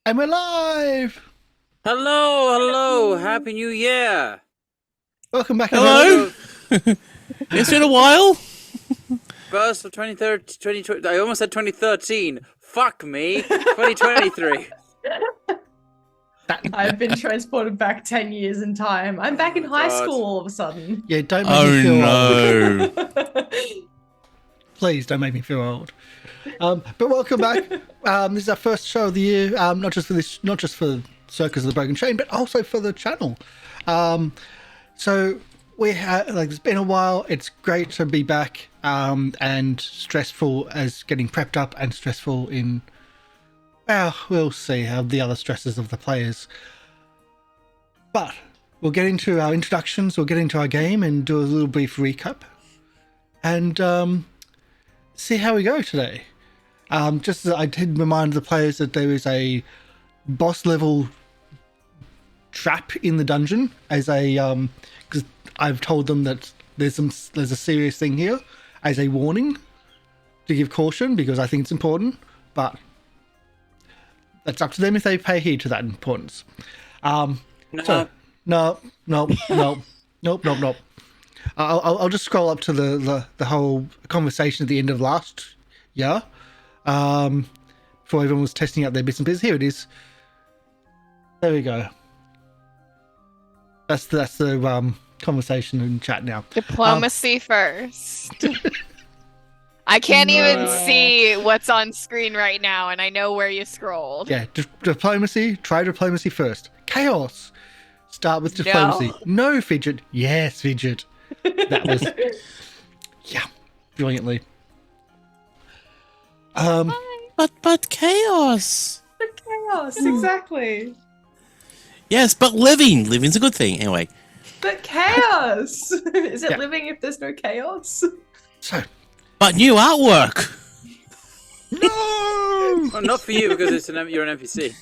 And we're live! Hello, Happy New Year! Welcome back, Hello! It's been a while! First of 2020, I almost said 2013. Fuck me! 2023. I've been transported back 10 years in time. I'm back in high school all of a sudden. Yeah, don't make me feel old. No! Please don't make me feel old. But welcome back. This is our first show of the year, not just for Circus of the Broken Chain, but also for the channel. So we have it's been a while. It's great to be back, and stressful as getting prepped up, and stressful in. Well, we'll see how the other stresses of the players. But we'll get into our introductions. We'll get into our game and do a little brief recap, and see how we go today. Just as I did remind the players that there is a boss level trap in the dungeon, as a because I've told them that there's a serious thing here as a warning to give caution, because I think it's important, but that's up to them if they pay heed to that importance. No. I'll just scroll up to the whole conversation at the end of last year, before everyone was testing out their bits and pieces. Here it is. There we go. That's the conversation in chat now. Diplomacy first. I can't even see what's on screen right now, and I know where you scrolled. Yeah, diplomacy. Try diplomacy first. Chaos. Start with diplomacy. No, Fidget. Yes, Fidget. That was, yeah, brilliantly. But chaos. The chaos, exactly. Yes, but living's a good thing. Anyway. But chaos. Is it Yeah. living if there's no chaos? So, But new artwork. no. Well, not for you, because you're an NPC.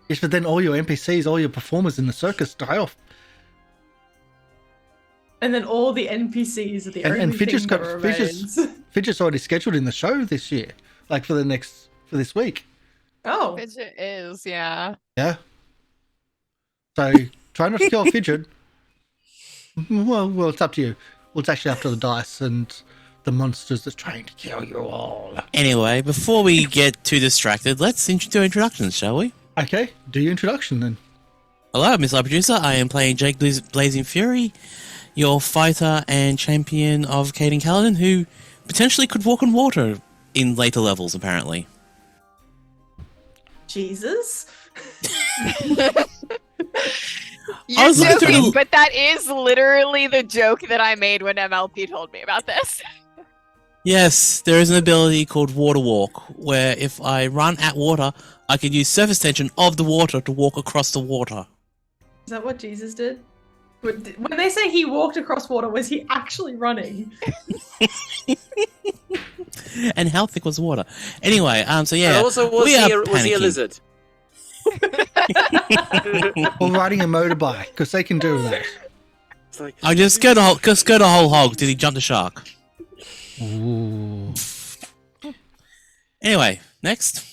Yes, but then all your NPCs, all your performers in the circus die off. And then all the NPCs are the only And Fidget's thing got that remains. Fidget's already scheduled in the show this year, like for this week. Oh, Fidget is, yeah. Yeah. So try not to kill Fidget. Well, it's up to you. Well, it's actually up to the dice and the monsters that's trying to kill you all. Anyway, before we get too distracted, let's do introductions, shall we? Okay, do your introduction then. Hello, MrLiveProducer. I am playing Jake Blazing Fury, your fighter and champion of Caden Kaladin, who potentially could walk on water in later levels, apparently. Jesus. You're was looking joking, through- but that is literally the joke that I made when MLP told me about this. Yes, there is an ability called Water Walk, where if I run at water, I can use surface tension of the water to walk across the water. Is that what Jesus did? When they say he walked across water, was he actually running? And how thick was the water? Anyway, so yeah. And also, was he a panicking. lizard? Or riding a motorbike, because they can do that. It's like, I just go to whole hog. Did he jump the shark? Ooh. Anyway, next.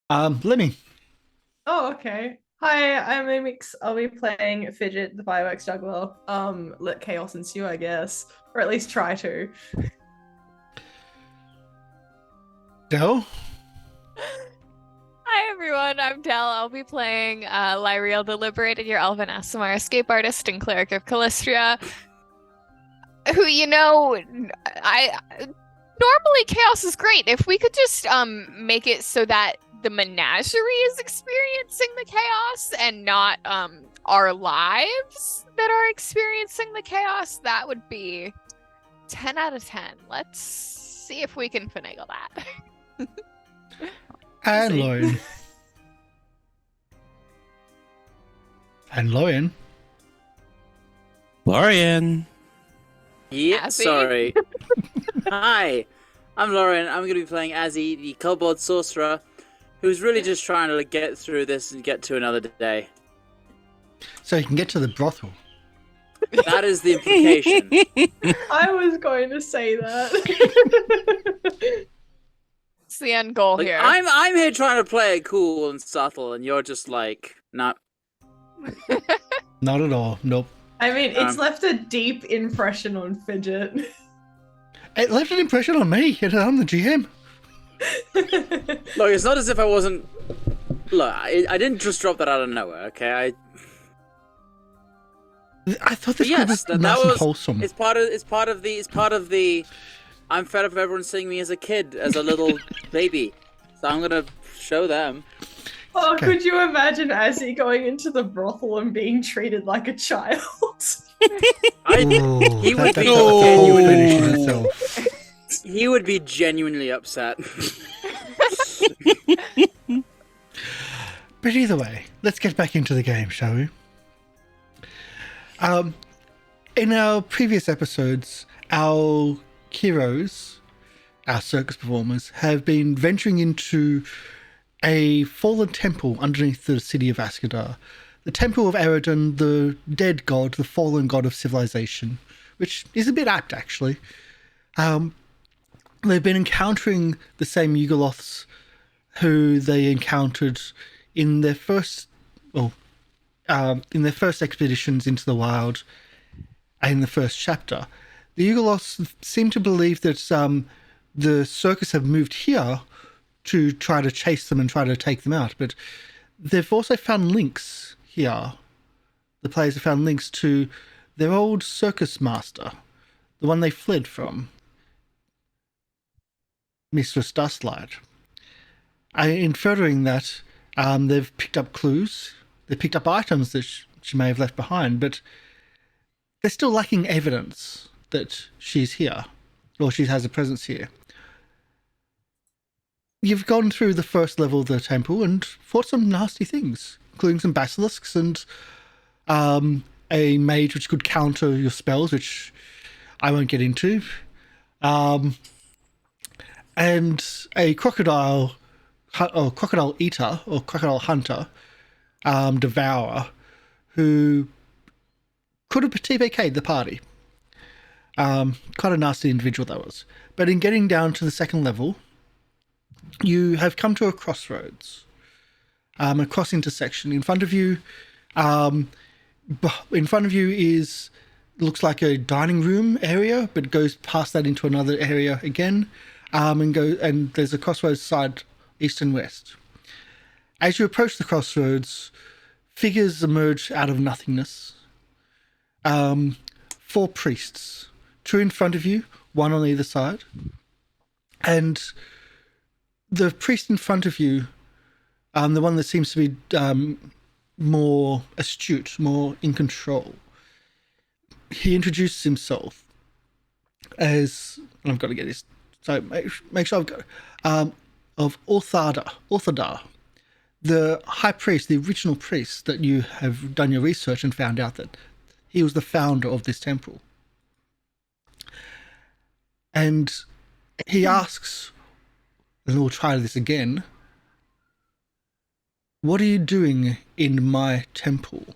Lemmy. Oh, okay. Hi, I'm Leamyx. I'll be playing Fidget, the fireworks juggler. Let chaos ensue, I guess. Or at least try to. Del. Hi everyone, I'm Del. I'll be playing Lieriel the Liberated, your Elven Aasimar escape artist and cleric of Calistria. Who, normally chaos is great. If we could just make it so that the menagerie is experiencing the chaos and not our lives that are experiencing the chaos, that would be 10 out of 10. Let's see if we can finagle that. And See. Lorian. And Lorian. Lorian. yeah, Azzy? sorry. Hi, I'm Lorian. I'm going to be playing Azzy, the kobold sorcerer, who's really just trying to get through this and get to another day. So you can get to the brothel. That is the implication. I was going to say that. What's the end goal Like, here? I'm here trying to play it cool and subtle, and you're just like, nah. Not at all. Nope. I mean, it's left a deep impression on Fidget. It left an impression on me. I'm the GM. Look, it's not as if I wasn't. Look, I didn't just drop that out of nowhere. Okay, I thought this yes, was that nice and was wholesome. It's part of the. I'm fed up of everyone seeing me as a kid, as a little baby, so I'm gonna show them. Oh, Okay. could you imagine Azzy going into the brothel and being treated like a child? Ooh, He would be that's a whole finish in genuinely. itself. He would be genuinely upset. But either way, let's get back into the game, shall we? In our previous episodes, our heroes, our circus performers, have been venturing into a fallen temple underneath the city of Askadar. The Temple of Eridan, the dead god, the fallen god of civilization, which is a bit apt, actually. They've been encountering the same Yugoloths who they encountered in their first expeditions into the wild in the first chapter. The Yugoloths seem to believe that the circus have moved here to try to chase them and try to take them out, but they've also found links here. The players have found links to their old circus master, the one they fled from, Mistress Dustlight. In furthering that, they've picked up clues, they've picked up items that she may have left behind, but they're still lacking evidence that she's here, or she has a presence here. You've gone through the first level of the temple and fought some nasty things, including some basilisks and a mage which could counter your spells, which I won't get into, and a crocodile eater or crocodile hunter, devourer, who could have TPK'd the party. Quite a nasty individual that was. But in getting down to the second level, you have come to a crossroads, a cross intersection. In front of you is looks like a dining room area, but goes past that into another area again, and there's a crossroads side east and west. As you approach the crossroads, figures emerge out of nothingness. 4 priests, 2 in front of you, 1 on either side, and the priest in front of you, the one that seems to be more astute, more in control, he introduces himself as, and I've got to get this, so make sure I've got, of Orthadar, the high priest, the original priest that you have done your research and found out that he was the founder of this temple. And he asks, and we'll try this again, what are you doing in my temple?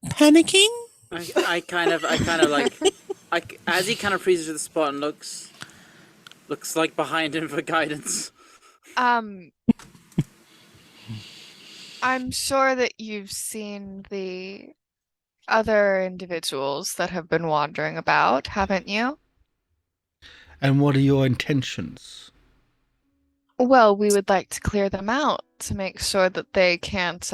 Panicking? I kind of like, as he kind of freezes to the spot and looks like behind him for guidance. I'm sure that you've seen the other individuals that have been wandering about, haven't you? And what are your intentions? Well, we would like to clear them out to make sure that they can't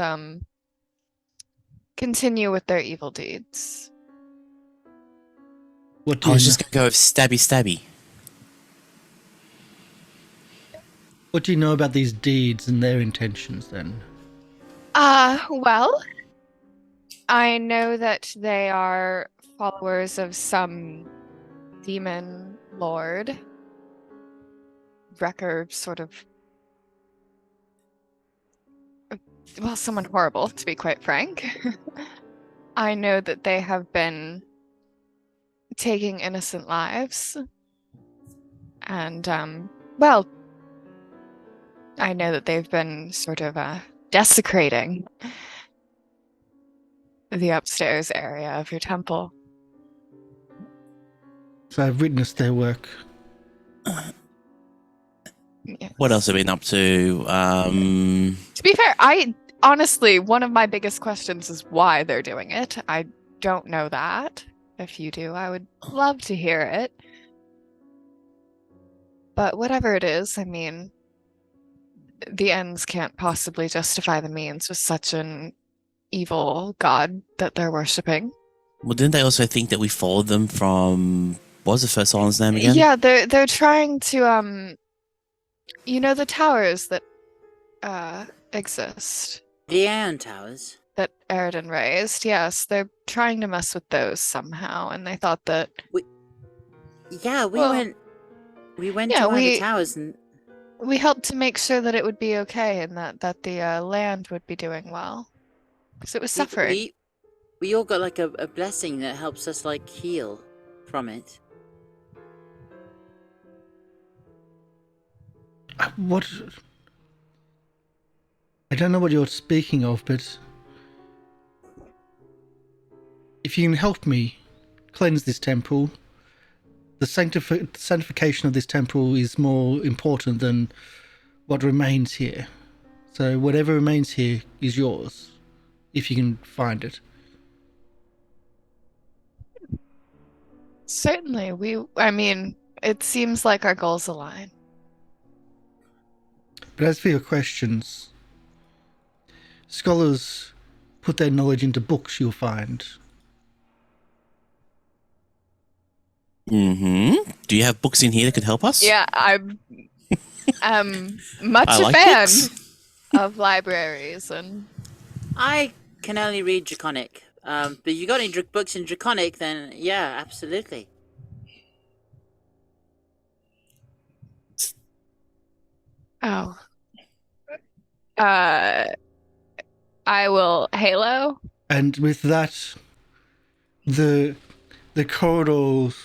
continue with their evil deeds. What do I was you just going to go with stabby stabby. What do you know about these deeds and their intentions then? Well, I know that they are followers of some demon lord. Wrecker, sort of. Well, someone horrible, to be quite frank. I know that they have been taking innocent lives. And, well, I know that they've been sort of desecrating the upstairs area of your temple. So I've witnessed their work. Yes. What else have we been up to? To be fair, I honestly, one of my biggest questions is why they're doing it. I don't know that. If you do, I would love to hear it. But whatever it is, I mean, the ends can't possibly justify the means with such an evil god that they're worshipping. Well, didn't they also think that we followed them from... What was the first island's name again? Yeah, they're trying to you know the towers that exist The Aeon Towers. that Eridan raised? Yes, they're trying to mess with those somehow, and they thought that Yeah, we Well, went. We went yeah, to one of the we- towers, and we helped to make sure that it would be okay and that the land would be doing well. Because it was suffering. we all got like a blessing that helps us like heal from it. What? I don't know what you're speaking of, but if you can help me cleanse this temple, the sanctification of this temple is more important than what remains here. So whatever remains here is yours, if you can find it. Certainly, I mean, it seems like our goals align. But as for your questions, scholars put their knowledge into books, you'll find. Mm-hmm. Do you have books in here that could help us? Yeah, I'm much I a like fan books. of libraries and I can only read Draconic. But you got any books in Draconic? Then yeah, absolutely. oh. I will Halo. And with that, the corridors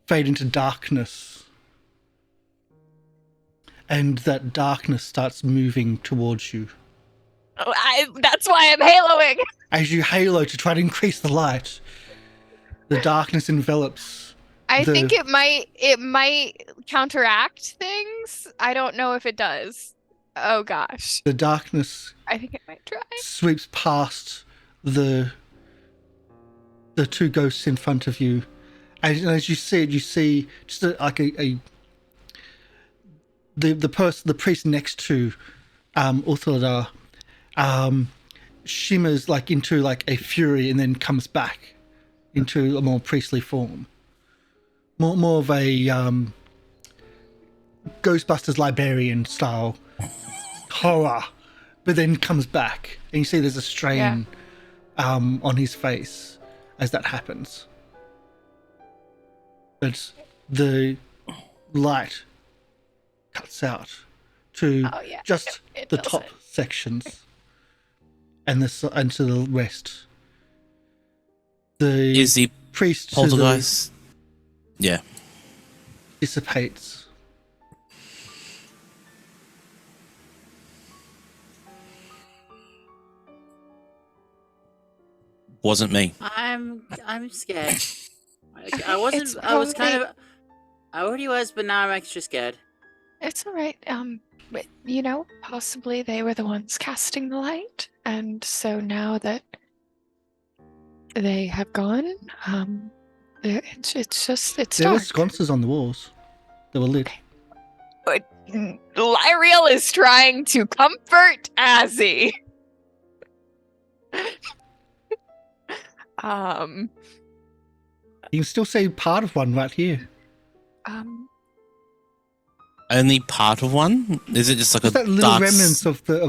fade into darkness. And that darkness starts moving towards you. That's why I'm haloing. As you halo to try to increase the light, the darkness envelops. I think it might counteract things. I don't know if it does. Oh gosh. The darkness I think it might try. sweeps past the two ghosts in front of you. And as you see it, you see just the priest next to Uthildar shimmers like into like a fury and then comes back into a more priestly form. More of a Ghostbusters librarian style horror, but then comes back and you see there's a strain on his face as that happens. But the light cuts out to just it the does top it. sections and to the rest. The Is the priest to the poltergeist? Yeah. dissipates. Wasn't me. I'm scared. I wasn't. It's I was kind probably- of. I already was, but now I'm extra scared. It's all right. But, you know, possibly they were the ones casting the light, and so now that they have gone, it's There were dark. sconces on the walls. They were lit. Lieriel is trying to comfort Azzy. You can still see part of one right here. Only part of one? Is it just like Just a that little dark remnants of the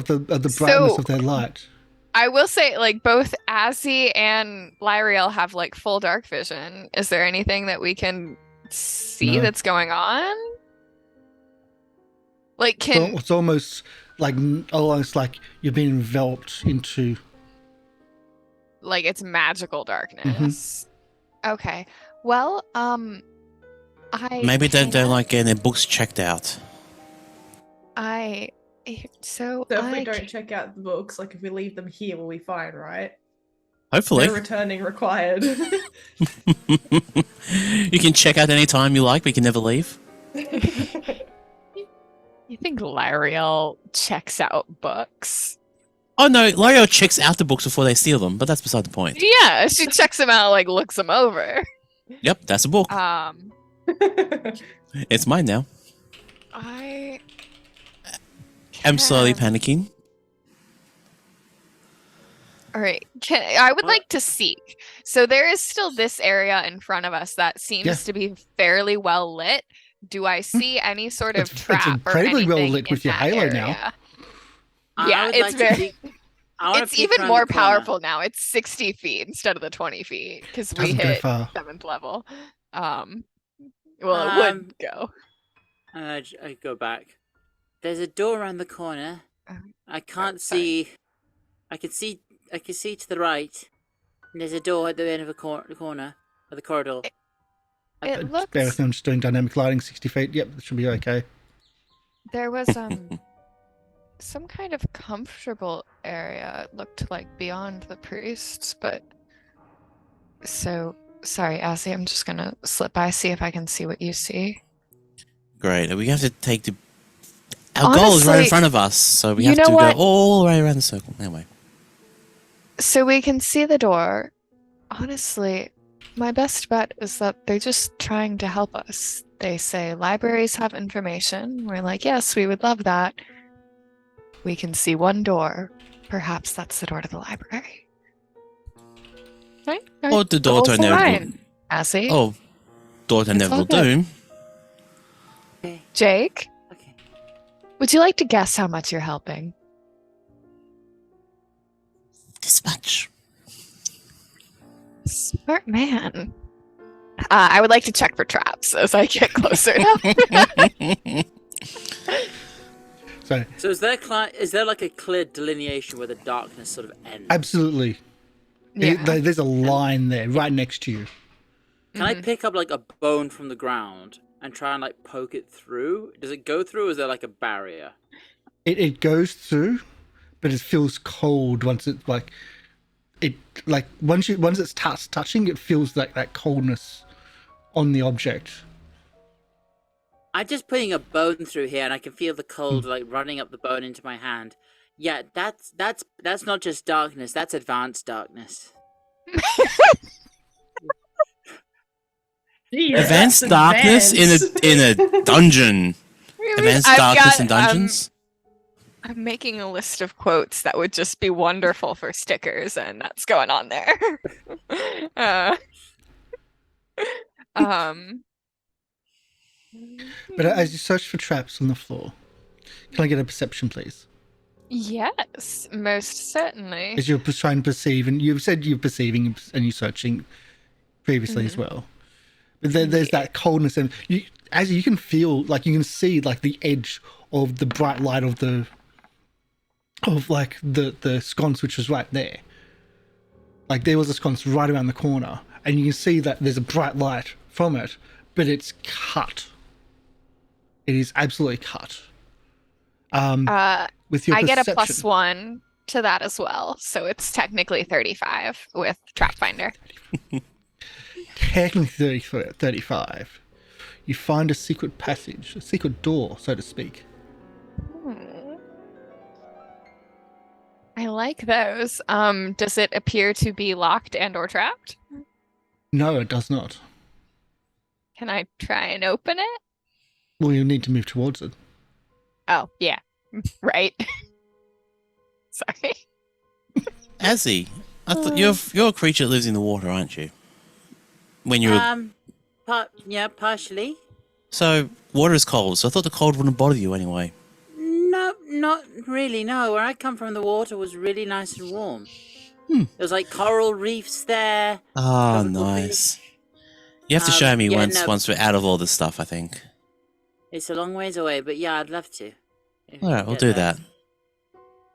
So- brightness of their light. I will say, like, both Azzy and Lieriel have like full dark vision. Is there anything that we can see No. that's going on? Like, can It's almost like you're being enveloped into. like it's magical darkness? Mm-hmm. Okay. Well, Maybe they hang don't on. like getting their books checked out. So So if I we don't can- check out the books, like if we leave them here, we'll be fine, right? Hopefully. No returning required. You can check out any time you like, but you can never leave. You think Lieriel checks out books? Oh no, L'Oreal checks out the books before they steal them, but that's beside the point. Yeah, she checks them out, like looks them over. Yep, that's a book. It's mine now. I I'm slowly panicking. All right. I would like to seek. So there is still this area in front of us that seems to be fairly well lit. Do I see any sort of trap or incredibly anything well lit with in your that halo area? now. Yeah, it's very. It's even more powerful powerful now. It's 60 feet instead of the 20 feet because we Doesn't go hit far. 7th level. Well, it would go. I go back. There's a door around the corner. I can't sorry. see. I can see to the right. And there's a door at the end of the corner of the corridor. It looks. Bear with me, I'm just doing dynamic lighting 60 feet. Yep, that should be okay. There was some kind of comfortable area. It looked like beyond the priests, but so sorry, Azzy. I'm just gonna slip by, see if I can see what you see. Great. We have to take the. Our goal is right in front of us, so we have to go all the way around the circle. Anyway. So we can see the door. Honestly, my best bet is that they're just trying to help us. They say libraries have information. We're like, yes, we would love that. We can see one door. Perhaps that's the door to the library. Right? Or the door to Inevitable. Azzy? Oh, door to Inevitable Doom. Okay. Jake? Okay. Would you like to guess how much you're helping? This much. Smart man. I would like to check for traps as I get closer. So is there like a clear delineation where the darkness sort of ends? absolutely. Yeah. There's a line there, right next to you. Can I pick up like a bone from the ground and try and like poke it through? Does it go through, or is there like a barrier? It goes through, but it feels cold once it's like once it's touching, it feels like that coldness on the object. I'm just putting a bone through here, and I can feel the cold like running up the bone into my hand. Yeah, that's not just darkness. That's advanced darkness. Jeez, Advanced that's darkness advanced. in a dungeon. Advanced darkness in dungeons. I'm making a list of quotes that would just be wonderful for stickers, and that's going on there. But as you search for traps on the floor, can I get a perception, please? Yes, most certainly. As you're trying to perceive, and you've said you're perceiving and you're searching previously as well. But there's that coldness, and as you can feel, like you can see, like the edge of the bright light of the sconce, which was right there. Like there was a sconce right around the corner, and you can see that there's a bright light from it, but it's cut. It is absolutely cut. With your I get a perception. +1 to that as well, so it's technically 35 with Trap Finder. Technically 35. You find a secret passage, a secret door, so to speak. I like those. Does it appear to be locked and or trapped? No, it does not. Can I try and open it? Well, you need to move towards it. Oh, yeah. Right. Sorry. Azzy, I thought you're a creature that lives in the water, aren't you? When you're yeah, partially. so water is cold, so I thought the cold wouldn't bother you anyway. No, not really. No, where I come from, the water was really nice and warm. There was like coral reefs there. Ah, tropical nice. fish. You have to show me yeah, once we're out of all this stuff, I think. It's a long ways away, but yeah, I'd love to. All right, we'll do that.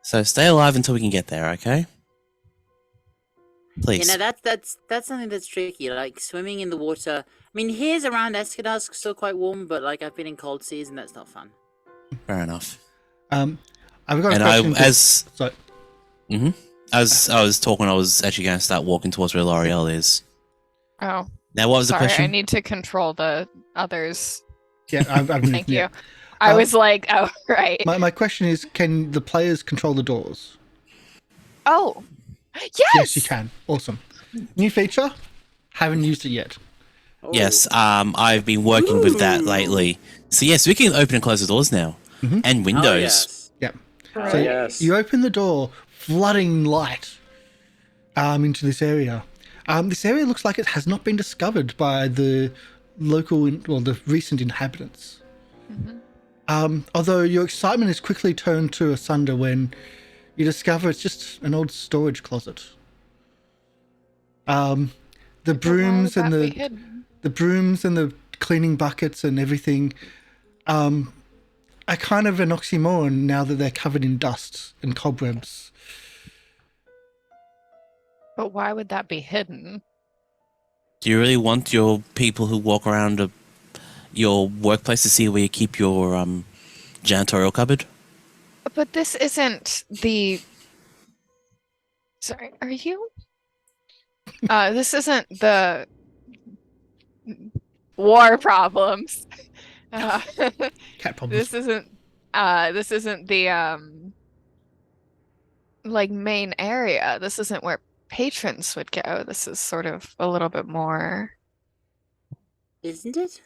So stay alive until we can get there, okay? Please. You know, that's something that's tricky. Like swimming in the water. I mean, here's around Eskedar's still quite warm, but like I've been in cold seas and that's not fun. Fair enough. I've got a And question. I, as Sorry. As I was talking, I was actually going to start walking towards where Lieriel is. Oh, Now, what was the sorry. I question? need to control the others. Yeah, I've Thank you. yeah. I was like, oh, right. My question is, can the players control the doors? Oh, yes! Yes, you can. Awesome. New feature. Haven't used it yet. Yes, I've been working with that lately. So yes, we can open and close the doors now. And windows. Oh, yes. Yeah. Right. So Yes. you open the door, flooding light into this area. This area looks like it has not been discovered by the the recent inhabitants. Although your excitement is quickly turned to asunder when you discover it's just an old storage closet. The brooms and the brooms and the cleaning buckets and everything are kind of an oxymoron now that they're covered in dust and cobwebs. But why would that be hidden? Do you really want your people who walk around your workplace to see where you keep your janitorial cupboard? But this isn't the... Sorry, are you? This isn't the... War problems. Cat problems. This isn't the like main area. This isn't where patrons would go. This is sort of a little bit more. Isn't it?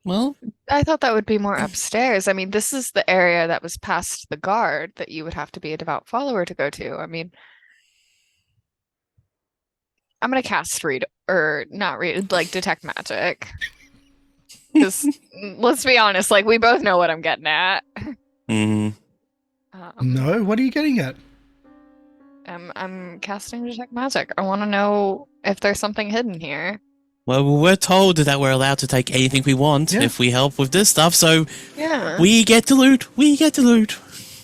Well, I thought that would be more upstairs. I mean, this is the area that was past the guard that you would have to be a devout follower to go to. I mean, I'm gonna cast detect magic. Because let's be honest, like we both know what I'm getting at. mm, No, what are you getting at? I'm casting detect magic. I want to know if there's something hidden here. well, we're told that we're allowed to take anything we want Yeah. if we help with this stuff, so Yeah. we get to loot. We get to loot.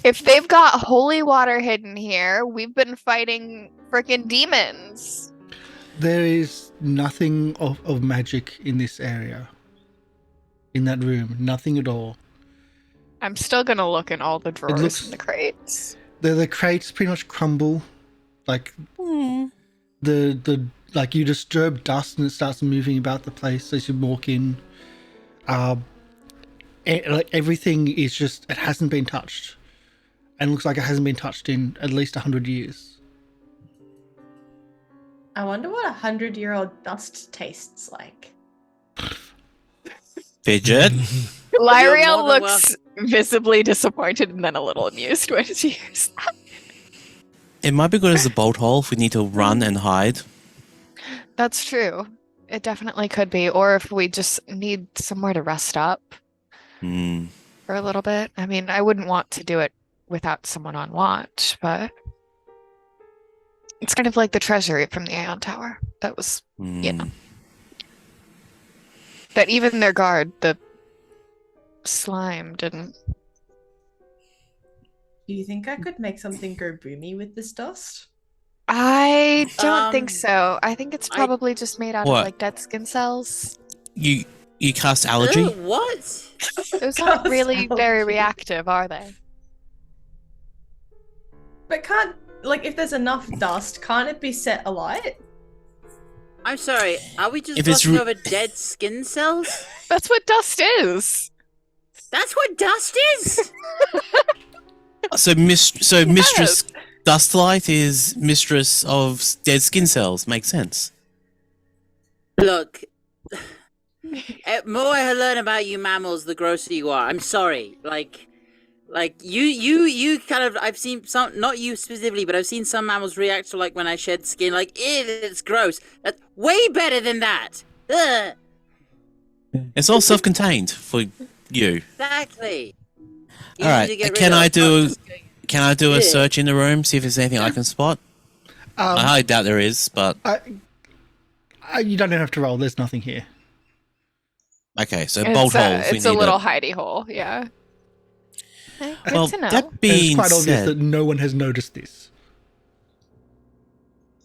If they've got holy water hidden here, we've been fighting freaking demons. There is nothing of magic in this area. In that room, nothing at all. I'm still gonna look in all the drawers looks- and the crates. The crates pretty much crumble, like the like you disturb dust and it starts moving about the place as you walk in. Like everything is just, it hasn't been touched, and looks like it hasn't been touched in at least 100 years. I wonder what 100-year-old dust tastes like. Fidget. Lieriel more than looks visibly disappointed and then a little amused when she hears that. It might be good as a bolt hole if we need to run and hide. That's true. It definitely could be. Or if we just need somewhere to rest up Hmm. for a little bit. I mean, I wouldn't want to do it without someone on watch, but it's kind of like the treasury from the Aeon Tower. That was, Hmm. that even their guard, the slime, didn't. Do you think I could make something go boomy with this dust? I don't think Um, so. I think it's I- probably just made out What? of like dead skin cells. You cast allergy? Ew, what? Those aren't Cast really very allergy. reactive, are they? But can't, like, if there's enough dust, can't it be set alight? I'm sorry. Are we just If it's glossing re- over dead skin cells? That's what dust is. That's what dust is. So Mistress Dustlight is mistress of dead skin cells. Makes sense. Look, more I learn about you mammals, the grosser you are. I'm sorry. Like you kind of, I've seen some, not you specifically, but I've seen some mammals react to like when I shed skin, like, ew, it's gross. That's way better than that. Ugh, It's all self-contained for you. exactly. All right. Easy to get Can rid I of. do? Can I do a Yeah. search in the room, see if there's anything I can spot? I highly doubt there is, but You don't have to roll. There's nothing here. okay. So bolt holes. It's a little hidey hole, yeah. Okay, good Well, to know. that And it's being quite obvious said, that no one has noticed this.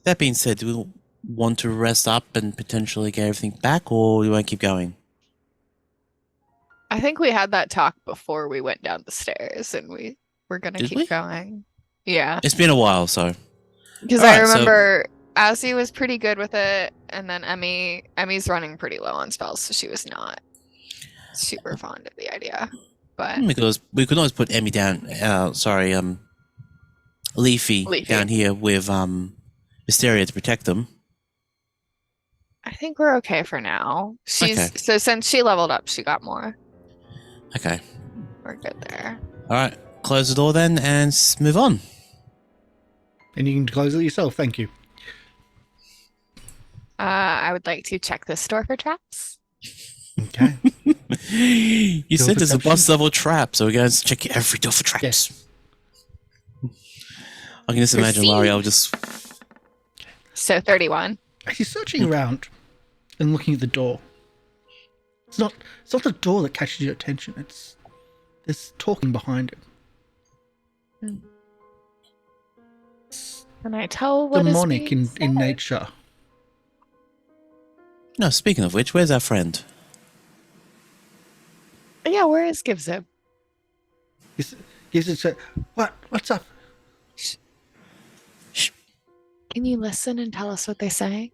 do we want to rest up and potentially get everything back, or we won't keep going? I think we had that talk before we went down the stairs, and we were gonna Did keep we? going. Yeah. It's been a while, so Because Alright, I so- remember Azzy was pretty good with it, and then Emi's running pretty low on spells, so she was not super fond of the idea. But Because we could always put Emmy down. Leafy down here with Mysteria to protect them. I think we're okay for now. Okay. So since she leveled up, she got more. Okay. We're good there. All right. Close the door then and move on. And you can close it yourself. Thank you. I would like to check this door for traps. Okay. You Door said there's a perception? boss level trap, so we're going to check every door for traps. Yes. I can just imagine Proceed. Lieriel just. So 31. As you're searching around and looking at the door, it's not the door that catches your attention. There's talking behind it. Can I tell what is Demonic being in said? nature. No, speaking of which, where's our friend? Yeah, where is Gibzib? Gives it a what's up? Shh, Can you listen and tell us what they're saying?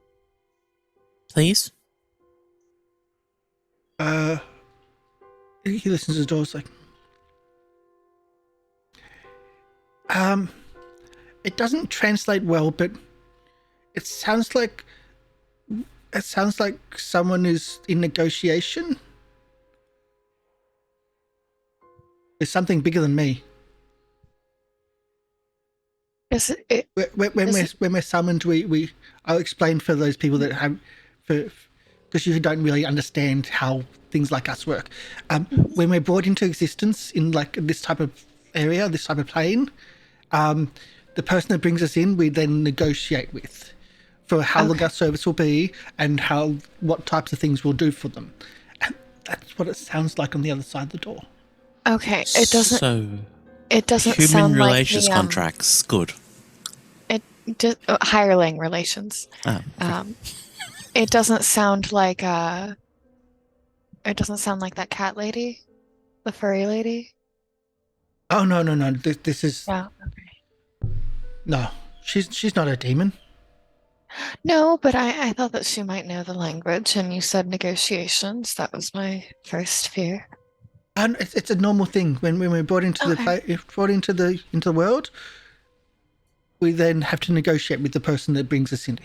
please. He listens to the door. It's like, it doesn't translate well, but it sounds like someone is in negotiation. It's something bigger than me. Is it, When we're summoned, I'll explain for those people that have, because you don't really understand how things like us work. When we're brought into existence in like this type of area, this type of plane, the person that brings us in, we then negotiate with for how long our service will be and what types of things we'll do for them. And that's what it sounds like on the other side of the door. okay, it doesn't. So, It doesn't human sound relations like the, contracts. Good. hireling relations. Oh, It doesn't sound like that cat lady, the furry lady. Oh no! This is Yeah. no. She's not a demon. No, but I thought that she might know the language, and you said negotiations. That was my first fear. And it's a normal thing when we're brought into the world. We then have to negotiate with the person that brings us in.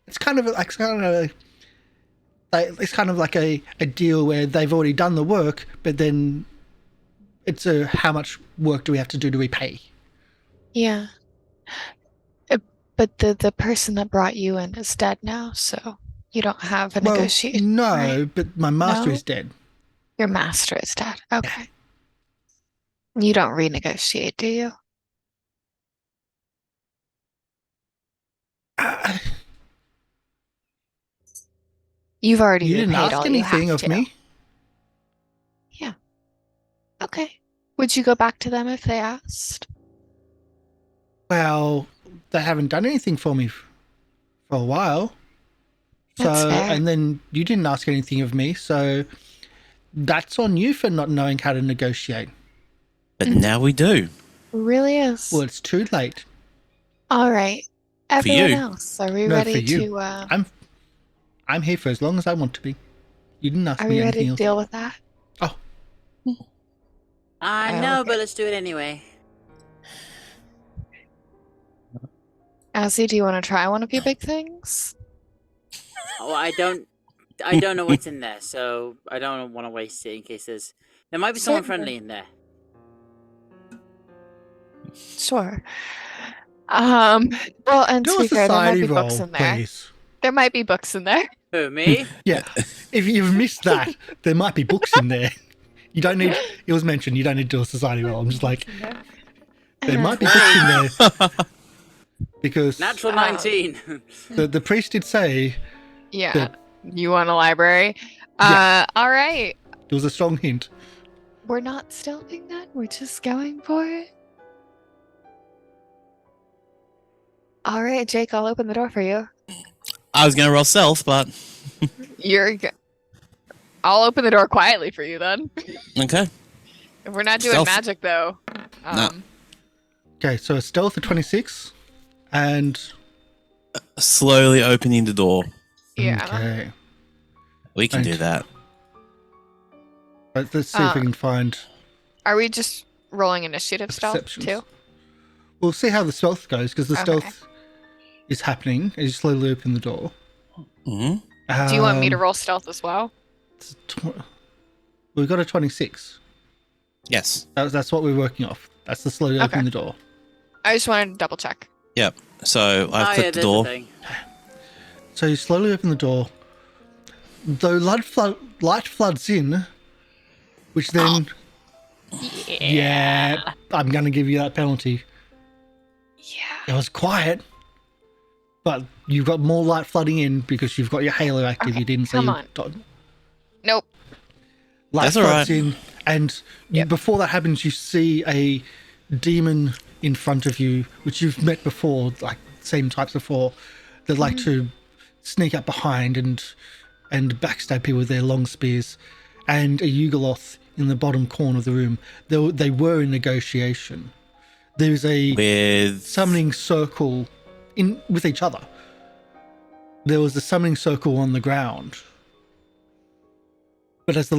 It's kind of like a deal where they've already done the work, but then it's how much work do we have to do to repay? Yeah. But the person that brought you in is dead now, so you don't have a negotiation. No, right? but my master No? is dead. Your master is dead. Okay. You don't renegotiate, do you? You've already You didn't repaid ask all you have anything of to. me. Yeah. Okay. Would you go back to them if they asked? Well, they haven't done anything for me for a while. That's So, fair. and then you didn't ask anything of me, so that's on you for not knowing how to negotiate. but now we do. Really is. Well, it's too late. All right. Everyone you. else, are we No, ready for you. to I'm here for as long as I want to be. You didn't ask are me we anything ready to else. deal with that? Oh, I Oh, know, okay. but let's do it anyway. Azzy, do you want to try one of your big things? Oh, I don't know what's in there, so I don't want to waste it in case there might be someone friendly in there. Sure. Well, and do to a be fair, there might society be books roll, in there. please. There might be books in there. Who, me? Yeah, if you've missed that, there might be books in there. You don't need. It was mentioned. You don't need to do a society roll. I'm just like, there might be books in there because Natural 19. the priest did say Yeah. that You want a library? Yeah. All right. there was a strong hint. We're not stealthing then. We're just going for it. All right, Jake, I'll open the door for you. I was going to roll stealth, but I'll open the door quietly for you then. okay. If we're not doing Stealth. magic though. No. Okay, so a stealth of 26. And Slowly opening the door. Yeah. okay, We can do Thank- that. let's see if we can find. Are we just rolling initiative stealth Perceptions. too? We'll see how the stealth goes because the Okay. stealth is happening as you slowly open the door. Hmm. Do you want me to roll stealth as well? We've got a 26. Yes. That's what we're working off. That's the slowly opening the door. I just wanted to double check. Yep. So I've clicked the there's door. thing. So you slowly open the door. Though light floods in, which then yeah, I'm gonna give you that penalty. Yeah. It was quiet, but you've got more light flooding in because you've got your halo active. Okay, You didn't say come you on. got- Nope. light That's all floods right. in, and Yep. before that happens, you see a demon in front of you, which you've met before, like same types before. They like to sneak up behind and backstab people with their long spears, and a Yugoloth in the bottom corner of the room. They were in negotiation. There's a With summoning circle in with each other. There was a summoning circle on the ground, but as the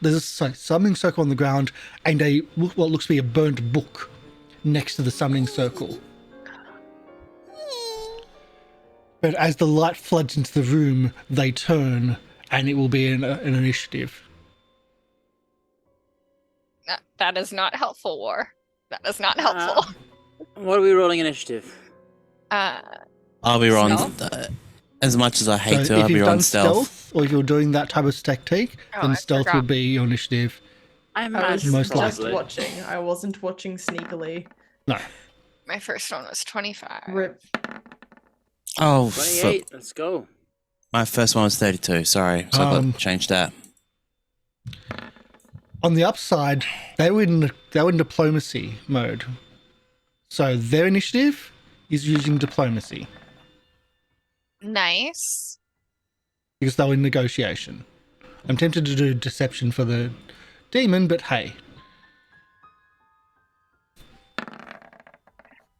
there's a summoning circle on the ground and what looks to be a burnt book next to the summoning circle. But as the light floods into the room, they turn, and it will be an initiative. That is not helpful, War. That is not helpful. What are we rolling initiative? I'll be on. Stealth? As much as I hate So to, if I'll be you've on done stealth. or if you're doing that type of tactic, Oh, then I stealth will forgot. be your initiative. I I was imagine Most just likely. watching. I wasn't watching sneakily. No. My first one was 25. Rip. Oh, 28. Let's go. my first one was 32. Sorry, so I've got to change that. On the upside, they were in diplomacy mode. So their initiative is using diplomacy Nice. because they were in negotiation. I'm tempted to do deception for the demon, but hey.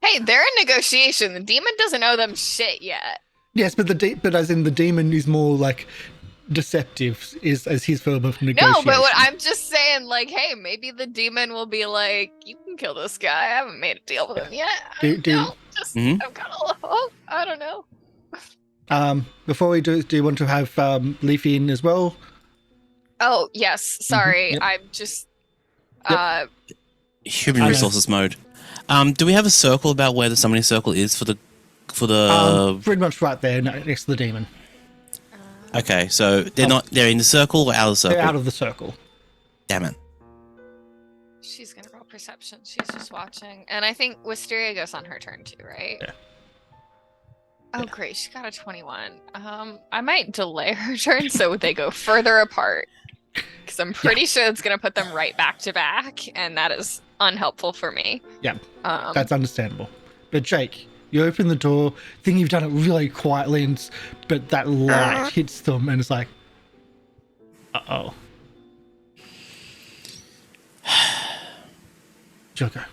Hey, they're in negotiation. The demon doesn't owe them shit yet. Yes, but but as in the demon is more like deceptive is as his form of negotiation. No, but what I'm just saying, like, hey, maybe the demon will be like, you can kill this guy. I haven't made a deal with him yet. I don't know. Just, Mhm. I'm kind of, I don't know. Before we do you want to have Leafy in as well? Oh, yes. Sorry. Yep. I'm just, Human I know. resources mode. Do we have a circle about where the summoning circle is for the? Pretty much right there next to the demon. Okay, so they're not. They're in the circle or out of the circle. They're out of the circle. Damn it. she's going to roll perception. She's just watching. And I think Wisteria goes on her turn too, right? Yeah. Oh, great. She got a 21. I might delay her turn so they go further apart. Because I'm pretty sure it's going to put them right back to back. And that is unhelpful for me. Yeah, Um, that's understandable. But Jake, you open the door, think you've done it really quietly, but that light hits them, and it's like, uh-oh. Joker.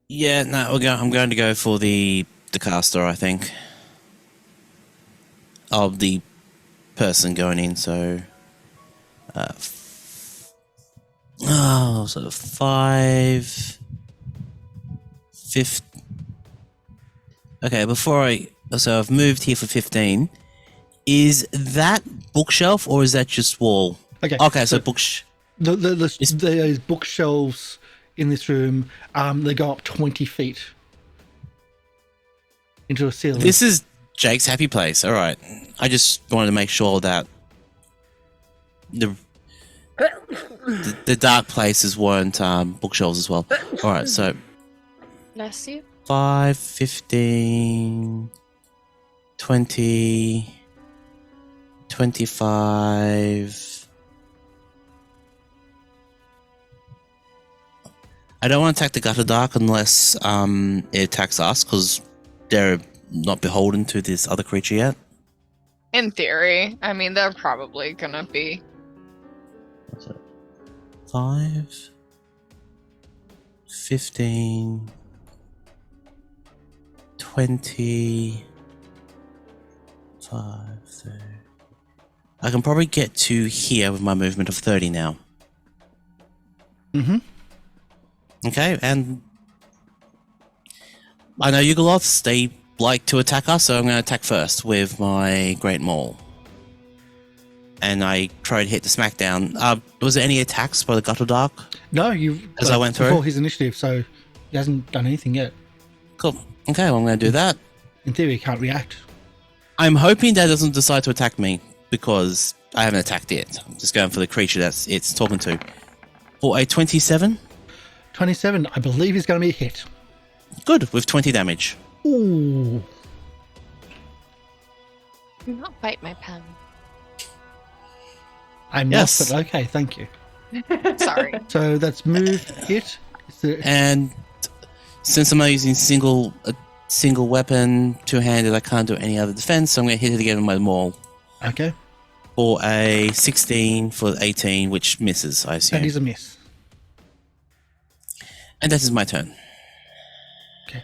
Yeah, no, I'm going to go for the caster, I think. Of the person going in, so... so 5... 5... Okay, so I've moved here for 15. Is that bookshelf, or is that just wall? Okay, so The bookshelves in this room, they go up 20 feet into a ceiling. This is Jake's happy place. All right. I just wanted to make sure that the dark places weren't bookshelves as well. All right, so Bless you. 5, 15, 20, 25. I don't want to attack the gutter dark unless it attacks us, because they're not beholden to this other creature yet. In theory. I mean, they're probably gonna be. What's it? 5, 15, 20, 5, 30. I can probably get to here with my movement of 30 now. Mm-hmm. Okay, and I know Yugoloths, they like to attack us, so I'm going to attack first with my Great Maul. And I try to hit the smackdown. Was there any attacks by the Gutter Dark? No, you. As I went through? Before his initiative, so he hasn't done anything yet. Cool. Okay, well, I'm going to do that. In theory, he can't react. I'm hoping that doesn't decide to attack me, because I haven't attacked it. I'm just going for the creature that's it's talking to. For a 27? 27, I believe he's going to be a hit. Good, with 20 damage. Ooh. Do not bite my pen. I'm Yes. not, but okay, thank you. Sorry. So that's move, hit. And since I'm not using a single weapon, two-handed, I can't do any other defense, so I'm going to hit it again with my maul. Okay. For a 16 for 18, which misses, I assume. That is a miss. And that is my turn. Okay.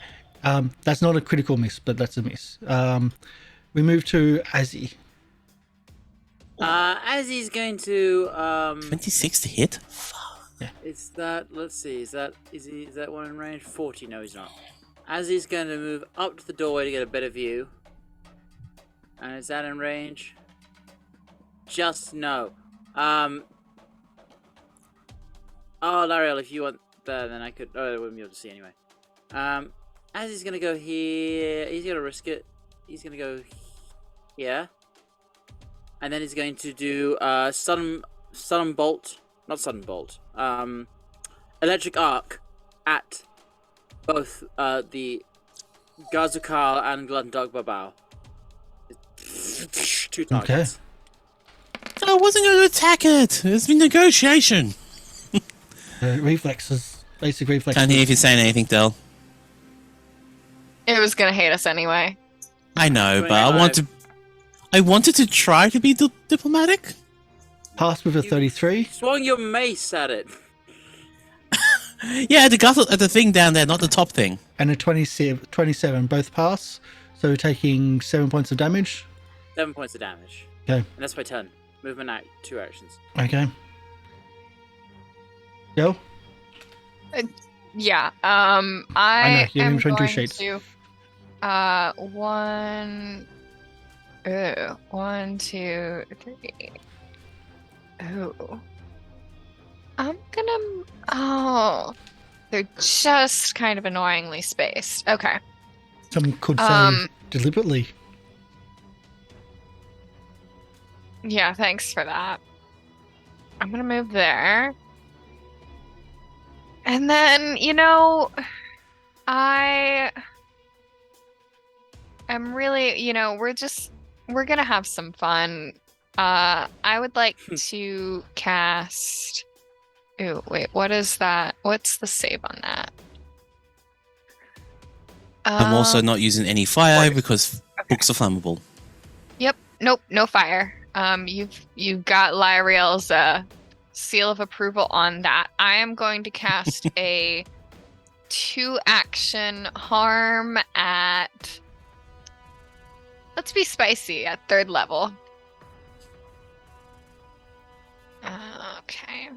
That's not a critical miss, but that's a miss. We move to Azzy. Azzy's going to 26 to hit? It's that. Let's see. Is that one in range? 40. No, he's not. Azzy's going to move up to the doorway to get a better view. And is that in range? Just no. Oh, Lieriel, if you want that, then I could. Oh, I wouldn't be able to see anyway. Azzy's going to go here. He's going to risk it. He's going to go here. And then he's going to do sudden bolt, not sudden bolt, electric arc at both the Gazukal and Glutton Babao. 2 targets. I wasn't going to attack it. It's been negotiation. Reflexes, basic reflexes. Can't hear if you're saying anything, Del. It was gonna hate us anyway. I know, but 25. I wanted to try to be diplomatic. Pass with a 33. Swung your mace at it. Yeah, at the thing down there, not the top thing. And a 27, both pass. So we're taking 7 points of damage. 7 points of damage. Okay. And that's my turn. Movement act, 2 actions. Okay. Go. Yeah. I know, I you're am in between two going sheets. to 1, 2, 3. Oh. I'm gonna. Oh. They're just kind of annoyingly spaced. Okay. Some could say deliberately. Yeah, thanks for that. I'm gonna move there. And then, I am really, we're gonna have some fun. I would like to cast. Ooh, wait, what is that? What's the save on that? I'm also not using any fire because books are flammable. Yep. Nope. No fire. You've got Lieriel's seal of approval on that. I am going to cast a 2-action harm at. Let's be spicy at 3rd level. Okay.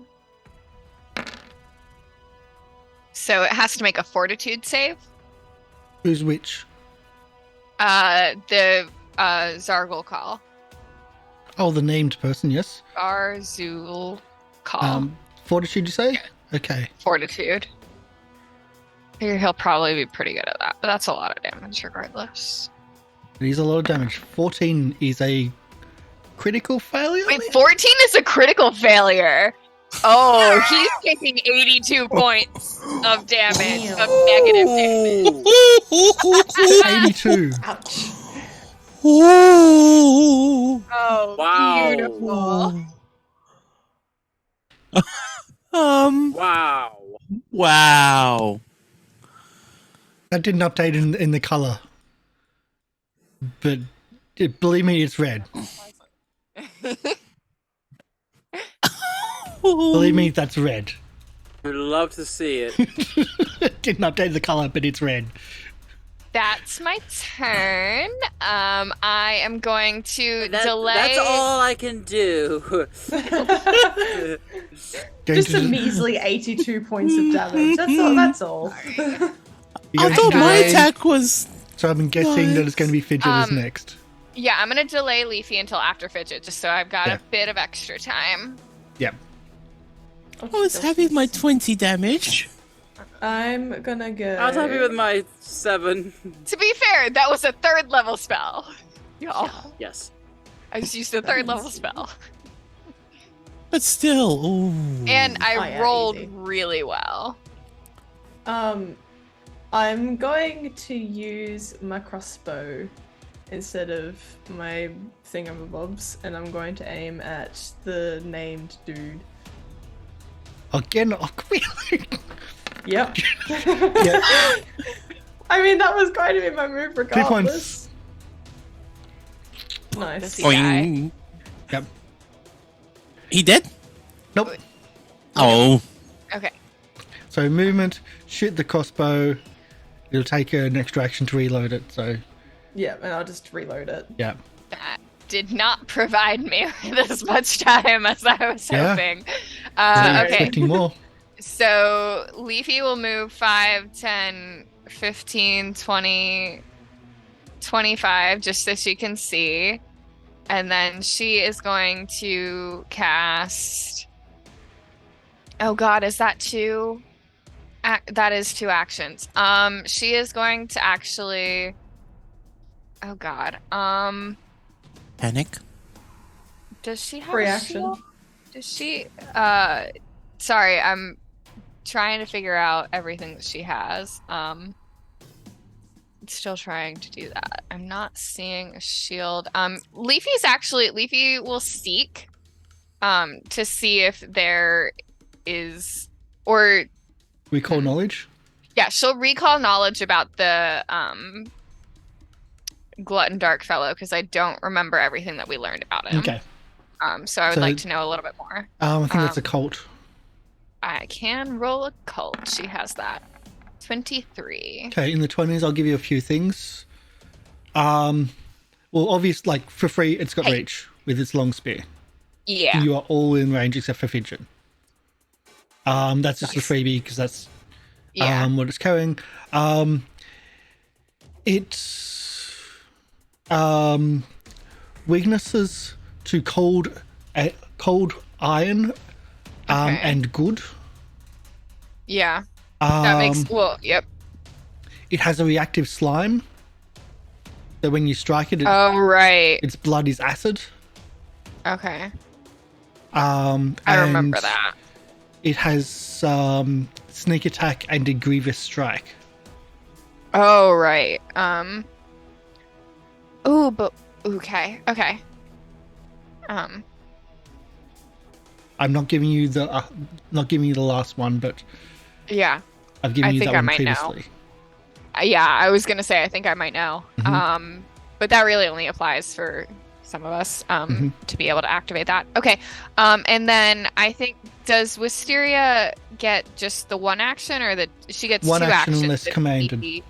So it has to make a fortitude save. Who's which? The Zargul call. Oh, the named person, yes. Zarzul call. Fortitude, you say? Okay. Fortitude. Figure he'll probably be pretty good at that, but that's a lot of damage regardless. It is a lot of damage. 14 is a critical failure? Wait, 14 is a critical failure. Oh, he's taking 82 points of damage, of negative damage. 82. Ouch. Ooh. Oh, Wow. beautiful. Wow. Wow. That didn't update in the color. But believe me, it's red. Believe me, that's red. I'd love to see it. Didn't update the color, but it's red. That's my turn. I am going to delay. That's all I can do. Just a measly 82 points of damage. That's all. I thought my attack was. So I'm guessing that it's going to be Fidget is next. Yeah, I'm gonna delay Leafy until after Fidget, just so I've got a bit of extra time. Yep. I was happy with my 20 damage. I'm gonna go. I was happy with my 7. To be fair, that was a 3rd level spell. Y'all. Yes. I just used a 3rd level spell. But still, ooh. And I rolled easy. really well. I'm going to use my crossbow instead of my thingamabobs, and I'm going to aim at the named dude. Again, oh, really? Yep. Yeah. I mean, that was going to be my move 2 regardless. points. Nice. Boing. Yep. He dead? Nope. Oh. Okay. So movement, shoot the crossbow. It'll take an extra action to reload it. So Yeah, and I'll just reload it. yeah. That did not provide me with as much time as I was Yeah. hoping. I'm Okay. expecting more. So Leafy will move 5, 10, 15, 20, 25, just so she can see. And then she is going to cast. Oh god, is that 2? That is 2 actions. She is going to actually. Oh god. Panic. Does she have Free a action. shield? Does she? Sorry, I'm trying to figure out everything that she has. Still trying to do that. I'm not seeing a shield. Leafy will seek, to see if there is, or Recall knowledge. yeah, she'll recall knowledge about the Glutton Dark Fellow because I don't remember everything that we learned about him. Okay. So I would So- like to know a little bit more. I think that's a cult. I can roll a cult. She has that. 23. Okay, in the 20s, I'll give you a few things. Well, obviously, like for free, it's got reach with its long spear. Yeah. You are all in range except for Fidget. That's just a freebie because that's Yeah. what it's carrying. It's weaknesses to cold iron Okay. and good. Yeah. That makes yep. It has a reactive slime. So when you strike it, Oh right. its blood is acid. Okay. I I remember that. It has sneak attack and a grievous strike. Oh right. Oh, but okay. Okay. I'm not giving you the last one, but Yeah. I've given I you think that I one might know. previously. Yeah, I was gonna say I think I might know. Mhm. But that really only applies for some of us Mhm. to be able to activate that. Okay. And then I think does Wisteria get just the one action or she gets One two action actions? unless if commanded. Leafy-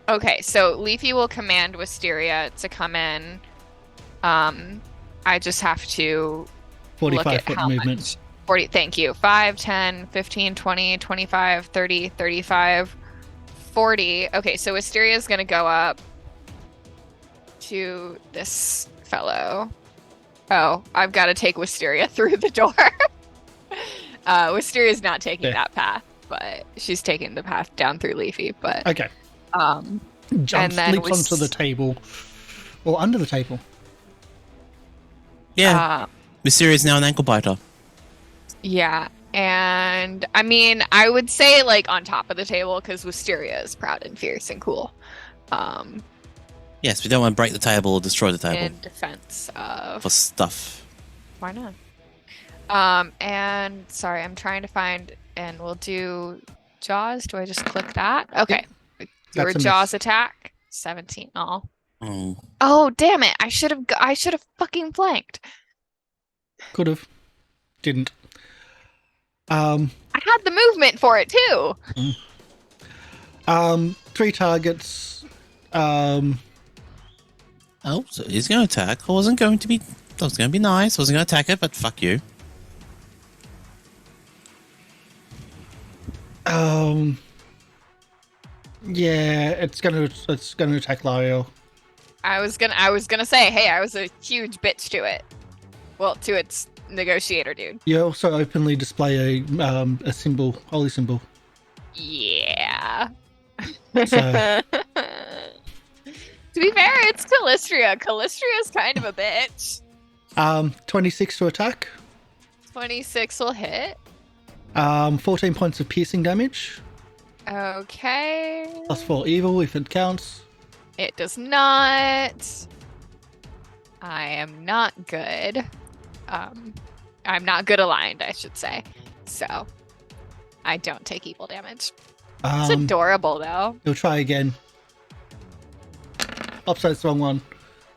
Okay, so Leafy will command Wisteria to come in. I just have to look 45 at foot how movement. much. 40, thank you. 5, 10, 15, 20, 25, 30, 35, 40. Okay, so Wisteria is going to go up to this fellow. Oh, I've got to take Wisteria through the door. Wisteria is not taking Okay. that path, but she's taking the path down through Leafy. But Okay. Jumps, and then leaps onto the table. Or under the table. Yeah. Mysteria is now an ankle biter. Yeah, and I mean, I would say like on top of the table because Wisteria is proud and fierce and cool. Yes, we don't want to break the table or destroy the table In defense of for stuff. why not? And sorry, I'm trying to find, and we'll do Jaws. Do I just click that? Okay, your That's a miss. Jaws attack 17. Oh, Oh. oh, damn it! I should have fucking flanked. Could have. Didn't. Um, I had the movement for it too. 3 targets. Oh, so he's going to attack. I was going to be nice. I wasn't going to attack it, but fuck you. Yeah, it's gonna attack Lieriel. I was gonna say, hey, I was a huge bitch to it. Well, to its negotiator dude. You also openly display a symbol, holy symbol. Yeah. So- To be fair, it's Calistria. Calistria's kind of a bitch. 26 to attack. 26 will hit. 14 points of piercing damage. Okay. +4 evil if it counts. It does not. I am not good. I'm not good aligned, I should say. So, I don't take evil damage. It's adorable, though. He'll try again. Upside's the wrong one.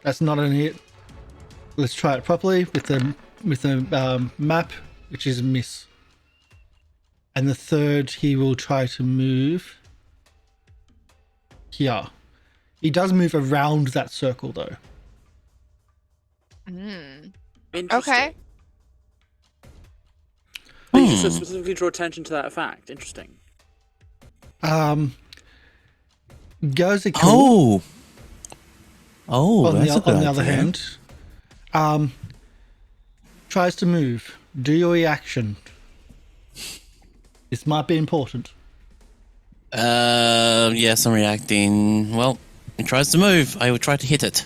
That's not a hit. Let's try it properly with the map, which is a miss. And the third, he will try to move here. He does move around that circle, though. Interesting. Okay. But you just specifically draw attention to that fact. Interesting. Goes a cool. Oh, that's a good on the other idea. hand, tries to move. Do your reaction. This might be important. Yes, I'm reacting. Well, it tries to move. I will try to hit it.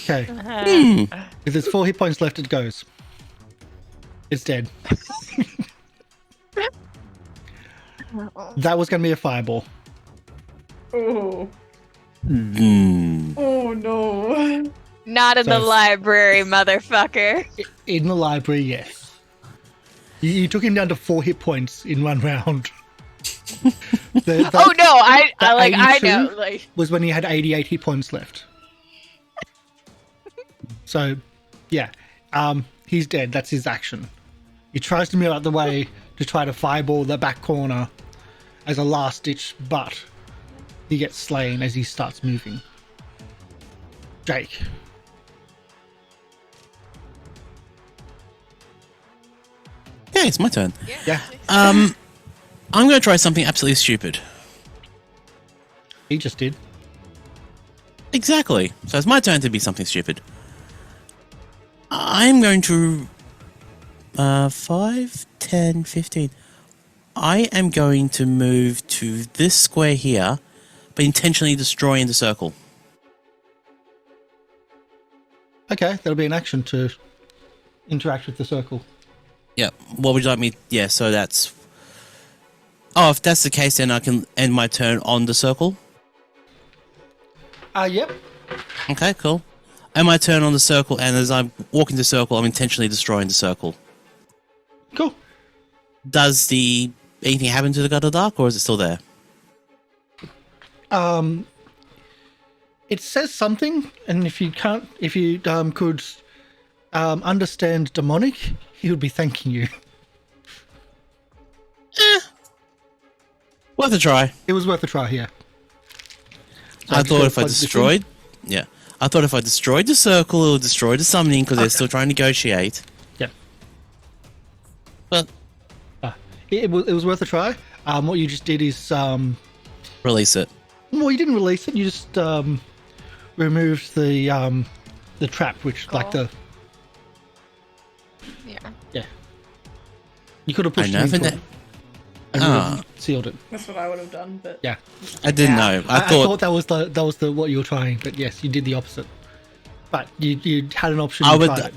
Okay. If there's 4 hit points left, it goes. It's dead. That was going to be a fireball. Oh. Mm. Oh no. Not in the So- library, motherfucker. In the library, yes. You took him down to 4 hit points in 1 round. Oh no, I know. 82 Like, was when he had 88 hit points left. So, yeah. He's dead. That's his action. He tries to move out the way to try to fireball the back corner as a last ditch, but he gets slain as he starts moving. Jake. Yeah, it's my turn. Yeah. I'm going to try something absolutely stupid. He just did. Exactly. So it's my turn to be something stupid. I'm going to 5, 10, 15. I am going to move to this square here, but intentionally destroying the circle. Okay, that'll be an action to interact with the circle. Yeah. What would you like me? Yeah. So that's. Oh, if that's the case, then I can end my turn on the circle. Yep. Okay. Cool. End my turn on the circle, and as I'm walking the circle, I'm intentionally destroying the circle. Cool. Does anything happen to the God of Dark, or is it still there? It says something, and if you could understand demonic, he would be thanking you. Worth a try. It was worth a try, yeah. So I I'm just thought gonna if I plug this in. destroyed, yeah, I thought if I destroyed the circle, it would destroy the summoning because they're still trying to negotiate. Yeah. But It was worth a try. What you just did is, release it. well, you didn't release it. You just removed the trap, which like the yeah. you could have I pushed know it for into that. it and Ah. sealed it. That's what I would have done, but Yeah. I didn't know. I I thought that was the what you were trying, but yes, you did the opposite. But you had an option. I You would. tried it.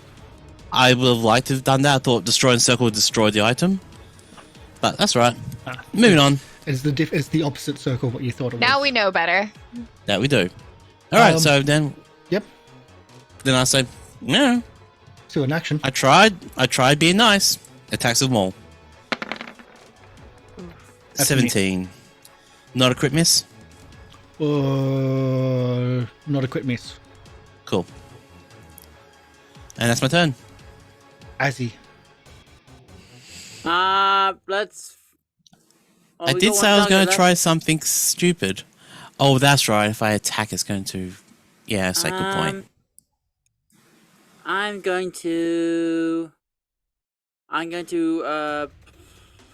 I would have liked to have done that. I thought destroying circle would destroy the item, but that's right. Moving on. It's the opposite circle what you thought it was. Now we know better. That we do. All right. Um, So then Yep. I say, no. So in action. I tried being nice. Attacks them all. That's a miss. 17. Not a crit miss. Not a quick miss. Cool. And that's my turn. Azzy. Let's. I did say I was going to try something stupid. Oh, that's right. If I attack, it's going to... Yeah, that's a good point. I'm going to do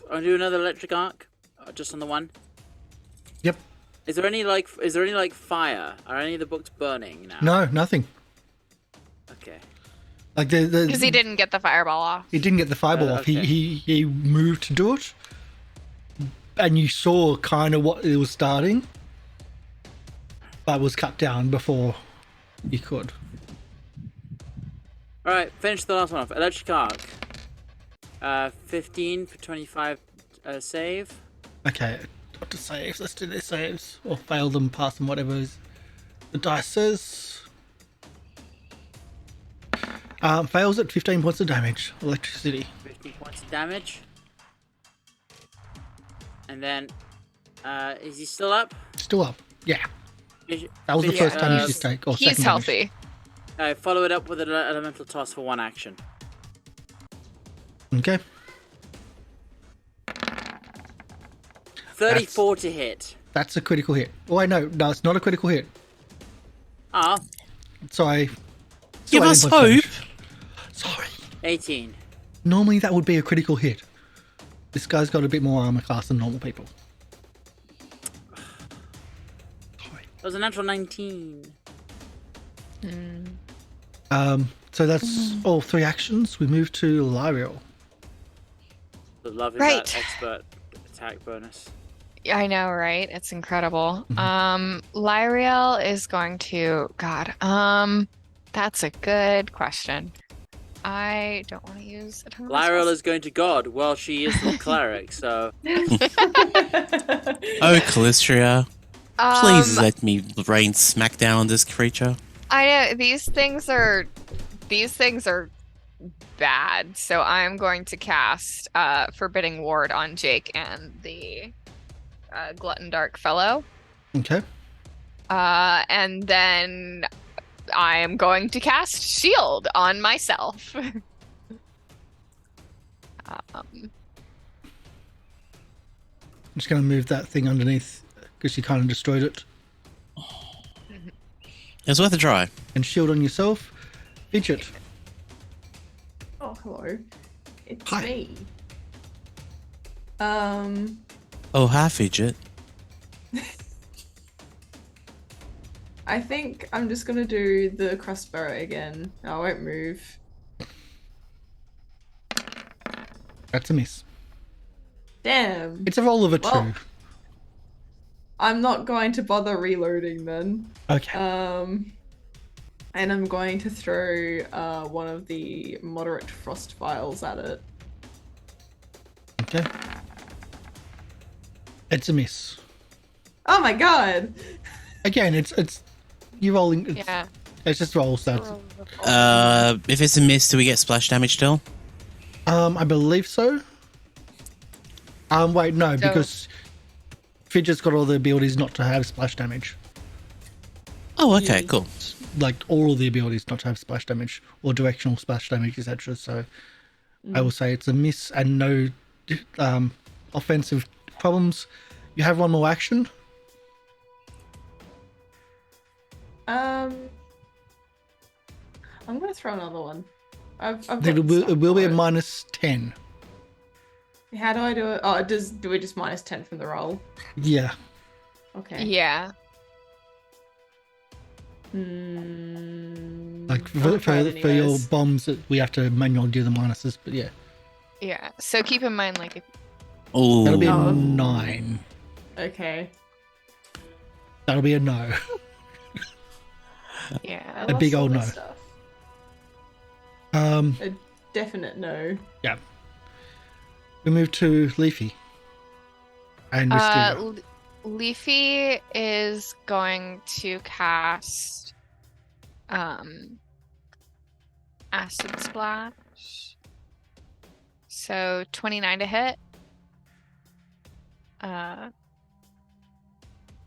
another electric arc, just on the one. Yep. Is there any like fire? Are any of the books burning now? No, nothing. Okay. Like Because he didn't get the fireball off. He didn't get the fireball off. Okay. He moved to do it, and you saw kind of what it was starting, but was cut down before you could. All right, finish the last one off. Electric arc. 15 for 25 save. Okay, what to saves? Let's do their saves or fail them, pass them, whatever the dice says. Fails at 15 points of damage. Electricity. 15 points of damage. And then, is he still up? Still up. Yeah. Is- That was the Yeah, first damage you take. Or He's second healthy. follow it up with an elemental toss for one action. Damage. Okay. 34 to hit. That's a critical hit. Oh, I know. No, it's not a critical hit. Ah, Sorry. Give Still us 18 points of hope. damage. Sorry. 18. Normally that would be a critical hit. This guy's got a bit more armor class than normal people. Sorry. That was a natural 19. So that's all 3 actions. We move to Lieriel. The love is Right. that expert attack bonus. I know, right? It's incredible. Lieriel is going to... God, that's a good question. I don't want to use a ton of Lieriel is going to God. Well, she is the cleric, so. Oh, Callistria. Please let me rain smackdown on this creature. I know these things are bad, so I'm going to cast Forbidding Ward on Jake and the Glutton Dark Fellow. Okay. And then I am going to cast Shield on myself. I'm just going to move that thing underneath because you kind of destroyed it. It's worth a try. And shield on yourself. Fidget. Oh, hello. It's Hi. me. Oh, hi, Fidget. I think I'm just gonna do the crossbow again. I won't move. That's a miss. Damn. It's a roll of a Well- 2. I'm not going to bother reloading then. Okay. And I'm going to throw one of the moderate frost vials at it. Okay. It's a miss. Oh my god! Again, it's you rolling. Yeah. It's just roll stats. If it's a miss, do we get splash damage still? I believe so. Wait, no, So- because Fidget's got all the abilities not to have splash damage. Oh, okay, cool. Like all the abilities not to have splash damage or directional splash damage, etc. So I will say it's a miss and no offensive problems. You have one more action. I'm gonna throw another one. I've got It will stuff be for a it. minus 10. How do I do it? Oh, do we just minus 10 from the roll? Yeah. Okay. Yeah. Like I'll try it for your anyways. bombs, we have to manually do the minuses, but yeah. Yeah. So keep in mind, like, if Oh, That'll be a Oh. 9. Okay. That'll be a no. yeah. A big lost all old my no. stuff. Um, A definite no. yeah. We move to Leafy. And Mysterio. Leafy is going to cast Acid Splash. So 29 to hit.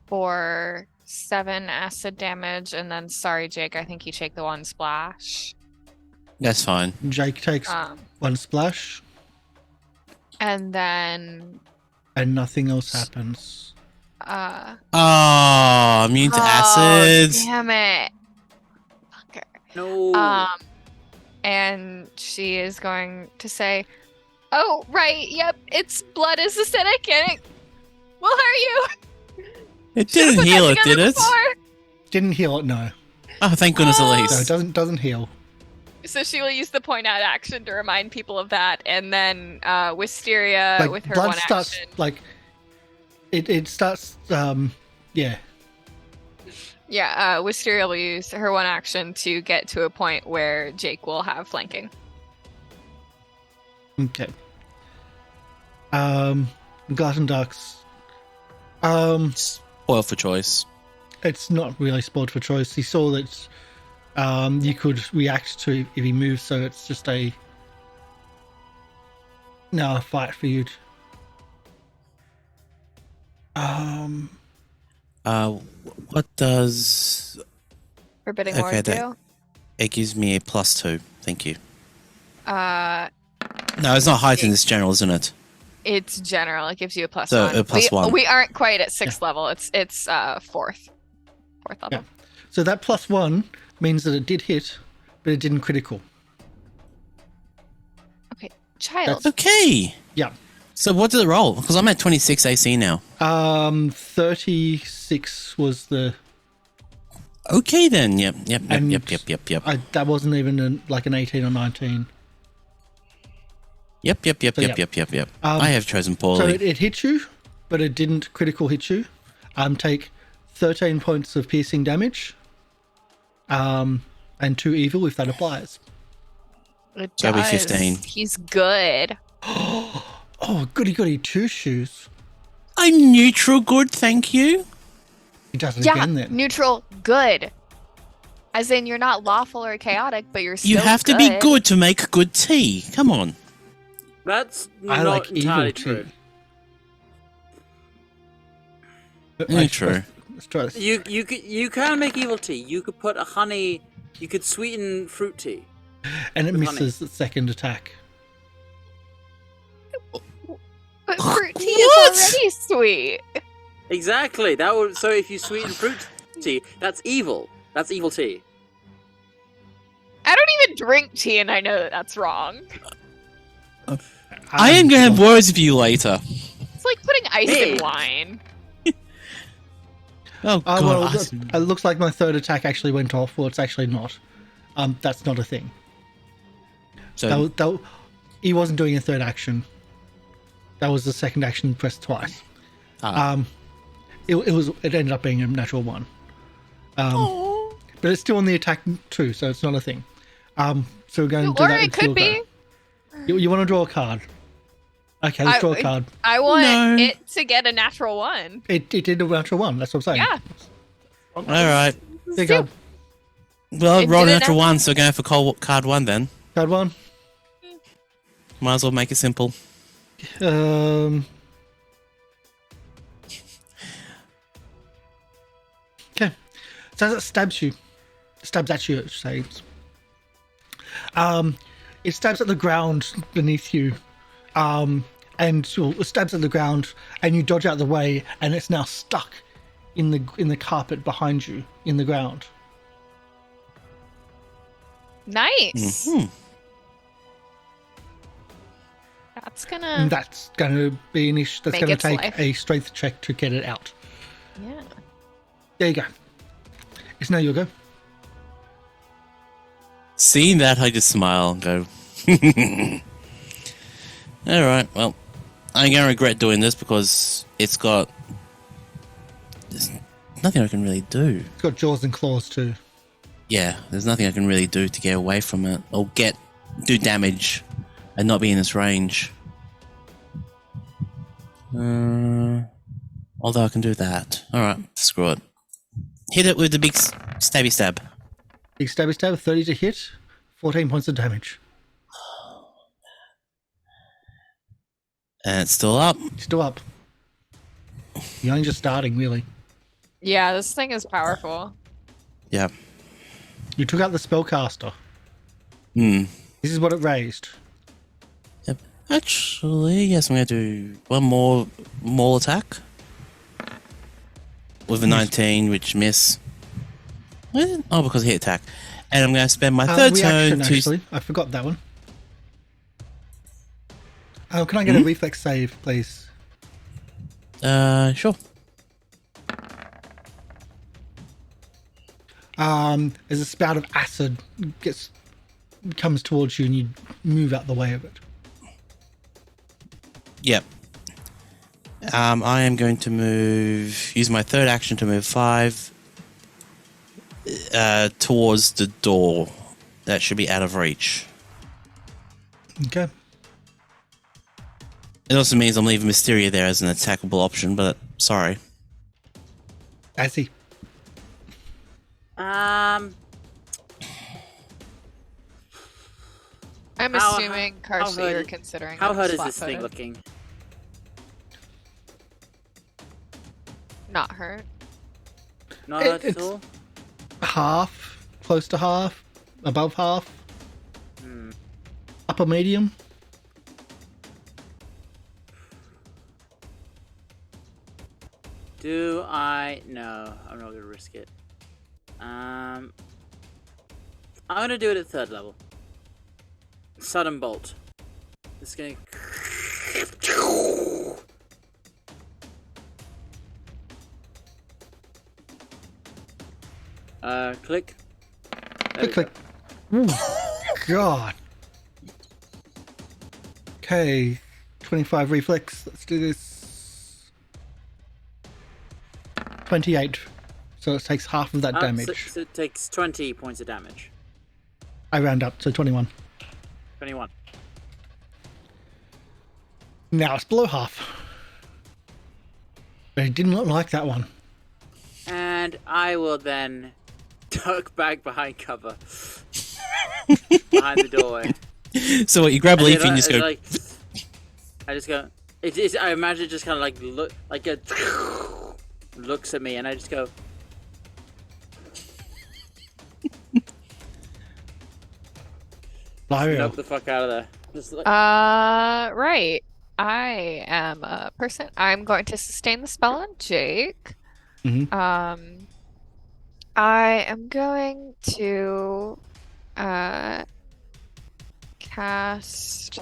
For 7 acid damage, and then sorry, Jake, I think you take the 1 splash. that's fine. Jake takes Um, 1 splash. And then And nothing else happens. Oh, immune to acids. Damn it. Fucker. No. And she is going to say, "Oh, right, yep, its blood is acidic and it will hurt you." It Should've didn't put that heal it, together did it? before. Didn't heal it, no. Oh, thank goodness at No, least. it doesn't heal. So she will use the point out action to remind people of that, and then Wisteria Like, with her blood one starts, action. like, it starts, yeah. Yeah, Wisteria will use her one action to get to a point where Jake will have flanking. Okay. Garden Ducks. Spoil for choice. It's not really spoiled for choice. He saw that you could react to if he moves, so it's just a fight for you. What does... Forbidding Okay, Ward that- do? It gives me a +2. Thank you. Uh, No, it's not heightened, it's general, isn't it? it's general. It gives you a +1. So, a +1. We aren't quite at 6th level. It's fourth level. Yeah. So that +1 means that it did hit, but it didn't critical. Okay, child. Okay. Yeah. So what did it roll? Because I'm at 26 AC now. 36 was the. Okay then. Yep. And Yep. That wasn't even an 18 or 19. Yep. yeah. I have chosen So poorly. it hit you, but it didn't critical hit you. Take 13 points of piercing damage. And 2 evil if that applies. It So it'll be does. 15. He's good. Oh, goody, 2 shoes. I'm neutral good, thank you. He does it Yeah, again then. neutral, good. As in, you're not lawful or chaotic, but you're still You have to be good to make good tea. Come on. That's I not like entirely evil true. too. But Yeah, true. Let's try this. You can make evil tea. You could put a honey. You could sweeten fruit tea. And it with misses the second attack. But fruit tea What? is already sweet. Exactly. That would. So if you sweeten fruit tea, that's evil. That's evil tea. I don't even drink tea, and I know that that's wrong. I am going to have words with you later. It's like putting ice Hey. in wine. Oh, God. Well, it looks like my third attack actually went off. Well, it's actually not. That's not a thing. So, He wasn't doing a third action. That was the second action pressed twice. It ended up being a natural 1. But it's still on the attack too, so it's not a thing. So we're going to do Or that. it with could your be. go. You want to draw a card? Okay, let's draw a card. I want No. it to get a natural 1. It did a natural 1. That's what I'm saying. Yeah. all right. There you go. Well, It roll a did a natural 1, so going for card 1 then. Card 1. Might as well make it simple. Okay. So as it stabs at you, it says. It stabs at the ground beneath you. And it stabs at the ground, and you dodge out of the way, and it's now stuck in the carpet behind you in the ground. Nice. Mhm. That's And gonna. that's going to be an issue. That's Make going to its take life. a strength check to get it out. Yeah. There you go. It's now your go. Seeing that, I just smile and go, alright, well, I'm going to regret doing this because it's got... There's nothing I can really do. It's got jaws and claws too. Yeah, there's nothing I can really do to get away from it or do damage and not be in its range. Although I can do that. Alright, screw it. Hit it with the big stabby stab. Big stabby stab, 30 to hit, 14 points of damage. And it's still up. Still up. You're only just starting, really. Yeah, this thing is powerful. Yeah. You took out the spellcaster. Hmm. This is what it raised. Yep. Actually, yes, I'm going to do one more maul attack. With a 19, which miss. Oh, because he hit attack. And I'm going to spend my third reaction, turn to... actually. I forgot that one. Oh, can I get a reflex save, please? Sure. As a spout of acid comes towards you and you move out the way of it. Yep. I am going to use my third action to move 5 towards the door. That should be out of reach. Okay. It also means I'm leaving Mysteria there as an attackable option, but sorry. Azzy. I'm assuming Karsh that you're considering. How I'm hurt is this thing flat-footed. looking? Not hurt. Not hurt at it's- all? Half, close to half, above half, Hmm. upper medium. Do I? No, I'm not gonna risk it. I'm gonna do it at 3rd level. Sudden bolt. This is gonna. Click. There we Click, click. God. Okay, 25 reflex. Let's do this. 28. So it takes half of that go. damage. So it takes 20 points of damage. I round up to 21. 21. Now it's below half. But I did not like that one. And I will then duck back behind cover. Behind the doorway. So what, you grab And Leafy it, and just go... like, I just go. I imagine it just kind of like looks at me, and I just go. Lieriel. Knock the fuck out of there. Just like, Right. I am a person. I'm going to sustain the spell on Jake. Mhm. I am going to cast.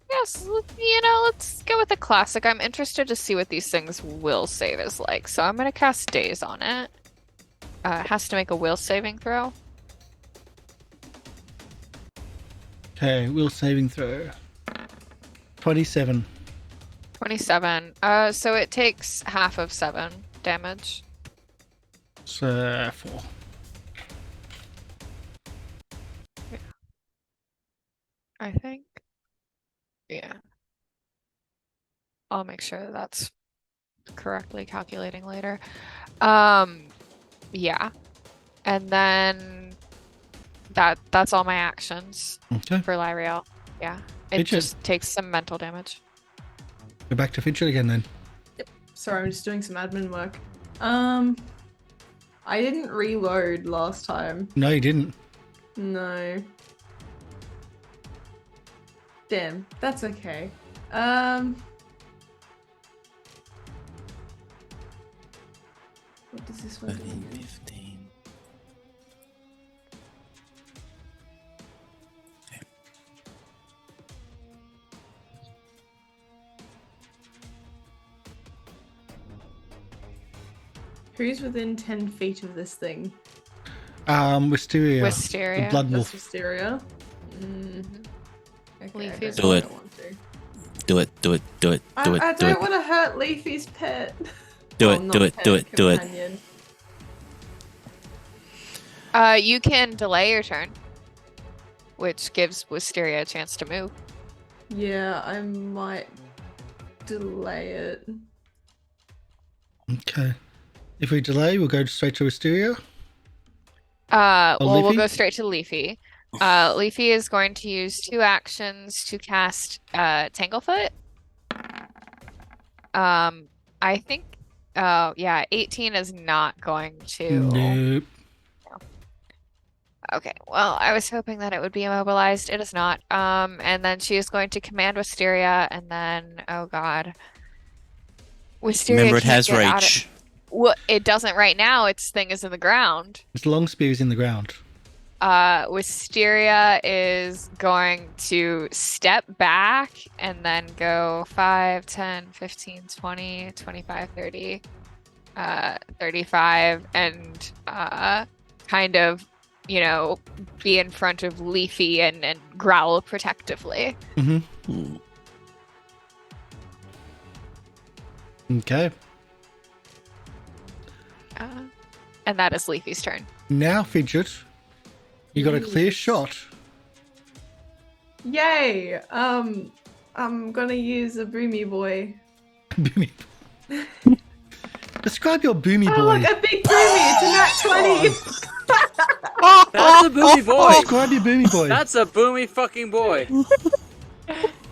Yes, let's go with the classic. I'm interested to see what these things will save is like. So I'm gonna cast Daze on it. It has to make a will saving throw. Okay, will saving throw. 27. 27. So it takes half of 7 damage. So 4. I think. Yeah. I'll make sure that that's correctly calculating later. Yeah. And then that's all my actions Okay. for Lieriel. Yeah. It Fidget. just takes some mental damage. Go back to Fidget again then. Sorry, I'm just doing some admin work. I didn't reload last time. No, you didn't. No. Damn, that's okay. What does this one 13, do? 15. Who's within 10 feet of this thing? Wisteria. Wisteria. The blood That's wolf. Wisteria. Okay, Leafy. I Do don't it. want to. Do it, do it, do it, do it, I do it, don't want to hurt Leafy's pet. do Well, it, not do it, pet, do it, do it. companion. You can delay your turn, which gives Wisteria a chance to move. Yeah, I might delay it. Okay. If we delay, we'll go straight to Wisteria. Well, we'll Leafy? go straight to Leafy. Leafy is going to use 2 actions to cast Tanglefoot. I think, yeah, 18 is not going to. Nope. Okay, well, I was hoping that it would be immobilized. It is not. And then she is going to command Wisteria, and then, oh god. Wisteria Remember, it can't has get out of- reach. Well, it doesn't right now. Its thing is in the ground. Its long spear is in the ground. Wisteria is going to step back and then go 5, 10, 15, 20, 25, 30, 35, and kind of, be in front of Leafy and growl protectively. Mm-hmm. Okay. And that is Leafy's turn. Now, Fidget, you got a clear shot. Yay! I'm gonna use a boomy boy. Boomy. Describe your boomy Oh, boy. look, a big boomy! It's a nat 20! That's a boomy boy. Describe your boomy boy. That's a boomy fucking boy.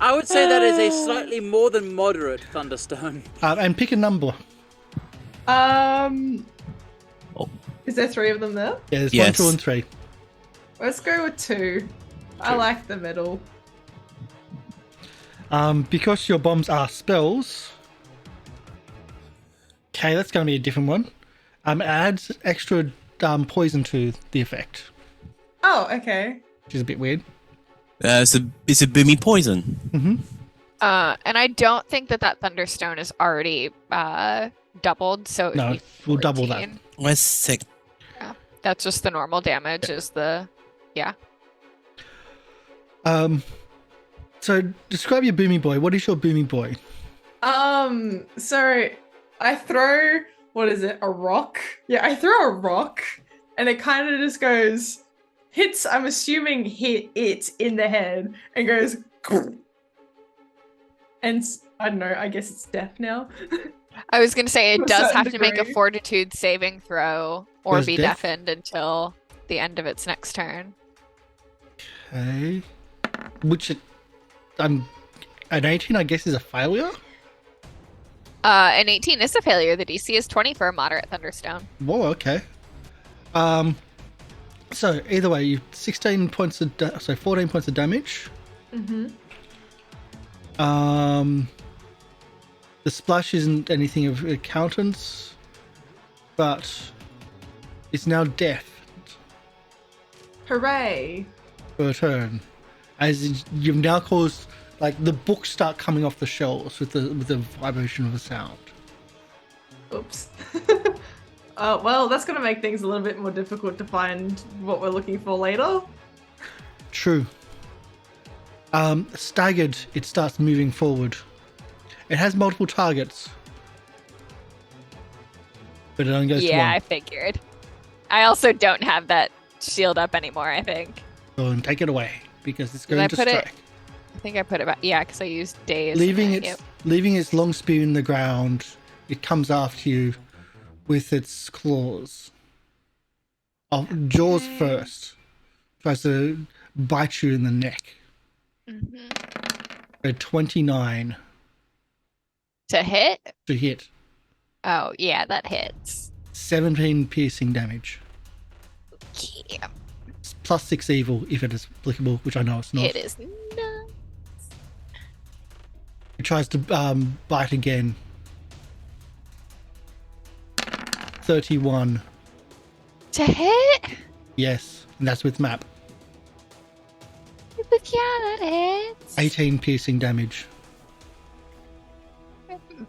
I would say that is a slightly more than moderate thunderstone. And pick a number. Is there 3 of them there? Yeah, there's Yes. 1, 2, and 3. Let's go with 2. I like the middle. Because your bombs are spells. Okay, that's going to be a different one. It adds extra poison to the effect, Oh, okay. which is a bit weird. It's a boomy poison. And I don't think that Thunderstone is already doubled, so it would No, be we'll double that. 14. Where's sick? That's just the normal damage. Is the So describe your boomy boy. What is your boomy boy? So I throw, what is it, a rock? Yeah, I throw a rock, and it kind of just goes, hits, I'm assuming hit it in the head, and goes, and I don't know, I guess it's death now. I was gonna say it To a does certain have to make a degree. Fortitude saving throw or Where's be death? deafened until the end of its next turn. Okay. Which, an 18, I guess, is a failure? An 18 is a failure. The DC is 20 for a moderate Thunderstone. Whoa, okay. So either way, you 16 points of 14 points of damage. Mm-hmm. The splash isn't anything of accountants, but it's now death Hooray! for a turn. As you've now caused, like, the books start coming off the shelves with the vibration of the sound. Oops. Well, that's gonna make things a little bit more difficult to find what we're looking for later. True. Staggered, it starts moving forward. It has multiple targets, but it only goes to Yeah, one. I figured. I also don't have that shield up anymore, I think. Go and take it away because it's Did going I to put it- strike. I think I put it back. Yeah, because I used days. Leaving and its leaving its long spear in the ground, it comes after you with its claws. Oh, jaws first. Tries to bite you in the neck. A 29 To hit? to hit. Oh, yeah, that hits. 17 piercing damage. Yeah, Plus 6 evil if it is applicable, which I know it's not. it is not. It tries to bite again. 31. To hit? Yes, and that's with map. But yeah, that hits. 18 piercing damage.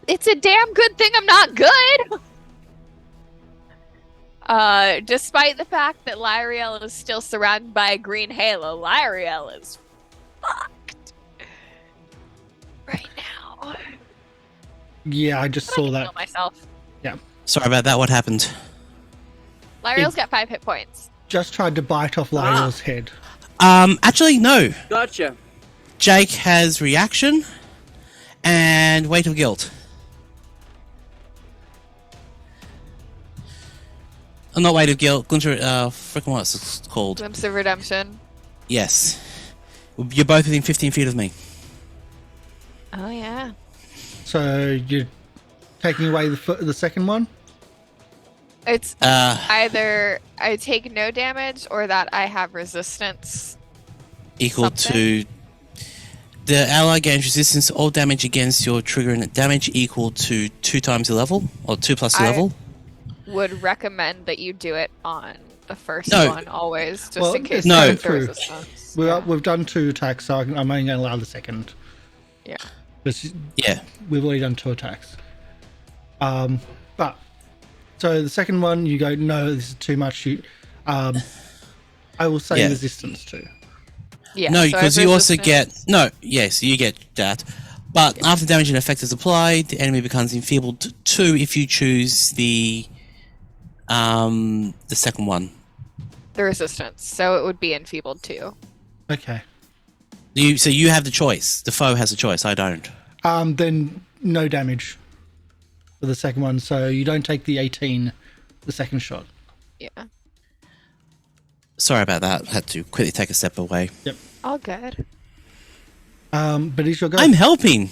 It's a damn good thing I'm not good. Despite the fact that Lieriel is still surrounded by a green halo, Lieriel is fucked right now. Yeah, I just But I saw can that. heal myself. Sorry about that. What happened? Lieriel's got 5 hit points. Just tried to bite off Lyra's head. Actually, no. Gotcha. Jake has reaction and weight of guilt. Not weight of guilt. Glinter, freaking what's it called? Glimpse of Redemption. Yes. You're both within 15 feet of me. Oh yeah. So you're taking away the second one? It's Uh, either I take no damage or that I have resistance. equal Something? to the ally gains resistance to all damage against your trigger and damage equal to 2 times your level or 2 plus your I- level. Would recommend that you do it on the first No. one always, just Well, in case it's No. there's true. resistance. We've done 2 attacks, so I'm only going to allow the second. Yeah. Because Yeah. we've already done 2 attacks. But so the second one, you go, no, this is too much. I will say Yeah. resistance too. Yeah. No, so I because have you also resistance. get yes, you get that. But after damage and effect is applied, the enemy becomes enfeebled to 2 if you choose the second one. the resistance, so it would be enfeebled too. Okay. So you have the choice. The foe has a choice. I don't. Then no damage for the second one, so you don't take the 18, the second shot. Yeah. Sorry about that. Had to quickly take a step away. All good. But is your go? I'm helping.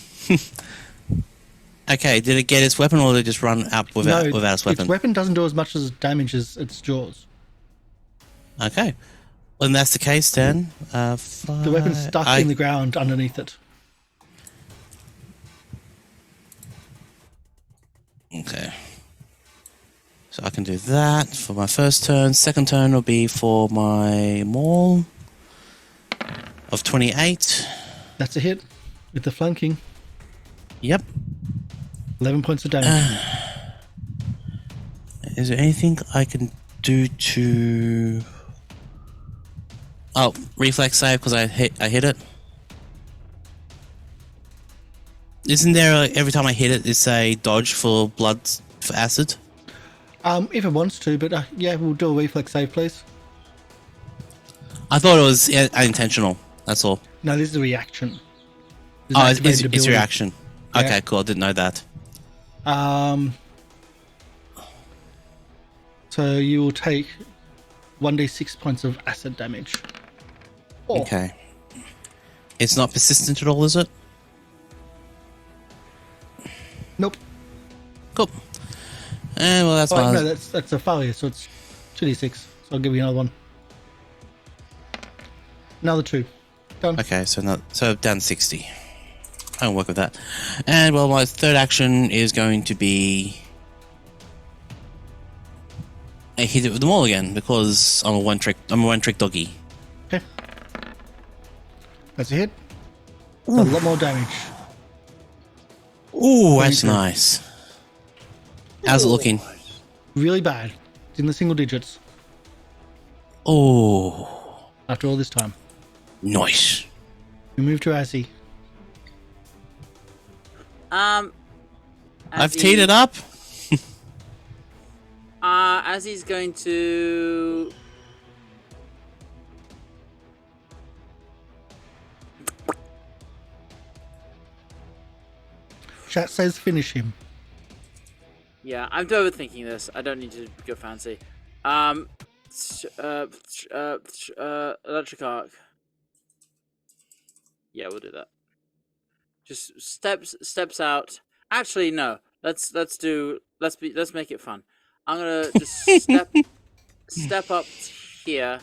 Okay, did it get its weapon or did it just run up without its weapon? Its weapon doesn't do as much as damage as its jaws. Okay. When that's the case, then The weapon's stuck in the ground underneath it. Okay. So I can do that for my first turn. Second turn will be for my maul of 28. That's a hit with the flanking. Yep. 11 points of damage. Is there anything I can do to... Oh, reflex save because I hit it. Isn't there every time I hit it, it's a dodge for blood for acid? If it wants to, but yeah, we'll do a reflex save, please. I thought it was unintentional. That's all. No, this is a reaction. This is Oh, an it's activated ability. reaction. Yeah. Okay, cool. I didn't know that. So you will take 1d6 points of acid damage. Okay. It's not persistent at all, is it? Nope. Cool. Well, that's Oh, fine. no, that's a failure, so it's 2d6. So I'll give you another one. Another 2. Done. Okay, so down 60. I can work with that. And well, my third action is going to be I hit it with the maul again because I'm a one trick doggy. Okay. That's a hit. That's a lot more damage. Ooh, that's 22. nice. How's it looking? Really bad. It's in the single digits Oh, after all this time. nice. We move to Azzy. I've teed it up. Azzy's going to. Chat says finish him. Yeah, I'm overthinking this. I don't need to go fancy. Electric arc. Yeah, we'll do that. Just steps out. Actually, no. Let's make it fun. I'm gonna just step up here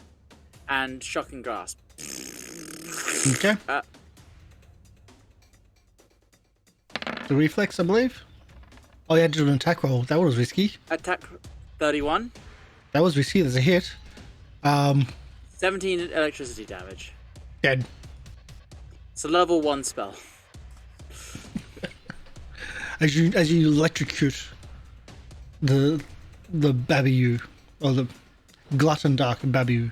and shocking grasp. Okay. The reflex, I believe. Oh, you had to do an attack roll. That was risky. Attack 31. That was risky. There's a hit. 17 electricity damage. Dead. It's a level 1 spell. As you electrocute the Babiu, or the Glutton Dark Babiu.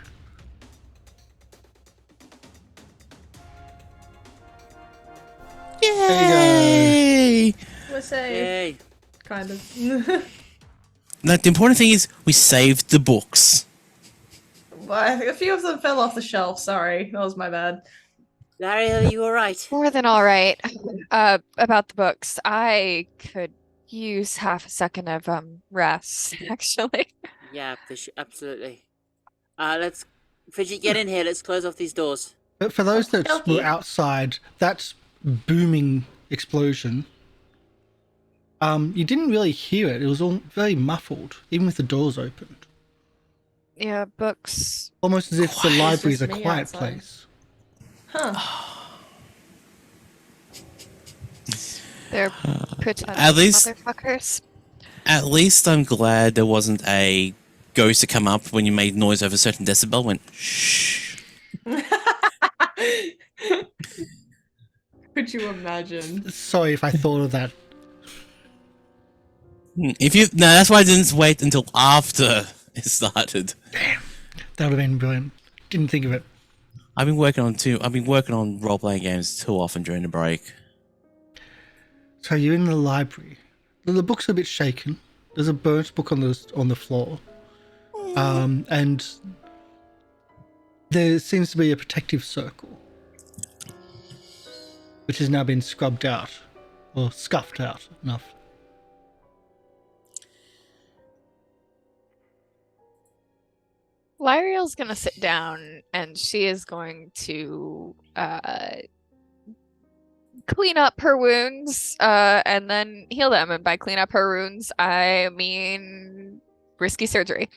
Yay! Let's say Yay. kind of. Now, the important thing is we saved the books. Well, I think a few of them fell off the shelf. Sorry, that was my bad. Lieriel, you alright? More than all right. About the books, I could use half a second of rest, actually. Yeah, absolutely. Let's Fidget, get in here. Let's close off these doors. But for those that Okay. were outside, that booming explosion You didn't really hear it. It was all very muffled, even with the doors opened. Yeah, books. Almost as if the library is a Just me quiet outside. place. Huh. They're pretentious At least- motherfuckers. At least I'm glad there wasn't a ghost to come up when you made noise over a certain decibel. Went shh. Could you imagine? Sorry if I thought of that. If you no, that's why I didn't wait until after it started. That would have been brilliant. Didn't think of it. I've been working on role playing games too often during the break. So you're in the library. The book's a bit shaken. There's a burnt book on the floor, and there seems to be a protective circle, which has now been scrubbed out or scuffed out enough. Lieriel's gonna sit down and she is going to clean up her wounds and then heal them. And by clean up her wounds, I mean risky surgery.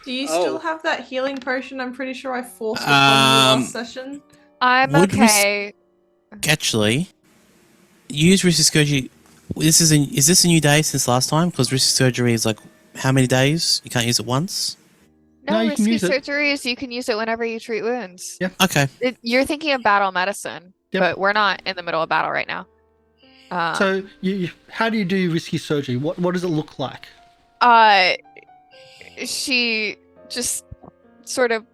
Do you Oh. still have that healing potion? I'm pretty sure I forced it on you last session. I'm Would we okay. Actually, use risky surgery. Is this a new day since last time? Because risky surgery is like how many days? You can't use it once. No, you can risky use it. surgeries, you can use it whenever you treat wounds. Okay. You're thinking of battle medicine, Yep. but we're not in the middle of battle right now. So how do you do risky surgery? What does it look like? She just sort of,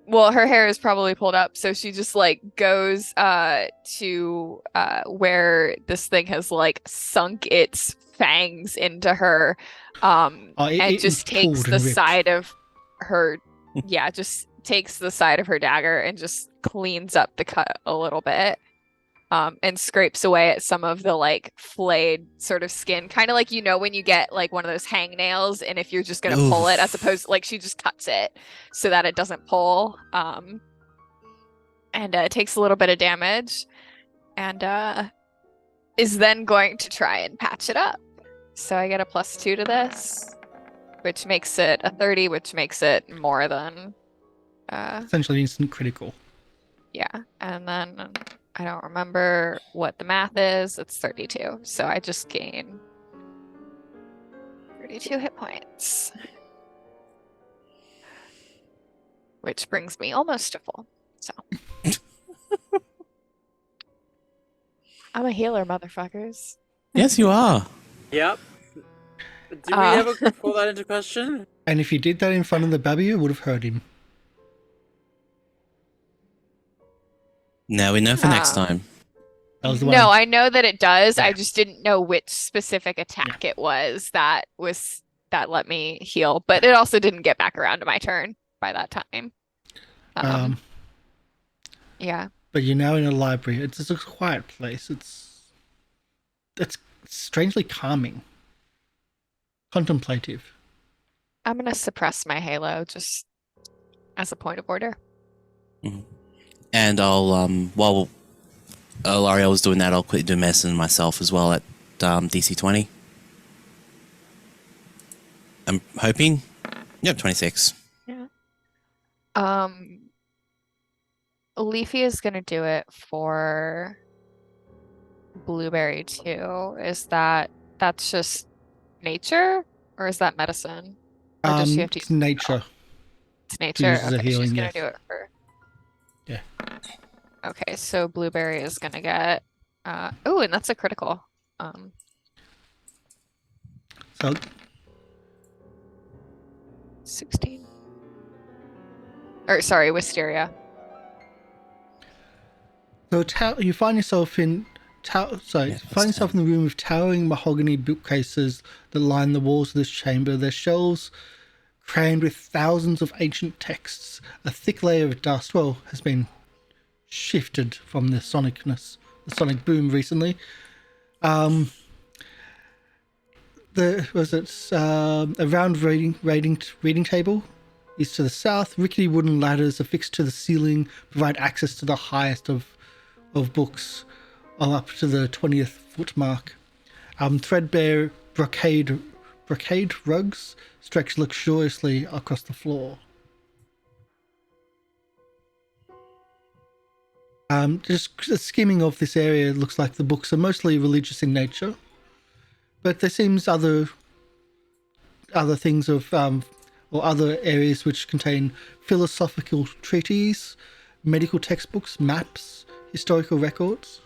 well, her hair is probably pulled up, so she just like goes to where this thing has like sunk its fangs into her, and It just pulled takes and the ripped. side of her, yeah, just takes the side of her dagger and just cleans up the cut a little bit. And scrapes away at some of the like flayed sort of skin, kind of like, you know, when you get like one of those hangnails, and if you're just gonna pull it, as opposed like she just cuts it so that it doesn't pull, and it takes a little bit of damage, and is then going to try and patch it up. So I get a +2 to this, which makes it a 30, which makes it more than Essentially instant critical. yeah, and then I don't remember what the math is. It's 32. So I just gain 32 hit points. Which brings me almost to full. So I'm a healer, motherfuckers. Yes, you are. Yep. Did we ever call that into question? And if you did that in front of the babby, you would have hurt him. Now we know for next time. That was the No, one. I know that it does. Yeah. I just didn't know which specific attack it was that let me heal. But it also didn't get back around to my turn by that time. Yeah. But you're now in a library. It's a quiet place. It's strangely calming, contemplative. I'm gonna suppress my halo just as a point of order. And I'll while L'Oreal was doing that, I'll quickly do medicine myself as well at DC 20. I'm hoping. Yep, 26. Yeah. Leafy is gonna do it for Blueberry too. That's just nature, or is that medicine? Or does she have to? It's nature. It's nature. uses a Okay, she's healing, gonna yes. do it for. Yeah. Okay, so Blueberry is gonna get. Oh, and that's a critical. So 16. Or sorry, Wisteria. you find yourself in yourself in the room with towering mahogany bookcases that line the walls of this chamber. Their shelves crammed with thousands of ancient texts. A thick layer of dust, has been shifted from the sonic boom recently. A round reading table is to the south. Rickety wooden ladders affixed to the ceiling provide access to the highest of books, up to the 20th foot mark. Threadbare brocade rugs stretch luxuriously across the floor. Just skimming of this area, it looks like the books are mostly religious in nature, but there seems other things of or other areas which contain philosophical treatises, medical textbooks, maps, historical records.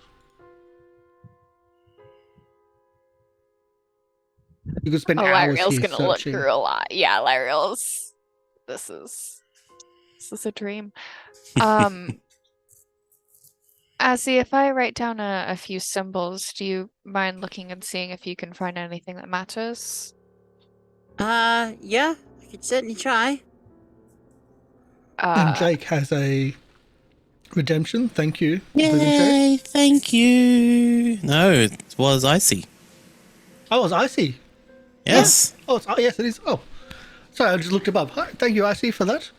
You could spend hours Lieriel's here gonna look searching. through a lot. Yeah, Lieriel's. This is a dream. Azzy, if I write down a few symbols, do you mind looking and seeing if you can find anything that matches? Yeah, I could certainly try. And Jake has a redemption. Thank you. Including Jake. Yay, thank you. No, it was icy. Oh, it's Icy. Yes. Oh, yes, it is. Oh, sorry, I just looked above. Hi, thank you, Icy, for that.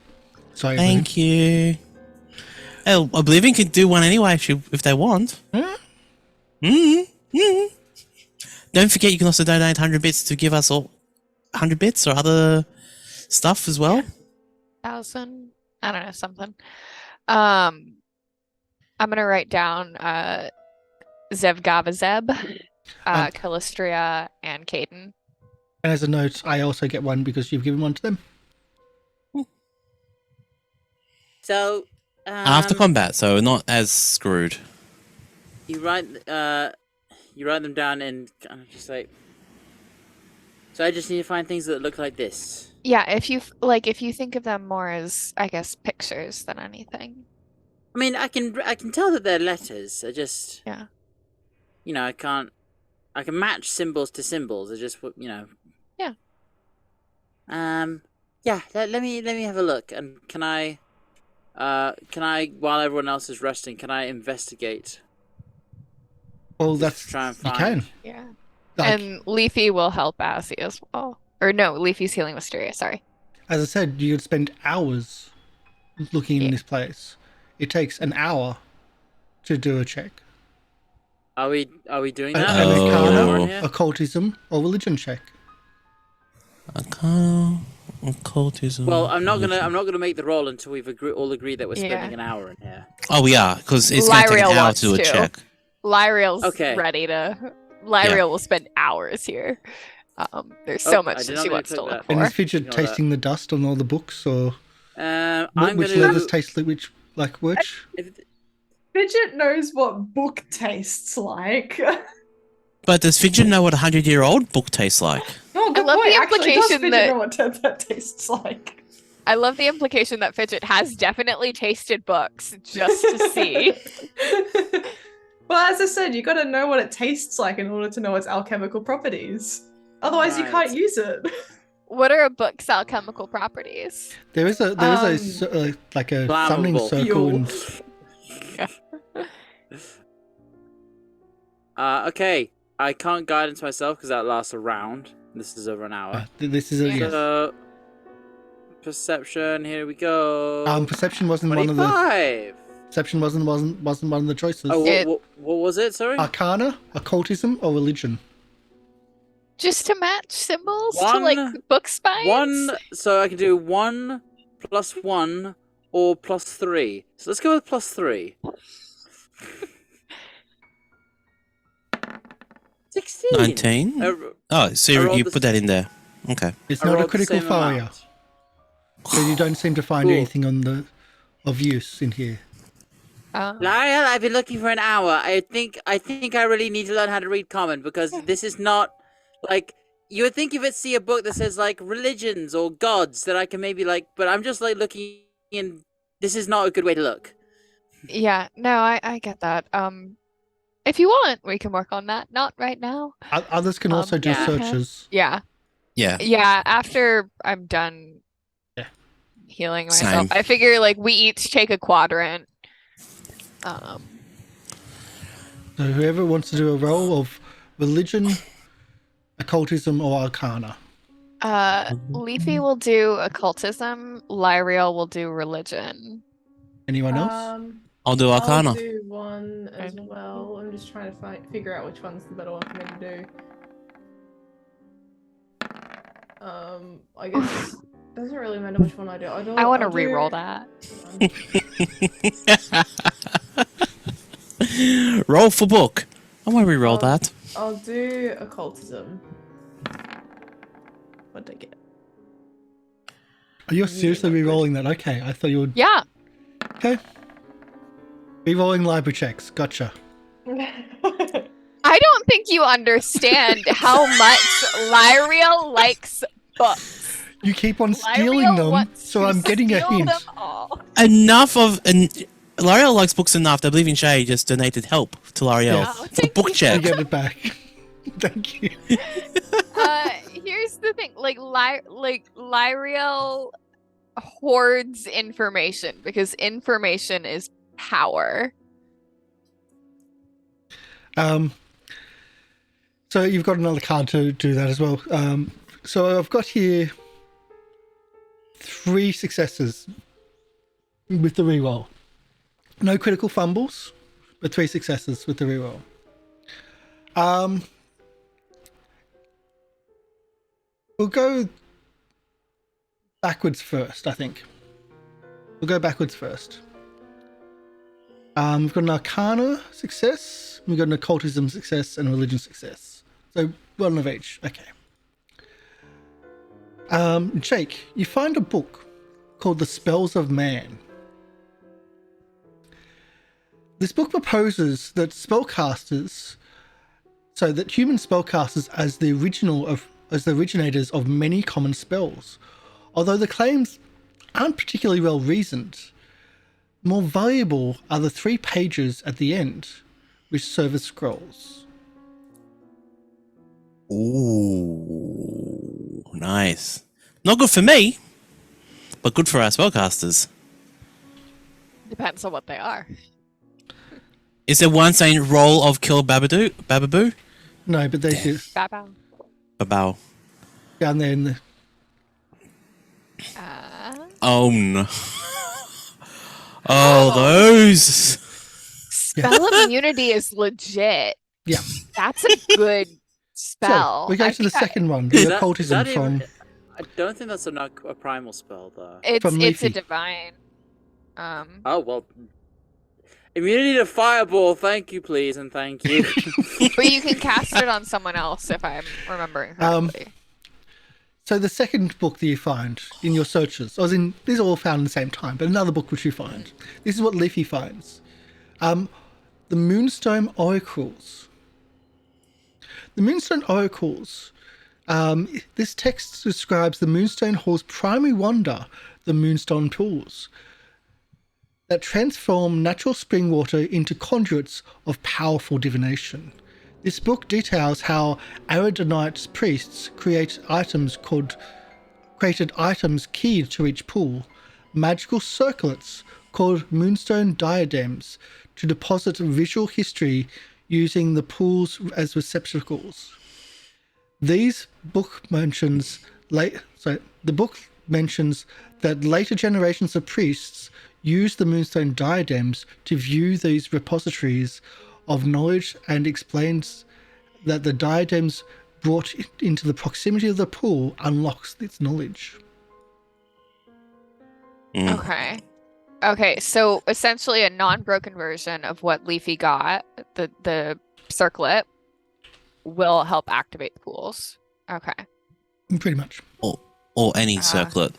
Sorry. Thank you. Oh, Oblivion could do one anyway if they want. Don't forget, you can also donate 100 bits to give us all 100 bits or other stuff as well. 1,000? I don't know, something. I'm gonna write down Zevgavazeb, Calistria, and Caden. And as a note, I also get one because you've given one to them. So After combat, so not as screwed. you write them down and kind of just like. So I just need to find things that look like this. Yeah, if you think of them more as, I guess, pictures than anything. I mean, I can tell that they're letters. I just Yeah. I can match symbols to symbols. I just Yeah. Yeah. Let me have a look. And can I while everyone else is resting, can I investigate? Well, Just try and you find. can. Yeah. Like, And Leafy will help Azzy as well. Or no, Leafy's healing Mysteria, sorry. as I said, you could spend hours looking in this place. It takes an hour to do a check. Are we doing An that? Oh. arcana, Here? occultism, or religion check. Arcana, occultism. Well, I'm not religion. gonna make the roll until we've all agreed that we're spending Yeah. an hour in here. Oh, we are, because it's going to take Lieriel an hour wants to do a to. check. Lyriel's Okay. ready to. Lyriel will spend hours here. There's so Oh, I much did that not she mean wants to to click look that. And for. is Fidget Ignore that. tasting the dust on all the books, or I'm which gonna. letters taste like which? If, Fidget knows what book tastes like. But does Fidget know what a 100-year-old book tastes like? Oh, good love point. the Actually, does implication Fidget that- know what that tastes like? I love the implication that Fidget has definitely tasted books just to see. Well, as I said, you got to know what it tastes like in order to know its alchemical properties. Otherwise, you Right. can't use it. What are a book's alchemical properties? There is a like a summoning Flammable. circle. And okay. I can't guidance myself because that lasts a round. This is over an hour. this is a Yeah. yes. So, perception. Here we go. Perception wasn't one of the 25. perception wasn't one of the choices. Oh, It- what was it? Sorry. Arcana, occultism, or religion. Just to match symbols to One- like book spines? One. So I can do 1 + 1 or +3. So let's go with +3. 16. 19? Oh, so I you rolled put that in there. Okay. It's I not a rolled the critical same failure, amount. so you don't seem to find Cool. anything of use in here. Lieriel, I've been looking for an hour. I think I really need to learn how to read common because this is not like you would think if it see a book that says like religions or gods that I can maybe like, but I'm just like looking and this is not a good way to look. Yeah, no, I get that. If you want, we can work on that. Not right now. Others can also do yeah. searches. Yeah. Yeah. Yeah, after I'm done Yeah. healing myself. Same. I figure like we each take a quadrant. So whoever wants to do a roll of religion, occultism, or arcana. Leafy will do occultism, Lyriel will do religion. Anyone else? I'll do Arcana. I'll do one as well. I'm just trying to figure out which one's the better one for me to do. I guess it doesn't really matter which one I do. I want to re-roll that. Roll for book. I want to re-roll that. I'll do occultism. What'd I get? Are you seriously re-rolling that? Okay, I thought you would. Yeah. Okay. Re-rolling library checks. Gotcha. I don't think you understand how much Lieriel likes books. You keep on stealing Lieriel them, wants so to I'm getting a steal hint. them all. Enough of... L'Oreal likes books enough. I believe in Shay just donated help to L'Oreal Yes. for the book I check. get it back. Thank you. Here's the thing, like Lieriel hoards information because information is power. So you've got another card to do that as well. So I've got here 3 successes with the reroll. No critical fumbles, but 3 successes with the reroll. We'll go backwards first, I think. We'll go backwards first. We've got an Arcana success, we've got an Occultism success, and a Religion success. So 1 of each. Okay. Jake, you find a book called The Spells of Man. This book proposes that human spellcasters as the originators of many common spells. Although the claims aren't particularly well reasoned, more valuable are the 3 pages at the end, which serve as scrolls. Ooh, nice. Not good for me, but good for our spellcasters. Depends on what they are. Is there one saying roll of kill Bababoo? No, but they do Bow. Babao. down there in the... Oh no. Oh, those. Spell immunity is legit. Yeah. That's a good spell. So we go to the second one, the Occultism from... I don't think that's a primal spell, though. It's from a Leafy. divine. Oh, well. Immunity to Fireball, thank you, please, and thank you. But you can cast it on someone else if I'm remembering correctly. So the second book that you find in your searches, these are all found at the same time, but another book which you find. This is what Leafy finds. The Moonstone Oracles. The Moonstone Oracles, this text describes the Moonstone Hall's primary wonder, the Moonstone Pools, that transform natural spring water into conduits of powerful divination. This book details how Aridonite priests created items keyed to each pool, magical circlets called Moonstone Diadems to deposit visual history using the pools as receptacles. The book mentions that later generations of priests used the Moonstone Diadems to view these repositories of knowledge, and explains that the diadems brought into the proximity of the pool unlocks its knowledge. Okay, so essentially a non-broken version of what Leafy got, the circlet, will help activate the pools. Okay. Pretty much. Or any circlet.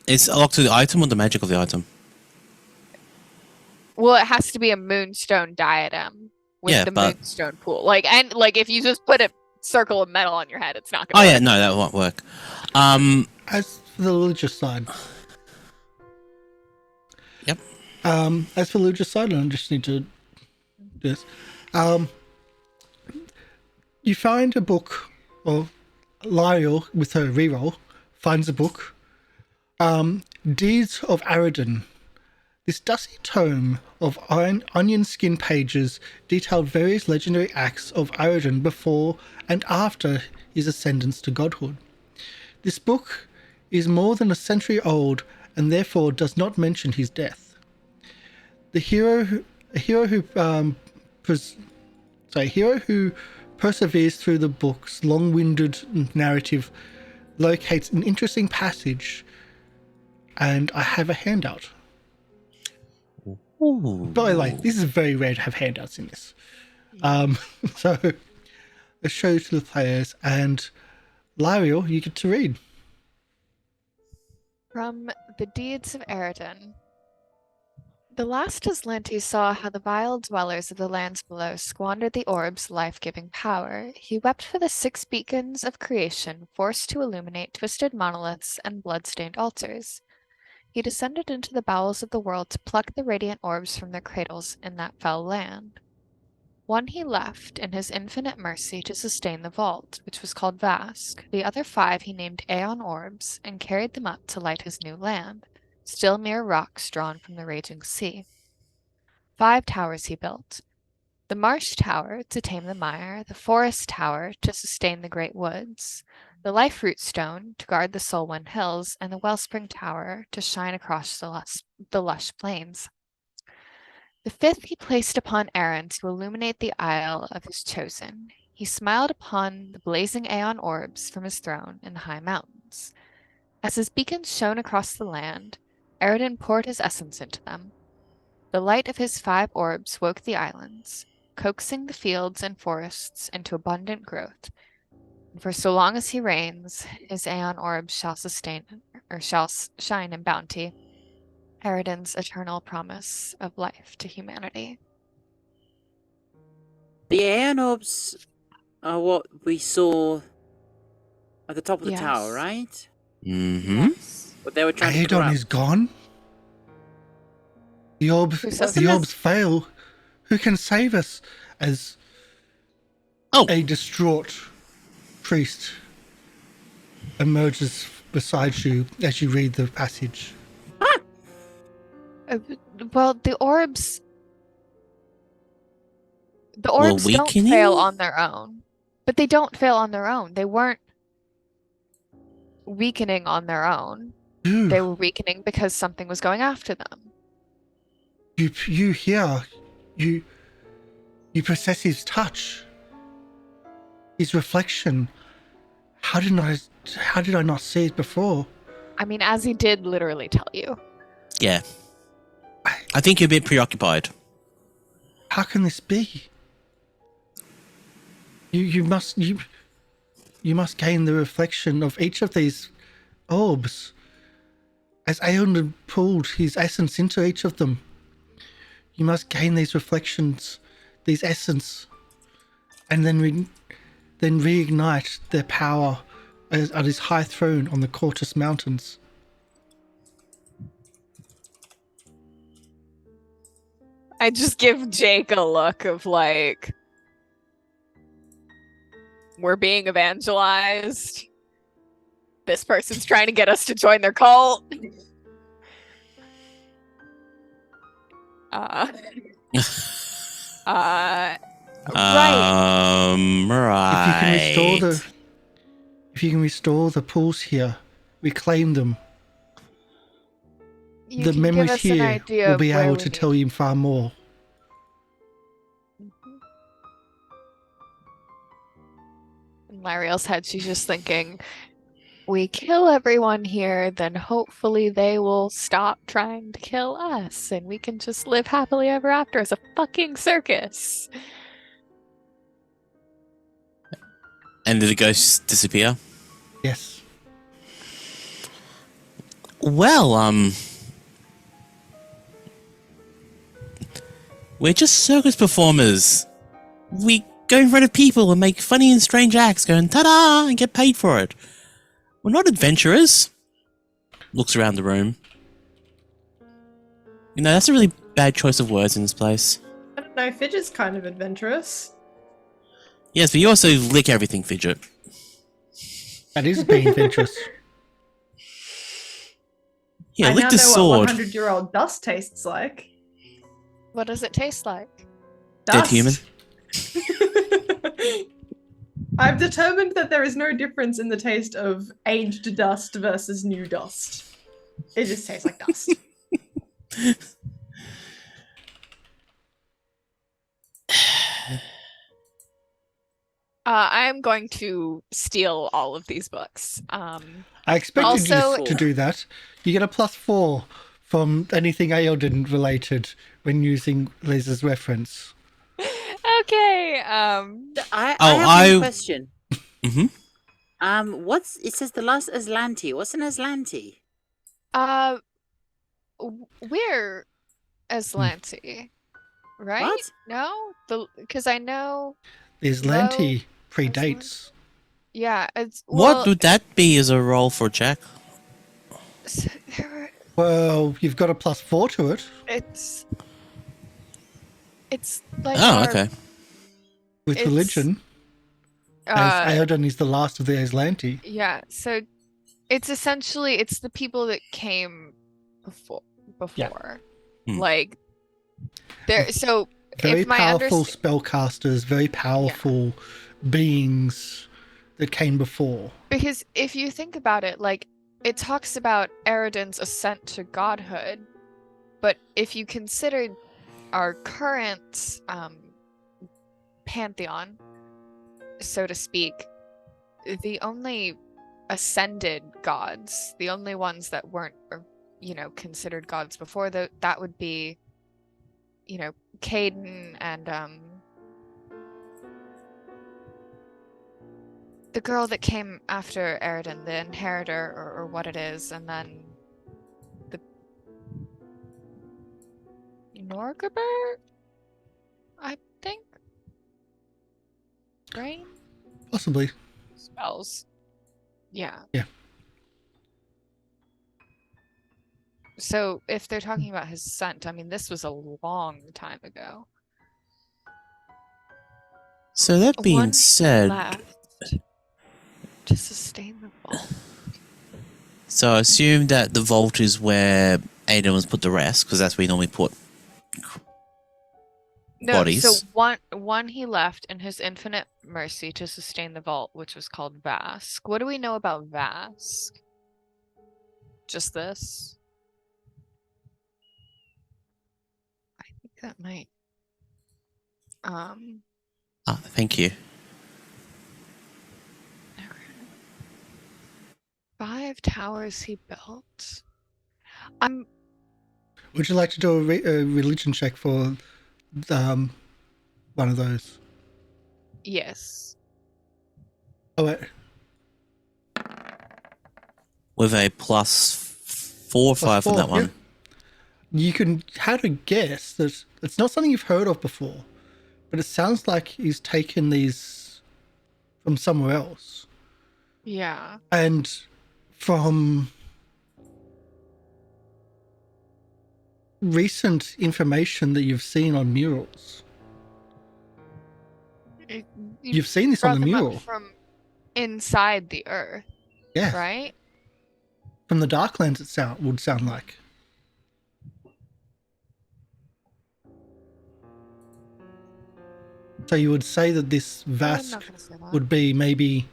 It's locked to the item or the magic of the item? Well, it has to be a moonstone diadem with the moonstone pool. Like if you just put a circle of metal on your head, it's not gonna work. Yeah, no, that won't work. As for the religious side. Yep. As for the religious side, I just need to do this. You find a book, or Lieriel, with her reroll, finds a book. Deeds of Aridon. This dusty tome of onion skin pages detailed various legendary acts of Aridon before and after his ascendance to godhood. This book is more than a century old and therefore does not mention his death. A hero who perseveres through the book's long-winded narrative locates an interesting passage, and I have a handout. Ooh. By the way, this is very rare to have handouts in this. So let's show to the players, and Lieriel, you get to read. From the Deeds of Eridan. The last Aslanti saw how the vile dwellers of the lands below squandered the orb's life-giving power. He wept for the 6 beacons of creation forced to illuminate twisted monoliths and blood-stained altars. He descended into the bowels of the world to pluck the radiant orbs from their cradles in that fell land. One he left, in his infinite mercy, to sustain the vault, which was called Vask. The other 5 he named Aeon Orbs, and carried them up to light his new land, still mere rocks drawn from the raging sea. 5 towers he built. The Marsh Tower, to tame the mire, the Forest Tower, to sustain the great woods, the Life Root Stone, to guard the Solwyn Hills, and the Wellspring Tower, to shine across the lush plains. The 5th he placed upon Aaron to illuminate the isle of his chosen. He smiled upon the blazing Aeon orbs from his throne in the high mountains. As his beacons shone across the land, Eridan poured his essence into them. The light of his 5 orbs woke the islands, coaxing the fields and forests into abundant growth. And for so long as he reigns, his Aeon orbs shall shine in bounty. Eridan's eternal promise of life to humanity. The Aeon orbs are what we saw at the top of the tower, right? Mm-hmm. Yes. What they were trying to Aeon corrupt. is gone. The orbs fail. Who can save us? As a distraught priest emerges beside you as you read the passage. Well, the orbs don't weakening? fail on their own. But they don't fail on their own. They weren't weakening on their own. You, They were weakening because something was going after them. you hear, you possess his touch, his reflection. How did I not see it before? I mean, Azzy did literally tell you. Yeah. I think you're a bit How can this be? You must gain the reflection of each of these orbs. As Aeon had pulled his essence into each of them, you must gain these reflections, these essence, and then reignite their power at his high throne on the Cortus Mountains. I just give Jake a look of like, we're being evangelized. This person's trying to get us to join their cult. Right. Right. If you can restore the pools here, reclaim them. You The can memories give us an here idea will of be where able we to need- tell you far more. In Lieriel's head, she's just thinking, we kill everyone here, then hopefully they will stop trying to kill us, and we can just live happily ever after as a fucking circus. And did the ghosts disappear? Yes. Well, we're just circus performers. We go in front of people and make funny and strange acts going ta-da and get paid for it. We're not adventurers. Looks around the room. You know, that's a really bad choice of words in this place. I don't know, Fidget's kind of adventurous. Yes, but you also lick everything, Fidget. That is being adventurous. Yeah, I lick now the know sword. what 100-year-old dust tastes like. What does it taste like? Dead human. I've determined that there is no difference in the taste of aged dust versus new dust. It just tastes like dust. I am going to steal all of these books. I expected Also- you to do that. You get a +4 from anything Aeldin related when using Liz's reference. Okay. I Oh, have one question. Mhm. It says the last Aslanti. What's an Aslanti? We're Aslanti, right? What? No, because I know. The Aslanti predates. Yeah, it's What would that be as a role for Jack? so there were, Well, you've got a +4 to it it's like Oh, our, okay. with It's- religion. As Aeldin is the last of the Aslanti. Yeah, so it's essentially it's the people that came before. Hmm. Like there so Very if my powerful underst- spellcasters, very powerful beings that came before. because if you think about it, like it talks about Eredin's ascent to godhood, but if you consider our current pantheon, so to speak, the only ascended gods, the only ones that weren't, considered gods before that would be, Caden and the girl that came after Eredin, the inheritor or what it is, and then the Norgaber, I think. Right? Possibly. Spells. Yeah. Yeah. So if they're talking about his scent, I mean, this was a long time ago. So that being One said, left to sustain the vault. so I assume that the vault is where Aiden was put the rest, because that's where he normally put. No, Bodies. so one he left in his infinite mercy to sustain the vault, which was called Vask. What do we know about Vask? Just this? I think that might. Ah, thank you. Okay. 5 towers he built. Would you like to do a religion check for one of those? Yes. Oh, wait. With a +4 or 5 on +4, that one. yeah. You can have a guess that it's not something you've heard of before, but it sounds like he's taken these from somewhere else. Yeah. And from recent information that you've seen on murals. You've seen this on brought the them up mural. from inside the earth, Yeah. right? From the Darklands it would sound like. So you would say that this I'm Vask not gonna say that. would be maybe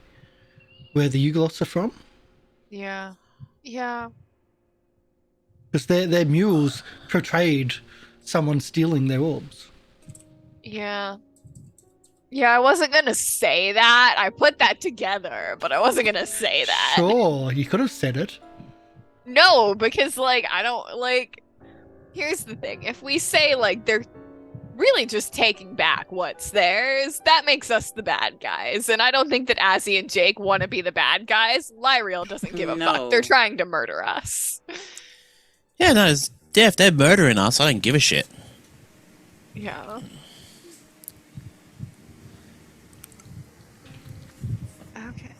where the Uglots are from? Yeah. Yeah. Because their murals portrayed someone stealing their orbs. Yeah. Yeah, I wasn't gonna say that. I put that together, but I wasn't gonna say that. Sure, you could have said it. No, because I don't here's the thing. If we say they're really just taking back what's theirs, that makes us the bad guys. And I don't think that Azzy and Jake want to be the bad guys. Lieriel doesn't give a fuck. They're No. trying to murder us. Yeah, no, if they're murdering us, I don't give a shit. Yeah. Okay.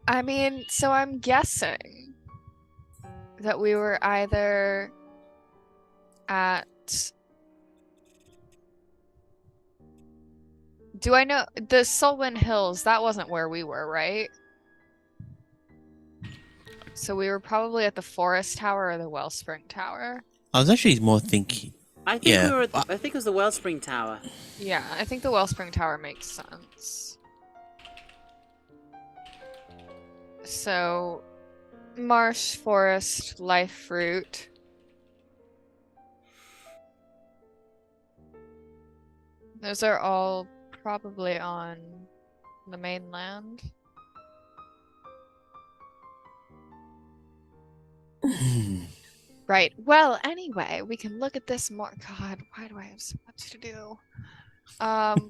I mean, so I'm guessing that we were either at. Do I know the Sulwyn Hills? That wasn't where we were, right? So we were probably at the Forest Tower or the Wellspring Tower. I was actually more thinking. I think Yeah. we were. I think it was the Wellspring Tower. Yeah, I think the Wellspring Tower makes sense. So, marsh, forest, life fruit. Those are all probably on the mainland. Right. Well, anyway, we can look at this more. God, why do I have so much to do?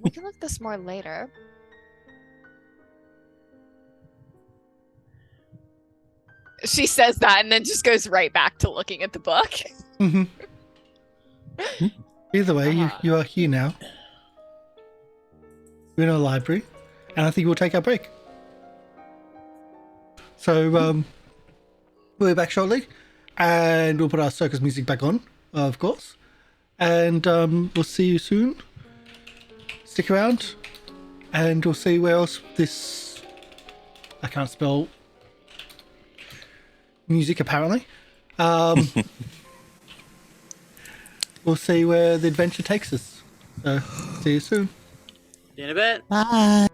We can look at this more later. She says that and then just goes right back to looking at the book. Mm-hmm. Either way, you are here now. We're in a library, and I think we'll take our break. So, we'll be back shortly, and we'll put our circus music back on, of course. And we'll see you soon. Stick around, and we'll see where else this... I can't spell... music, apparently. We'll see where the adventure takes us. So, see you soon. See you in a bit. Bye.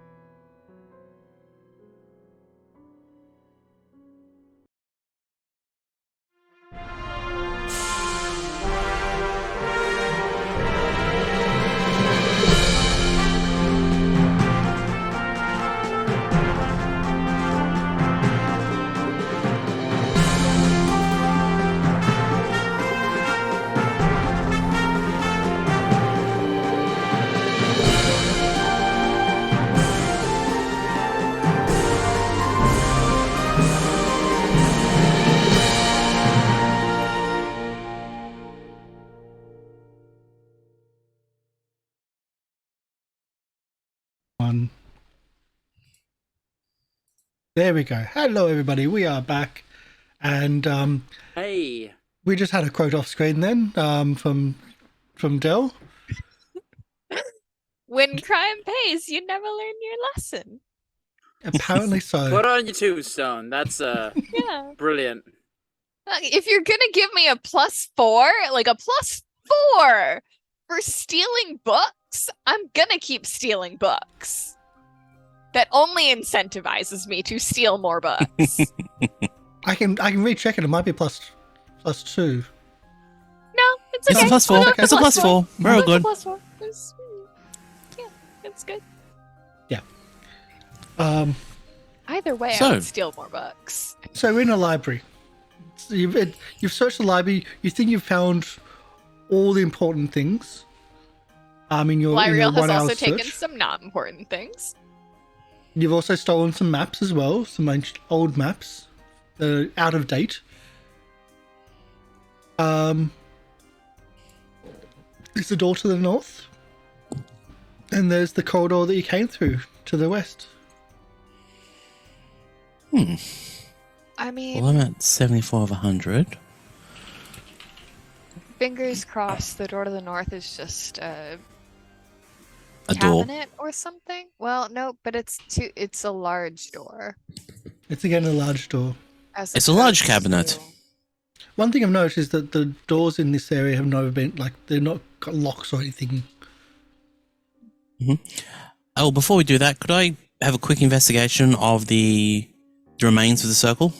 There we go. Hello, everybody. We are back, and Hey. we just had a quote off screen then from Dell. When crime pays, you never learn your lesson. Apparently so. Put on your tombstone. That's Yeah. brilliant. If you're gonna give me a +4, like a +4 for stealing books, I'm gonna keep stealing books. That only incentivizes me to steal more books. I can recheck it. It might be plus 2. No, it's okay. It's a +4. Okay. It's a +4. We're all It's a good. +4. Yeah, it's good. Either way, So- I would steal more books. So we're in a library. So you've searched the library. You think you've found all the important things. In your Lieriel has 1 hour also search. taken some not important things. You've also stolen some maps as well, some old maps, out of date. There's the door to the north, and there's the corridor that you came through to the west. I mean, Well, I'm at 74 of 100. fingers crossed, the door to the north is just a A door. cabinet or something. Well, no, but it's a large door. It's again a large door. It's a large opposed cabinet. to- One thing I've noticed is that the doors in this area have never been they're not got locks or anything. Oh, before we do that, could I have a quick investigation of the remains of the circle?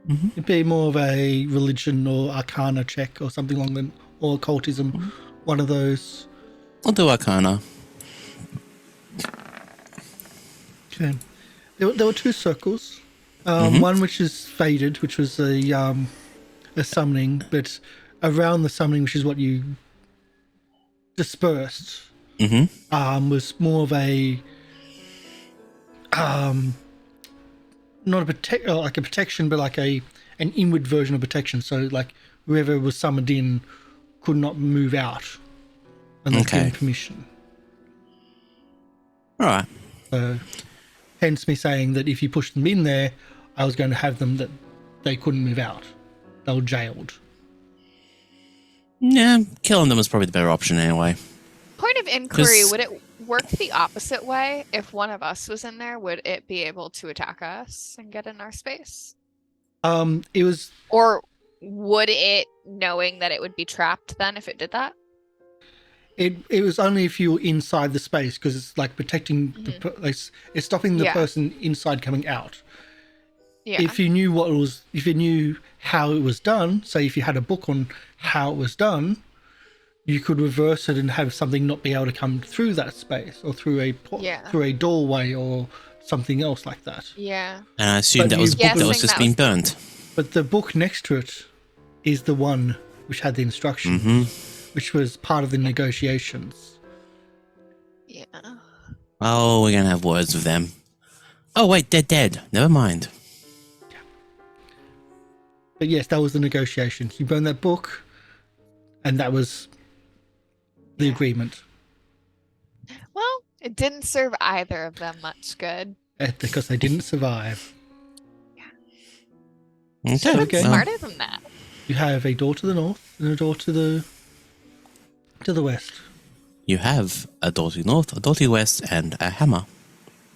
It'd be more of a religion or arcana check or something along the or occultism, one of those. I'll do Arcana. Okay. There were 2 circles. One which is faded, which was a summoning, but around the summoning, which is what you dispersed, was more of a not a protection, but like an inward version of protection. So like whoever was summoned in could not move out unless given permission. All right. So, hence me saying that if you pushed them in there, I was going to have them that they couldn't move out. They were jailed. Yeah, killing them was probably the better option anyway. Point of inquiry: 'Cause- would it work the opposite way? If one of us was in there, would it be able to attack us and get in our space? It was Or would it, knowing that it would be trapped then if it did that? it was only if you were inside the space, because it's like protecting it's stopping the Yeah. person inside coming out. Yeah. If you knew if you knew how it was done, say if you had a book on how it was done, you could reverse it and have something not be able to come through that space or through through a doorway or something else like that. Yeah. And I assumed But that was a book that was Guessing just that being was- burnt. But the book next to it is the one which had the instructions, which was part of the negotiations. Yeah. Oh, we're going to have words with them. Oh, wait, they're dead. Never mind. But yes, that was the negotiations. You burned that book, and that was the agreement. Well, it didn't serve either of them much good. Because they didn't survive. Okay. Should have been Okay. smarter than that. You have a door to the north and a door to the west. You have a door to the north, a door to the west, and a hammer.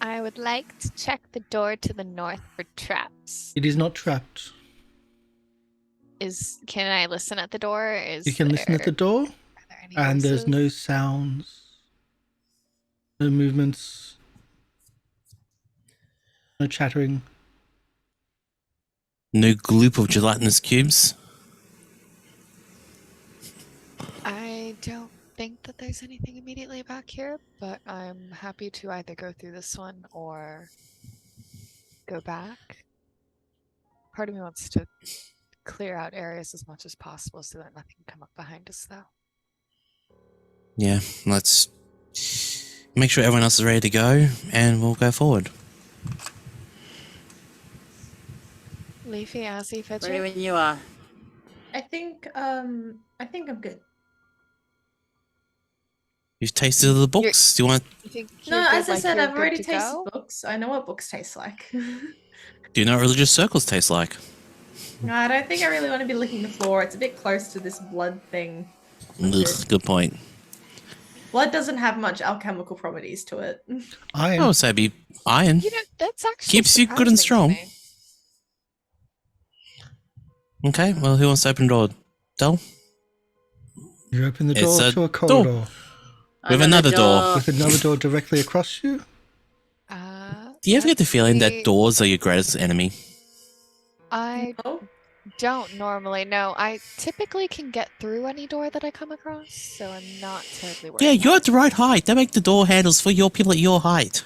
I would like to check the door to the north for traps. It is not trapped. Can I listen at the door? You can listen at the door, Are there any and there's no voices? sounds, no movements, no chattering. No gloop of gelatinous cubes. I don't think that there's anything immediately back here, but I'm happy to either go through this one or go back. Part of me wants to clear out areas as much as possible so that nothing can come up behind us, though. Yeah, let's make sure everyone else is ready to go, and we'll go forward. Leafy, Azzy, Ready Fidget. when you are. I think I'm good. You've tasted the books. Do you want? You think No, you're good, as I like said, you're I've good already to tasted go? books. I know what books taste like. Do you know what religious circles taste like? No, I don't think I really want to be licking the floor. It's a bit close to this blood thing. Ugh, good point. Blood doesn't have much alchemical properties to it. Iron. I would say be iron. You know, that's actually Keeps you good and surprising to strong. me. Okay, well, who wants to open the door? Del? You open the It's door a to a corridor With another door. with another door directly across you. Do you ever get the let's feeling that see. doors are your greatest enemy? I Oh, don't normally. No, I typically can get through any door that I come across, so I'm not terribly worried. Yeah, about you're it. at the right height. They make the door handles for your people at your height.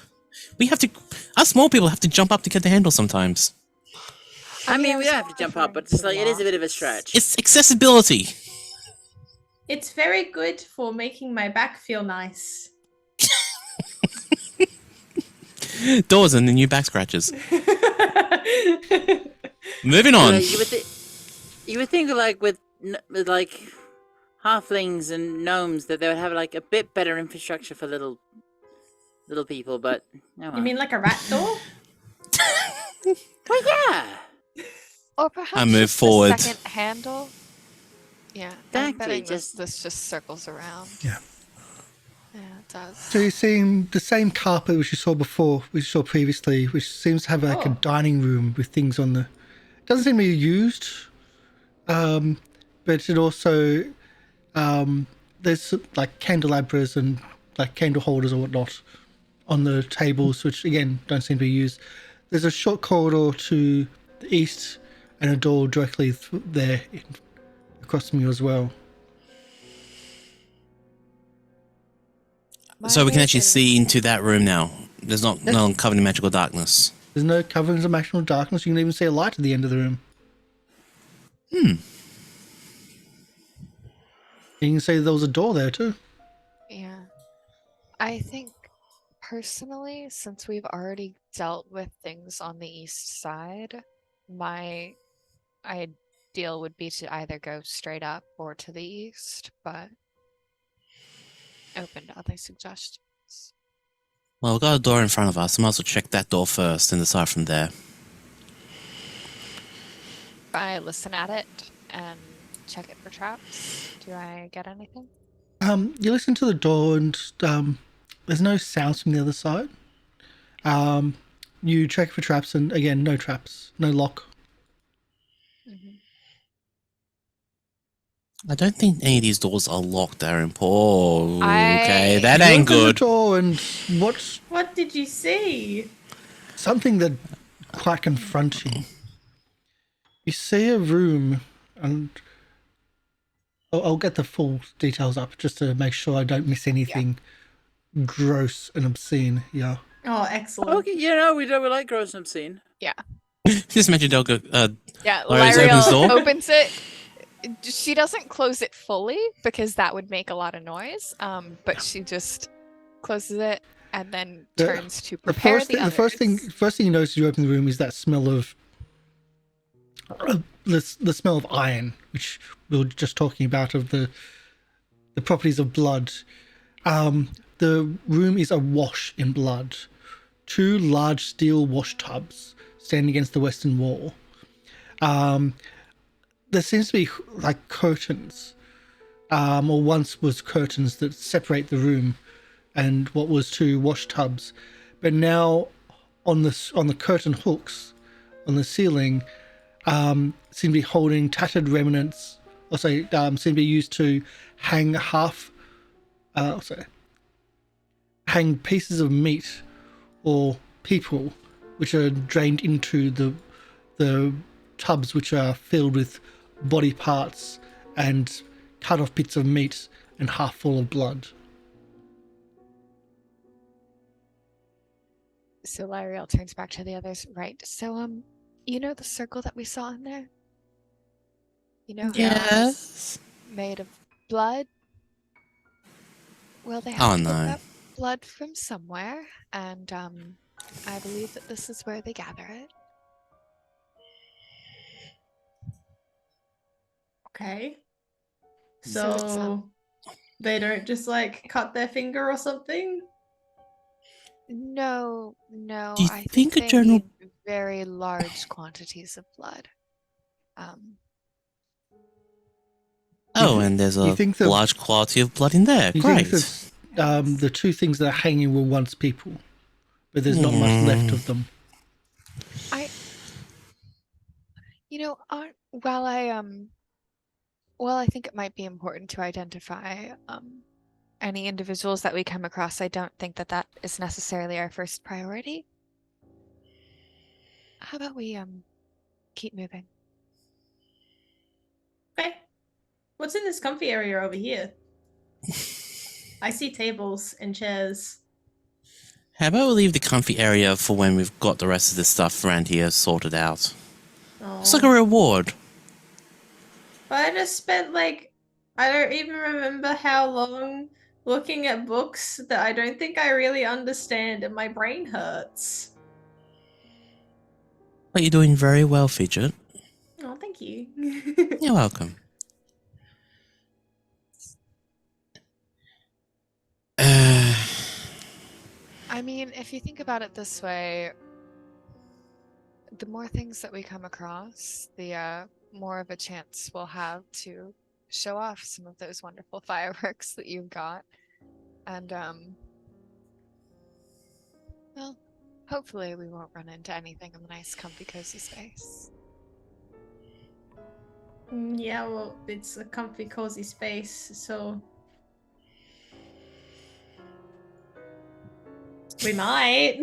We have to, us small people have to jump up to get the handle sometimes. I mean, we was don't have to jump up, but it's like it is a bit of a stretch. It's accessibility. it's very good for making my back feel nice. Doors and the new back scratches. Moving on. You would think like with like halflings and gnomes that they would have like a bit better infrastructure for little people, but oh well. You mean like a rat door? Well, yeah. Or perhaps I move just forward. a second handle. Yeah, I'm Exactly, betting just- this just circles around. Yeah. Yeah, it does. So you're seeing the same carpet which you saw before, which you saw previously, which seems to have like a Oh. dining room with things on the. Doesn't seem to be used, but it also there's like candelabras and like candle holders or whatnot on the tables, which again don't seem to be used. There's a short corridor to the east and a door directly there across from you as well. So we can actually My see into that room now. There's not no covered in magical darkness. There's no coverings of magical darkness. You can even see a light at the end of the room. You can see there was a door there too. Yeah. I think personally, since we've already dealt with things on the east side, my ideal would be to either go straight up or to the east, but open to other suggestions. Well, we've got a door in front of us. I might as well check that door first and decide from there. I listen at it and check it for traps. Do I get anything? You listen to the door and there's no sounds from the other side. You check for traps and again, no traps, no lock. I don't think any of these doors are locked, Aaron Paul. Okay, I- that You ain't open the good. door and what's What did you see? something that quite confronts you. You see a room and I'll get the full details up just to make sure I don't miss anything gross and obscene. Yeah. Oh, excellent. Okay, you know, we like gross and obscene. Just imagine Del go. Yeah, Larius opens the door. opens it. She doesn't close it fully because that would make a lot of noise. But she just closes it and then turns to prepare the first thing you notice as you open the room is that smell of the smell of iron, which we were just talking about, of the properties of blood. The room is awash in blood. 2 large steel wash tubs stand against the western wall. There seems to be like curtains, or once was curtains that separate the room and what was 2 wash tubs, but now on the curtain hooks on the ceiling seem to be holding tattered remnants, or say seem to be used to hang hang pieces of meat or people, which are drained into the tubs, which are filled with body parts and cut off bits of meat and half full of blood. So Lieriel turns back to the others. Right. So you know the circle that we saw in there? You know how Yes. it's made of blood? Well, they Oh, have to no. get that blood from somewhere, and I believe that this is where they gather it. Okay. So it's, So they don't just like cut their finger or something? No. Do you I think a they journal- need very large quantities of blood. Oh, and there's you a think the- large quantity of blood in there. You Great. think that the 2 things that are hanging were once people, but there's not much left of them. While I think it might be important to identify any individuals that we come across, I don't think that is necessarily our first priority. How about we keep moving? Okay. What's in this comfy area over here? I see tables and chairs. How about we leave the comfy area for when we've got the rest of the stuff around here sorted out? Oh. It's like a reward. But I just spent I don't even remember how long looking at books that I don't think I really understand and my brain hurts. But you're doing very well, Fidget. Oh, thank you. You're welcome. I mean, if you think about it this way, the more things that we come across, the more of a chance we'll have to show off some of those wonderful fireworks that you've got. And, well, hopefully we won't run into anything in the nice, comfy, cozy space. Yeah, well, it's a comfy, cozy space, so... We might.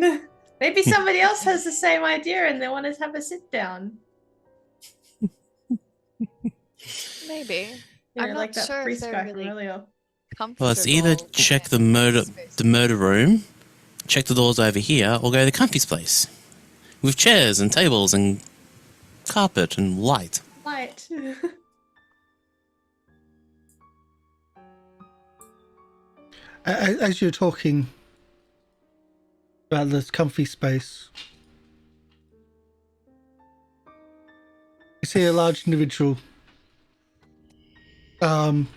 Maybe somebody else has the same idea and they want to have a sit down. Maybe. You know, I'm like not that sure if priest they're guy really from earlier. comfortable. Well, it's either check the murder room, check the doors over here, or go to the comfy's place. With chairs and tables and carpet and light. Light. As you're talking about this comfy space, you see a large individual. Looks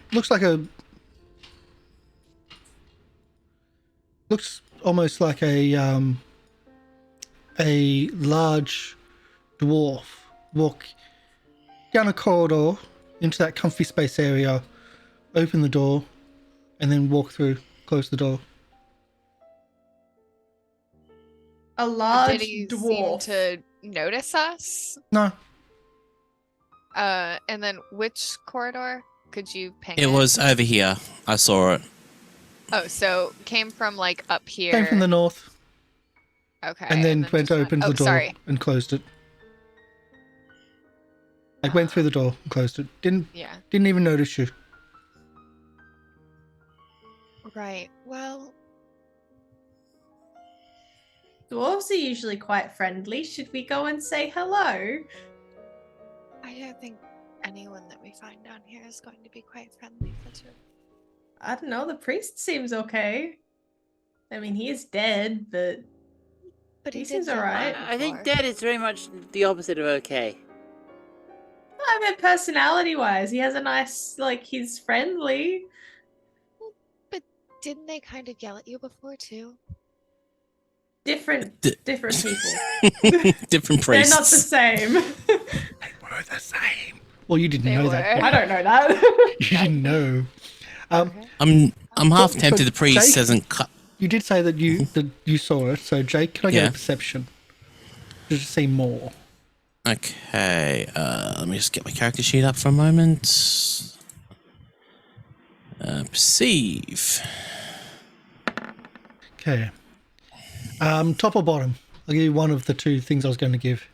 almost like a large dwarf walk down a corridor into that comfy space area, open the door, and then walk through, close the door. A large Did he dwarf. seem to notice us? No, And then which corridor? Could you ping It was over here. I saw it. Oh, so came from like up here. came from the north, Okay. and then went just opened the door Sorry. and closed it. Like went through the door and closed it. Didn't Yeah. even notice you. Right. Well, Dwarves are usually quite friendly. Should we go and say hello? I don't think anyone that we find down here is going to be quite friendly, Fidget. I don't know. The priest seems okay. I mean, he is dead, but But He he seems seems alright. I think dead is very much the opposite of okay. I mean, personality-wise, he has a nice, like, he's friendly. But didn't they kind of yell at you before too? Different people. Different They're priests. not the same. They were the same. Well, you didn't They know were. that. I don't know that. You didn't know. Okay. I'm half But- tempted but the priest Jake- hasn't cut. You did say that you saw it. So, Jake, can I get Yeah. a perception? Just to see more. Okay, let me just get my character sheet up for a moment. Perceive. Okay. Top or bottom? I'll give you one of the two things I was going to give.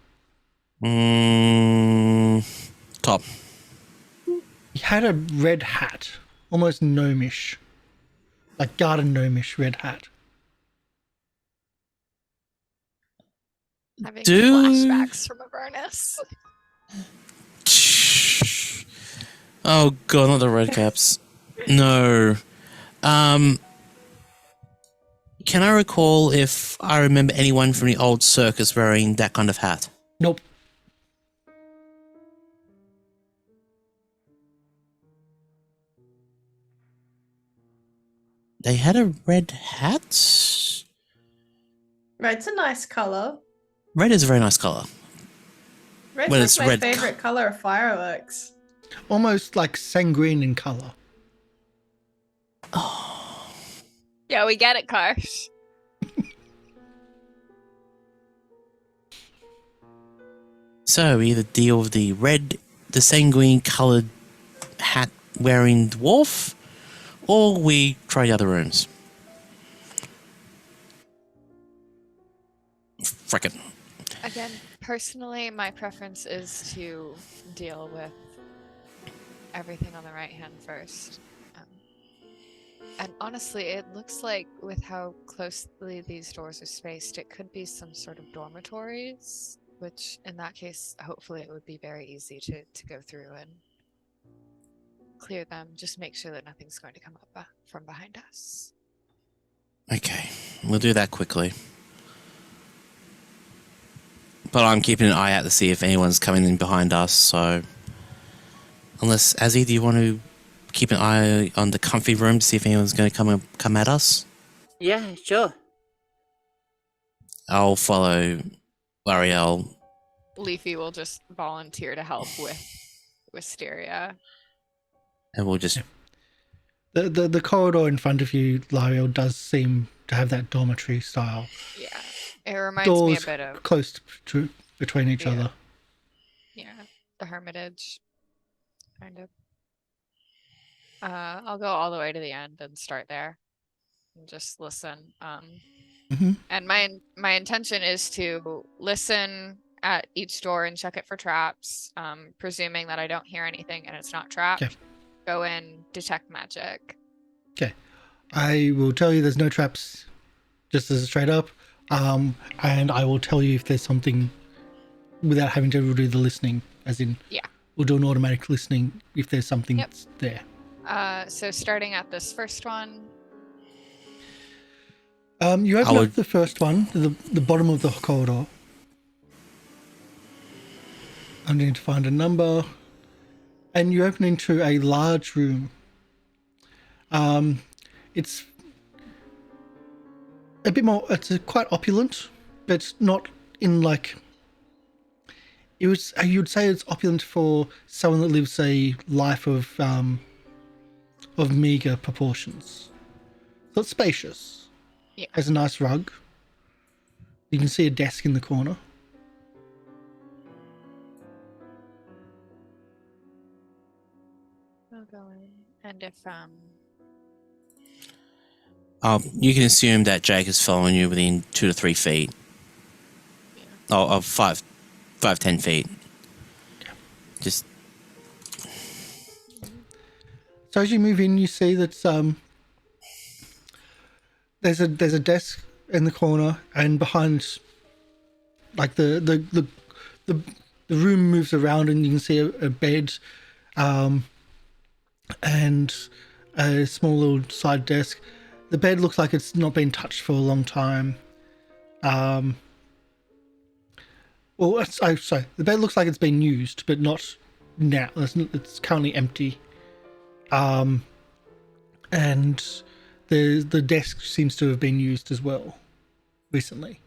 Top. He had a red hat, almost gnomish, like garden gnomish red hat. Having Do- flashbacks from Avernus. Oh god, not the red caps. No. Can I recall if I remember anyone from the old circus wearing that kind of hat? Nope. They had a red hat? Red's a nice color. Red is a very nice colour. Red's Well, like it's my red favorite color of fireworks. Almost like sanguine in color. Yeah, we get it, Karsh. So we either deal with the sanguine coloured hat wearing dwarf, or we try the other rooms. Frickin'. Again, personally, my preference is to deal with everything on the right hand first. And honestly, it looks like with how closely these doors are spaced, it could be some sort of dormitories, which in that case, hopefully it would be very easy to go through and clear them. Just make sure that nothing's going to come up from behind us. Okay, we'll do that quickly. But I'm keeping an eye out to see if anyone's coming in behind us, so... Unless, Azzy, do you want to keep an eye on the comfy room to see if anyone's going to come at us? Yeah, sure. I'll follow Lieriel. Leafy will just volunteer to help with Wisteria. And we'll just... The corridor in front of you, Lieriel, does seem to have that dormitory style. Yeah. It reminds me a Doors bit of close to between each Yeah. other. the Hermitage. Kind of. I'll go all the way to the end and start there. And just listen. Mhm. And my intention is to listen at each door and check it for traps, presuming that I don't hear anything and it's not trapped. Okay. Go in, detect magic. I will tell you there's no traps, just as a straight up. And I will tell you if there's something without having to do the listening, as in, Yeah. we'll do an automatic listening if there's something Yep. that's there. So starting at this first one. You open I up would- the first one, the bottom of the corridor. I'm going to find a number, and you open into a large room. It's a bit more. It's quite opulent, but it's not in like. It was. You'd say it's opulent for someone that lives a life of meager proportions. So it's spacious. Yeah. Has a nice rug. You can see a desk in the corner. I'll go in. And if you can assume that Jake is following you within 2 to 3 feet. Oh, of 10 feet. Just... So as you move in, you see that there's a desk in the corner, and behind, like the room moves around, and you can see a bed, and a small little side desk. The bed looks like it's not been touched for a long time. Sorry. The bed looks like it's been used, but not now. It's currently empty. And the desk seems to have been used as well recently.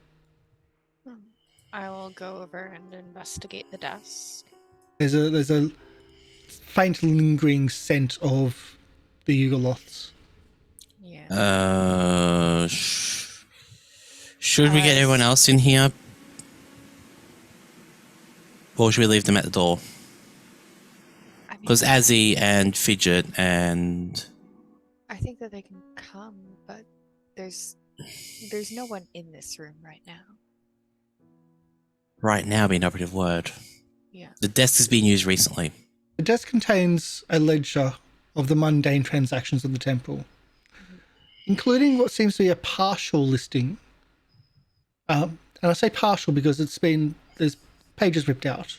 I will go over and investigate the desk. There's a faint lingering scent of the Yugoloths. Yeah. Should we get everyone else in here? Or should we leave them at the door? Because Azzy and Fidget and... I think that they can come, but there's no one in this room right now. Right now being an operative word. Yeah. The desk has been used recently. The desk contains a ledger of the mundane transactions of the temple, including what seems to be a partial listing. And I say partial because there's pages ripped out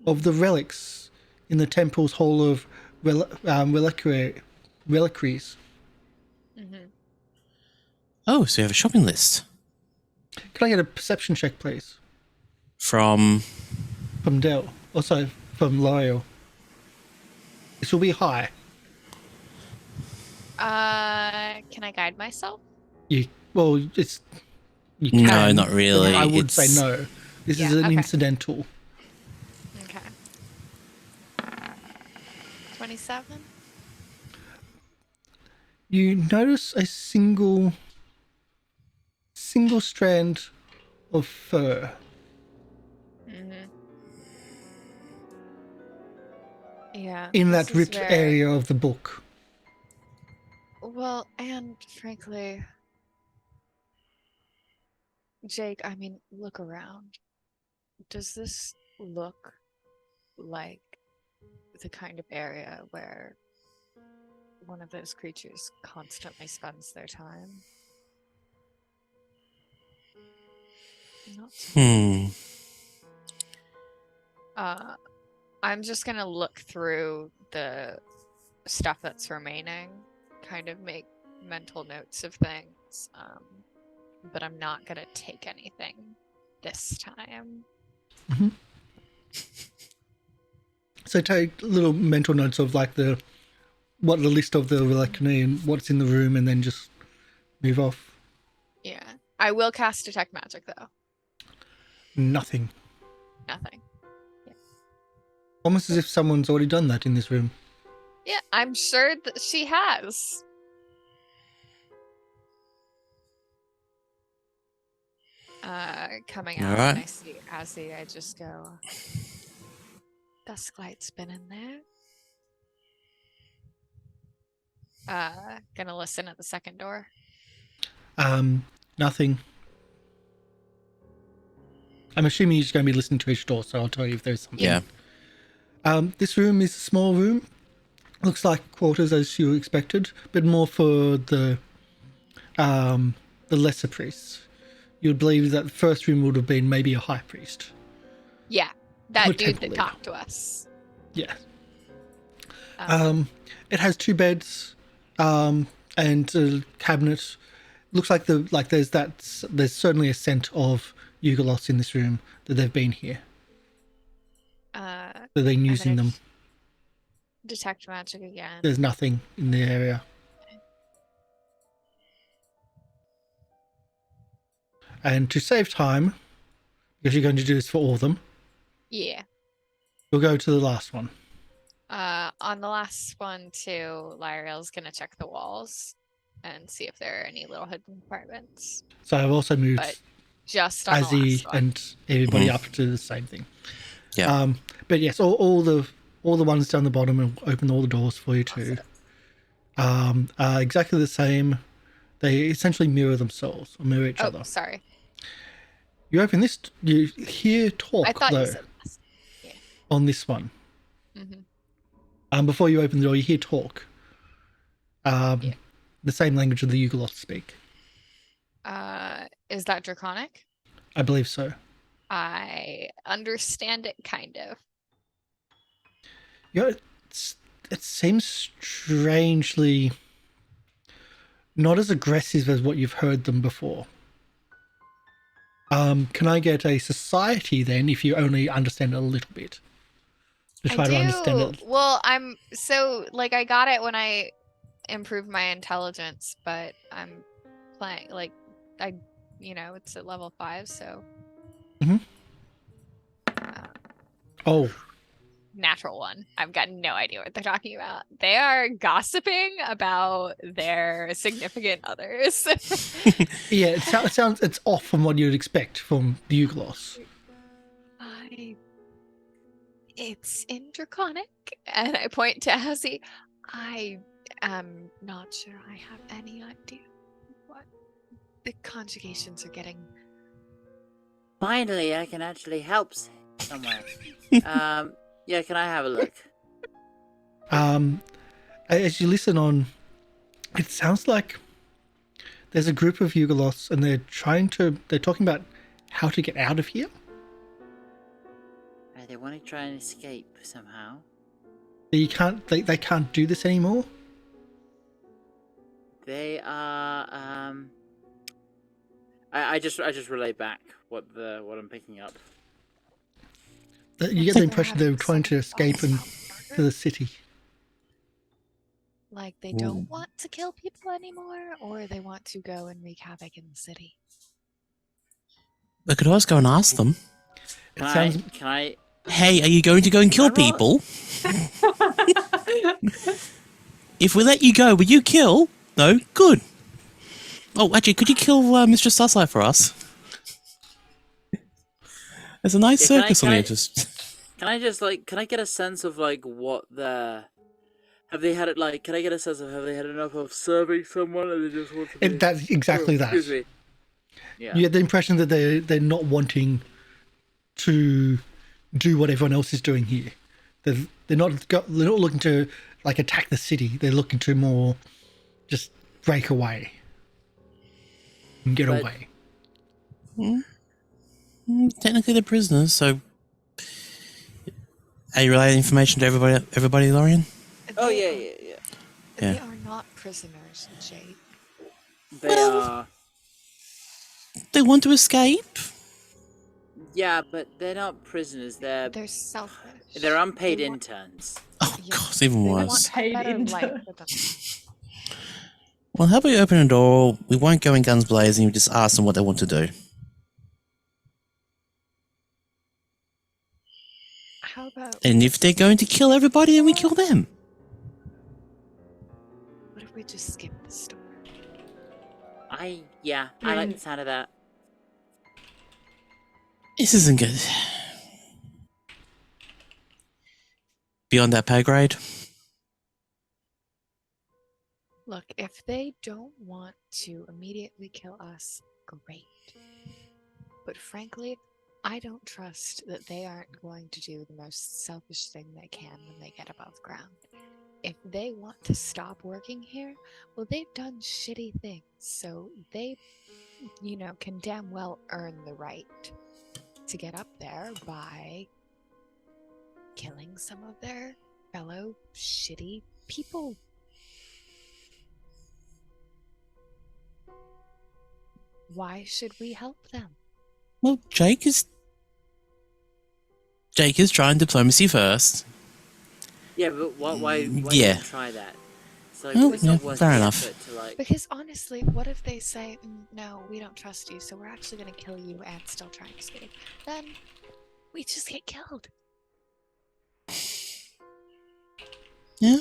of the relics in the temple's hall of reliquaries. Oh, so you have a shopping list. Can I get a perception check, please? From Dell. Also from Lieriel. This will be high. Can I guide myself? You can. No, not really. I would say no. This is an incidental. Okay. 27? You notice a single strand of fur. Yeah. In that ripped area of the book. Well, and frankly, Jake, I mean, look around. Does this look like the kind of area where one of those creatures constantly spends their time? Not so. I'm just gonna look through the stuff that's remaining, kind of make mental notes of things, but I'm not gonna take anything this time. So take little mental notes of like the list of the reliquary and what's in the room, and then just move off. Yeah, I will cast detect magic though. Nothing. Nothing. Almost as if someone's already done that in this room. Yeah, I'm sure that she has. Coming out, and I see Azzy, I just go, Dusklight's been in there. Gonna listen at the second door. Nothing. I'm assuming you're just going to be listening to each door, so I'll tell you if there's something. Yeah. This room is a small room. Looks like quarters as you expected, but more for the lesser priests. You'd believe that the first room would have been maybe a high priest. Yeah, that Or dude temple that leader. talked to us. Yeah. It has 2 beds, and a cabinet. Looks like there's certainly a scent of Yugoloths in this room, that they've been here. They've been using them. Detect magic again. There's nothing in the area. And to save time, because you're going to do this for all of them, Yeah. we'll go to the last one. On the last one too, Lieriel's gonna check the walls and see if there are any little hidden compartments. So I've also moved But just on the Azzy last one. and everybody up to the same thing. Yeah. But yes, all the ones down the bottom will open all the doors for you too. Awesome. Are exactly the same. They essentially mirror themselves, or mirror each other. Oh, sorry. You open this, you hear talk I thought though you said last. on this one. Mm-hmm. Before you open the door, you hear talk. The same language of the Yugoloths speak. Is that draconic? I believe so. I understand it, kind of. Yeah, it seems strangely not as aggressive as what you've heard them before. Can I get a society then, if you only understand it a little bit? To try I to do. understand it. Well, I'm so like I got it when I improved my intelligence, but I'm playing like I, it's at level 5, so. Mhm. Oh, Natural 1. I've got no idea what they're talking about. They are gossiping about their significant others. yeah. It sounds it's off from what you'd expect from the Ugloss. It's in Draconic, and I point to Azzy. I am not sure I have any idea what the conjugations are getting. Finally, I can actually help somewhere. Yeah, can I have a look? As you listen on, it sounds like there's a group of Ugloss, and they're talking about how to get out of here. They want to try and escape somehow. They can't do this anymore. They are. I just relay back what I'm picking up. You get the impression they were trying to escape to the city. Like they don't want to kill people anymore, or they want to go and wreak havoc in the city. We could always go and ask them. Can I? Hey, are you going to go and kill people? If we let you go, will you kill? No? Good. Oh, actually, could you kill Mr. Susslight for us? There's a nice circus on the edges. Can I get a sense of what have they had it like? Can I get a sense of have they had enough of serving someone, or they just want to? That's exactly that. Excuse me. Yeah. You get the impression that they're not wanting to do what everyone else is doing here. They're not looking to attack the city. They're looking to more just break away and get away. Technically, they're prisoners, so. Are you relaying information to everybody, Lorian? Oh yeah. They are not prisoners, Jade. They are. They want to escape. Yeah, but they're not prisoners. They're selfish. They're unpaid interns. Oh, God, it's even worse. Paid Life for them. Well, how about you open a door? We won't go in guns blazing. You just ask them what they want to do. How about? And if they're going to kill everybody, then we kill them. What if we just skip the story? I like the sound of that. This isn't good. Beyond that pay grade. Look, if they don't want to immediately kill us, great. But frankly, I don't trust that they aren't going to do the most selfish thing they can when they get above ground. If they want to stop working here, well, they've done shitty things, so they, can damn well earn the right to get up there by killing some of their fellow shitty people. Why should we help them? Well, Jake is trying diplomacy first. Yeah, but why Yeah. not try that? So Oh, it's not yeah, worth fair the enough. effort to Because honestly, what if they say, no, we don't trust you, so we're actually going to kill you and still try and escape? Then we just get killed. Yeah.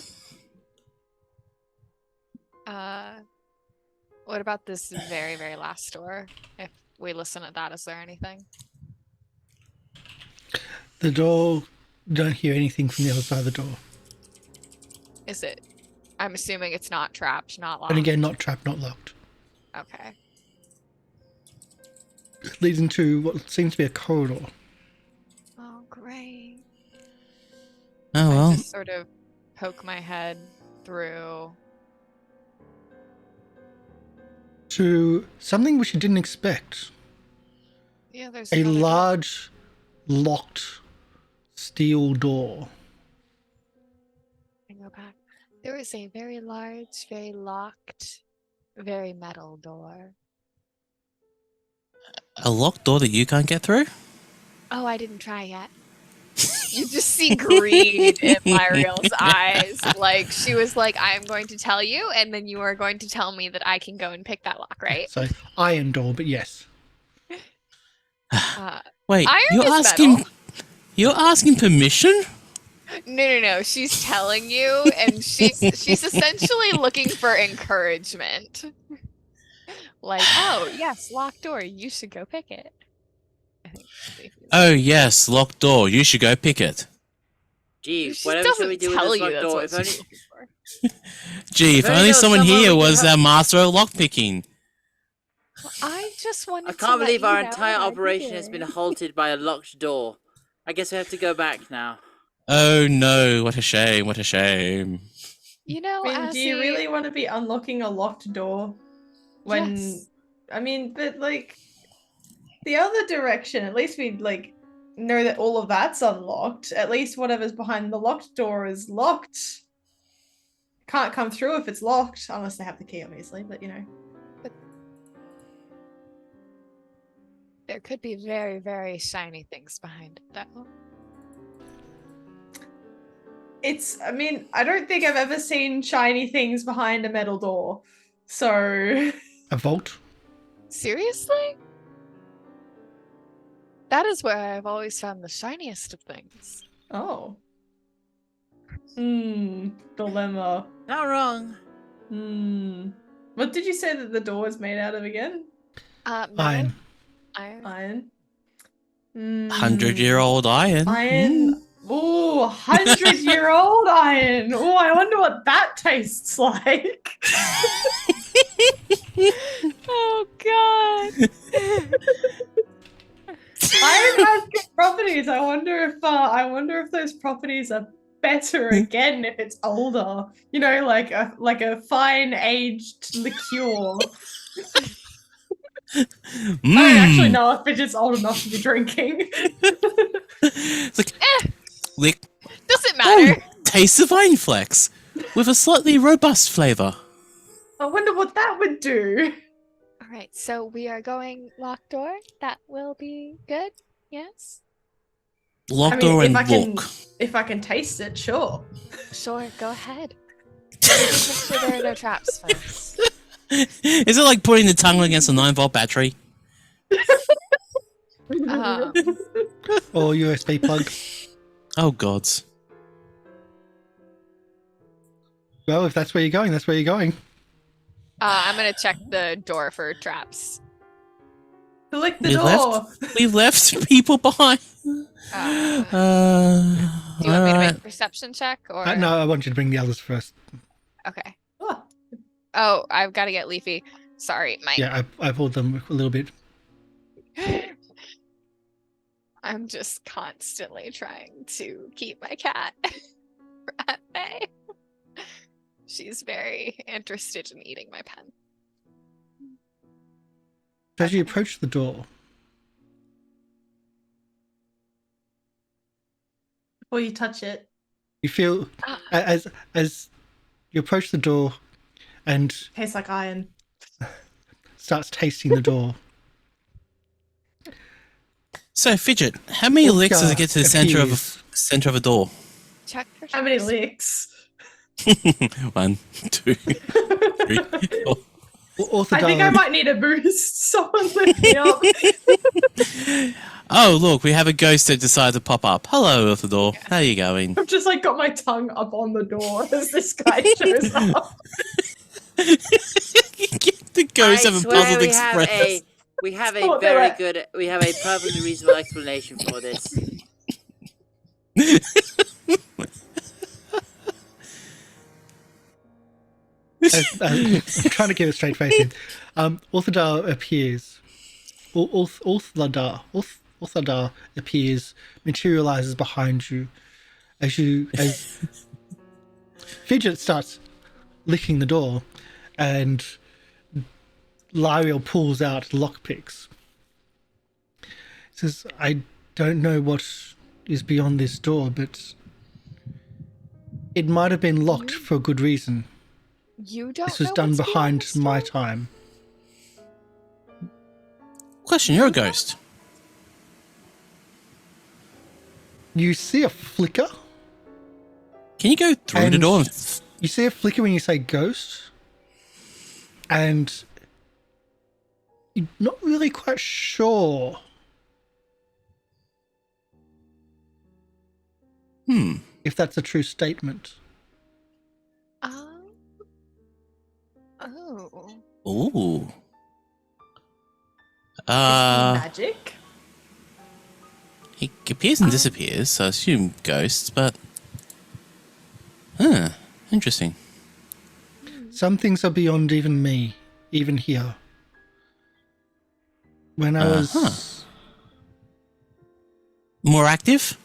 What about this very, very last door? If we listen at that, is there anything? The door, don't hear anything from the other side of the door. Is it? I'm assuming it's not trapped, not locked. And again, not trapped, not locked. Okay. It leads into what seems to be a corridor. Oh, great. Oh, I well. just sort of poke my head through. to something which you didn't expect. Yeah, there's A another door. large, locked steel door. I go back. There is a very large, very locked, very metal door. A locked door that you can't get through? Oh, I didn't try yet. You just see greed in Lieriel's eyes. Like, she was like, I'm going to tell you, and then you are going to tell me that I can go and pick that lock, right? So, iron door, but yes. Wait, Iron you're is asking metal. you're asking permission? No. She's telling you, and she's essentially looking for encouragement. Like, oh, yes, locked door. You should go pick it. I think Leafy's Oh yes, locked door. You should go pick it. Gee, She whatever shall we doesn't do with tell this you locked that's door? what If only, she's looking for. Gee, if If only only there was someone someone here we could was help- a master of lockpicking. Well, I just wanted I to can't let believe you our know entire that I'd be operation has been here. halted by a locked door. I guess we have to go back now. Oh no, what a shame, what a shame. You know, I mean, do you Azzy, really want to be unlocking a locked door? When Yes. I mean, but like the other direction, at least we'd like know that all of that's unlocked. At least whatever's behind the locked door is locked. Can't come through if it's locked, unless they have the key, obviously. But you know, there could be very, very shiny things behind it, though. it's. I mean, I don't think I've ever seen shiny things behind a metal door. So A vault. Seriously? That is where I've always found the shiniest of things. oh. Dilemma. Not wrong. What did you say that the door is made out of again? Metal? Iron. Iron. Iron. 100-year-old iron. Iron. Ooh, 100-year-old iron. Oh, I wonder what that tastes like. Oh god. Iron has good properties. I wonder if those properties are better again if it's older. You know, like a fine aged liqueur. I don't actually know if Fidget's old enough to be drinking. It's like, lick. Doesn't matter. Oh, taste of Vine Flex with a slightly robust flavor. I wonder what that would do. All right, so we are going locked door. That will be good. Yes. Locked door and if I can taste it, sure. Sure. Go ahead. Let me just make sure there are no traps first. Is it like putting the tongue against a 9-volt battery? Or USB plug. Oh gods. Well, if that's where you're going, that's where you're going. I'm gonna check the door for traps. Click the We door. We left people behind. Do you want me to make a Alright. perception check or No, I want you to bring the others first. Okay. Oh, Oh, I've got to get Leafy. Sorry, Mike. Yeah, I pulled them a little bit. I'm just constantly trying to keep my cat at bay. She's very interested in eating my pen. As you approach the door, before you touch it. you feel Ah. as you approach the door and Tastes like iron. starts tasting the door. So Fidget, how many licks does it get to the appears. center of a door? Check for How many traps. licks? 1, 2, 3, 4. Author I think I might need a boost. Someone lift me up. Oh look, we have a ghost that decided to pop up. Hello, Orthador. How you going? I've just like got my tongue up on the door as this guy shows up. The ghost I have a swear puzzled we have express. we have Oh, a they're very right. good, we have a perfectly reasonable explanation for this. I'm trying to give a straight face here. Orthadar appears. Orthadar appears, materializes behind you as Fidget starts licking the door and Lieriel pulls out lockpicks. Says, I don't know what is beyond this door, but it might have been locked for a good reason. You don't This was know done what's beyond behind this my door? time. Question, you're a ghost. You see a flicker? Can you go through the And- door? You see a flicker when you say ghost, and you're not really quite sure. If that's a true statement. Oh. Ooh. Is he magic? He appears and disappears, so I assume ghosts, but... Huh, interesting. Some things are beyond even me, even here. When I was... More active?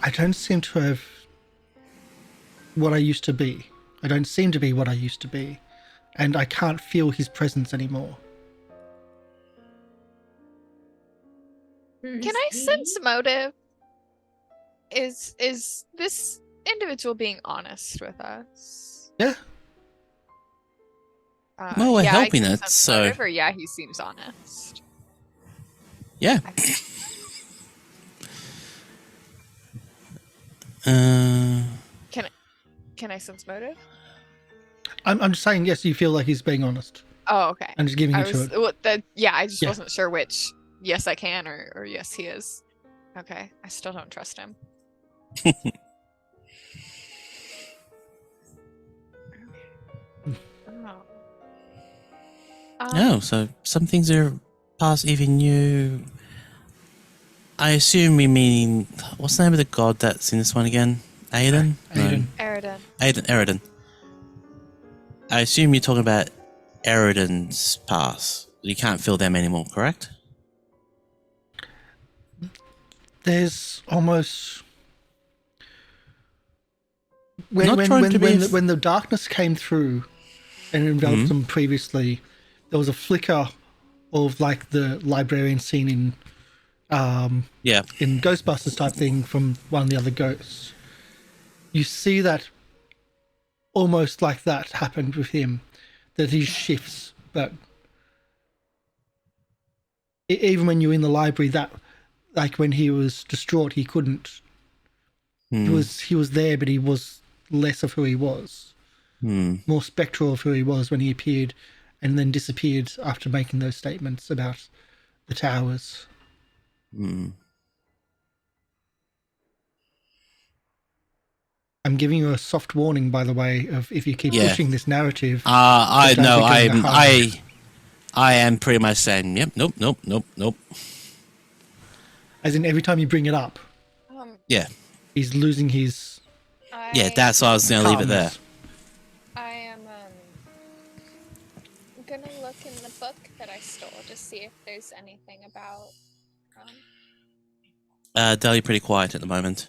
I don't seem to have what I used to be. I don't seem to be what I used to be. And I can't feel his presence anymore. Can I sense motive? Is this individual being honest with us? Yeah. Well, we're I helping can it, sense so- motive, or yeah, he seems honest. Yeah. Can I sense motive? I'm just saying, yes, you feel like he's being honest. Oh, okay. I'm just giving I you to was it. I just Yeah. wasn't sure which. Yes, I can, or yes, he is. Okay, I still don't trust him. Oh. Oh, so some things are past even you. I assume we mean... What's the name of the god that's in this one again? Aiden? Aiden. Eridan. Eridan. I assume you're talking about Eridan's past. You can't feel them anymore, correct? There's almost... Not trying to be When the darkness came through and enveloped them previously, there was a flicker of like the librarian scene in Ghostbusters type thing from one of the other ghosts. You see that almost like that happened with him, that he shifts, but even when you're in the library, that like when he was distraught, he couldn't. He was there, but he was less of who he was. More spectral of who he was when he appeared and then disappeared after making those statements about the towers. I'm giving you a soft warning, by the way, of if you keep pushing this narrative. I don't know. become a hard. I am pretty much saying, yep, nope. As in, every time you bring it up, Yeah, he's losing his yeah. That's why I was going to leave it there. calmness. I am gonna look in the book that I stole to see if there's anything about. Deli pretty quiet at the moment.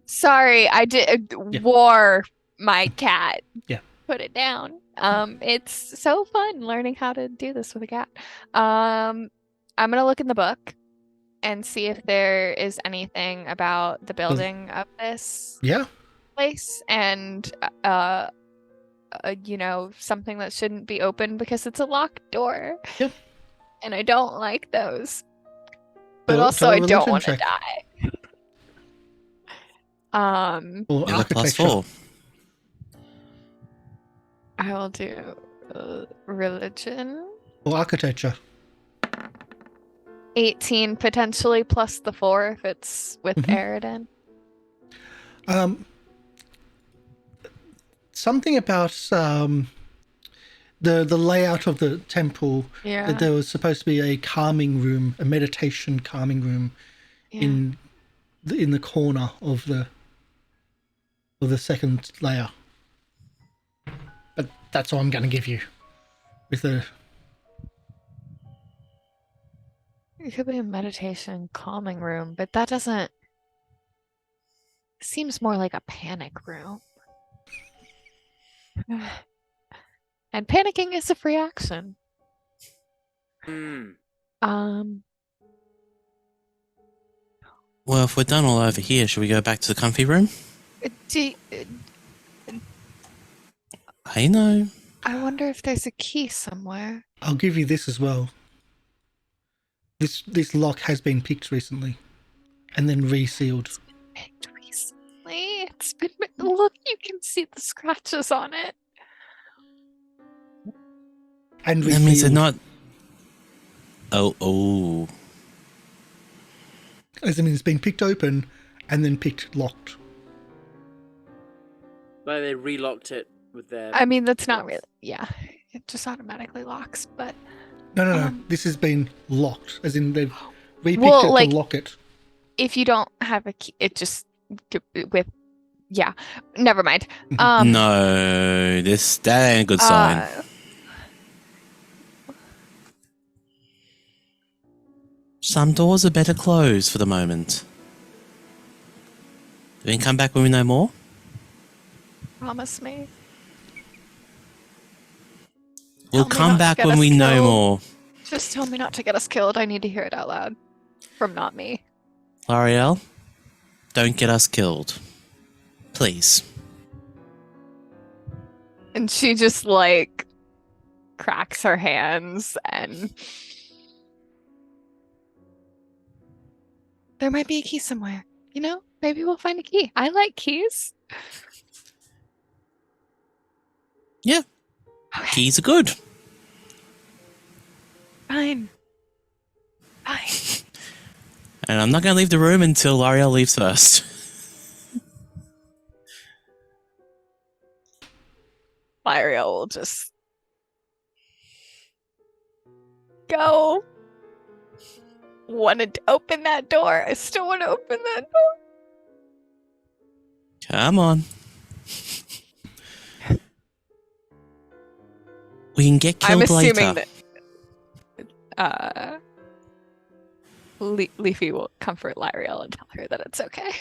Sorry, I did wore my cat. Yeah. Put it down. It's so fun learning how to do this with a cat. I'm gonna look in the book and see if there is anything about the building of this Yeah. place and something that shouldn't be open because it's a locked door. Yep. And I don't like those. But Tell also a I don't religion want to check. die. Or You look plus architecture. 4. I will do religion. Or architecture. 18 potentially plus the 4 if it's with Eridan. Something about the layout of the temple. Yeah. That there was supposed to be a calming room, a meditation calming room, in the corner of the second layer. But that's all I'm going to give you. With the It could be a meditation calming room, but that doesn't seems more like a panic room. And panicking is a free action. Hmm. Well, if we're done all over here, should we go back to the comfy room? I know. I wonder if there's a key somewhere. I'll give you this as well. This lock has been picked recently, and then resealed. Picked recently. It's been look. You can see the scratches on it. And That means they're resealed. not. Oh. As in, it's been picked open and then picked locked. Like they relocked it with their. I mean, that's not really. Yeah, it just automatically locks. But No. This has been locked. As in, they've repicked Well, it like- to lock it. if you don't have a key, it just with. Yeah, never mind. No, that ain't a good sign. Some doors are better closed for the moment. We can come back when we know more? Promise me. We'll Tell me come not to back get when us we know killed. more. Just tell me not to get us killed. I need to hear it out loud from not me. Lieriel, don't get us killed. Please. And she just like cracks her hands and there might be a key somewhere. You know, maybe we'll find a key. I like keys. Yeah, Okay, keys are good. fine. Fine. And I'm not going to leave the room until Lieriel leaves first. Lieriel will just go. Wanted to open that door. I still want to open that door. Come on. We can get I'm killed assuming later. that Leafy will comfort Lieriel and tell her that it's okay.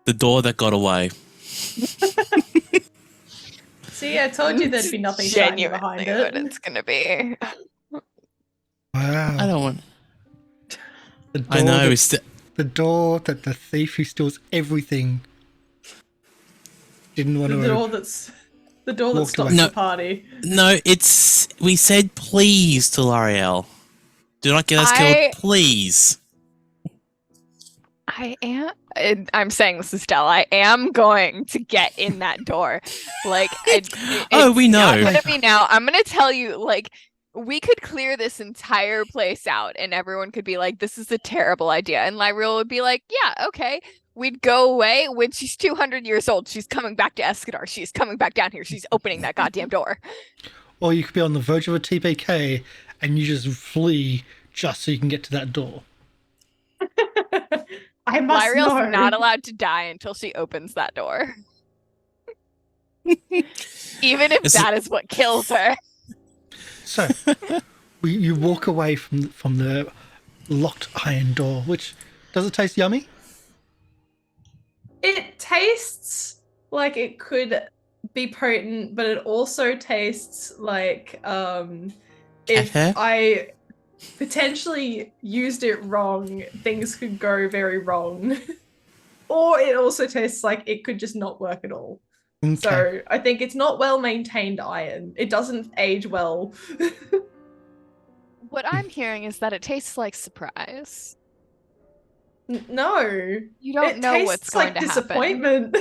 The door that got away. See, I told you there'd be nothing shiny behind Genuinely what it. it's gonna be. Wow. I don't want... The door I know, that- it's... The door that the thief who steals everything didn't want The to door open. the door that Walked stops away. the party. No, it's... We said please to Lieriel. Do not get us I- killed, please. I'm saying this, Estelle. I am going to get in that door. Like, Oh, we know. Not gonna be now. I'm gonna tell you, like, we could clear this entire place out, and everyone could be like, "This is a terrible idea," and Lieriel would be like, "Yeah, okay." We'd go away. When she's 200 years old, she's coming back to Escadar. She's coming back down here. She's opening that goddamn door. Or you could be on the verge of a TPK and you just flee just so you can get to that door. I must Lieriel's know. not allowed to die until she opens that door. Even if Is that is what kills her. So you walk away from the locked iron door, which does it taste yummy? It tastes like it could be potent, but it also tastes like if hair? I potentially used it wrong, things could go very wrong. Or it also tastes like it could just not work at all. Okay. So I think it's not well maintained iron. It doesn't age well. What I'm hearing is that it tastes like surprise. No. You don't it know tastes what's going like to happen. disappointment.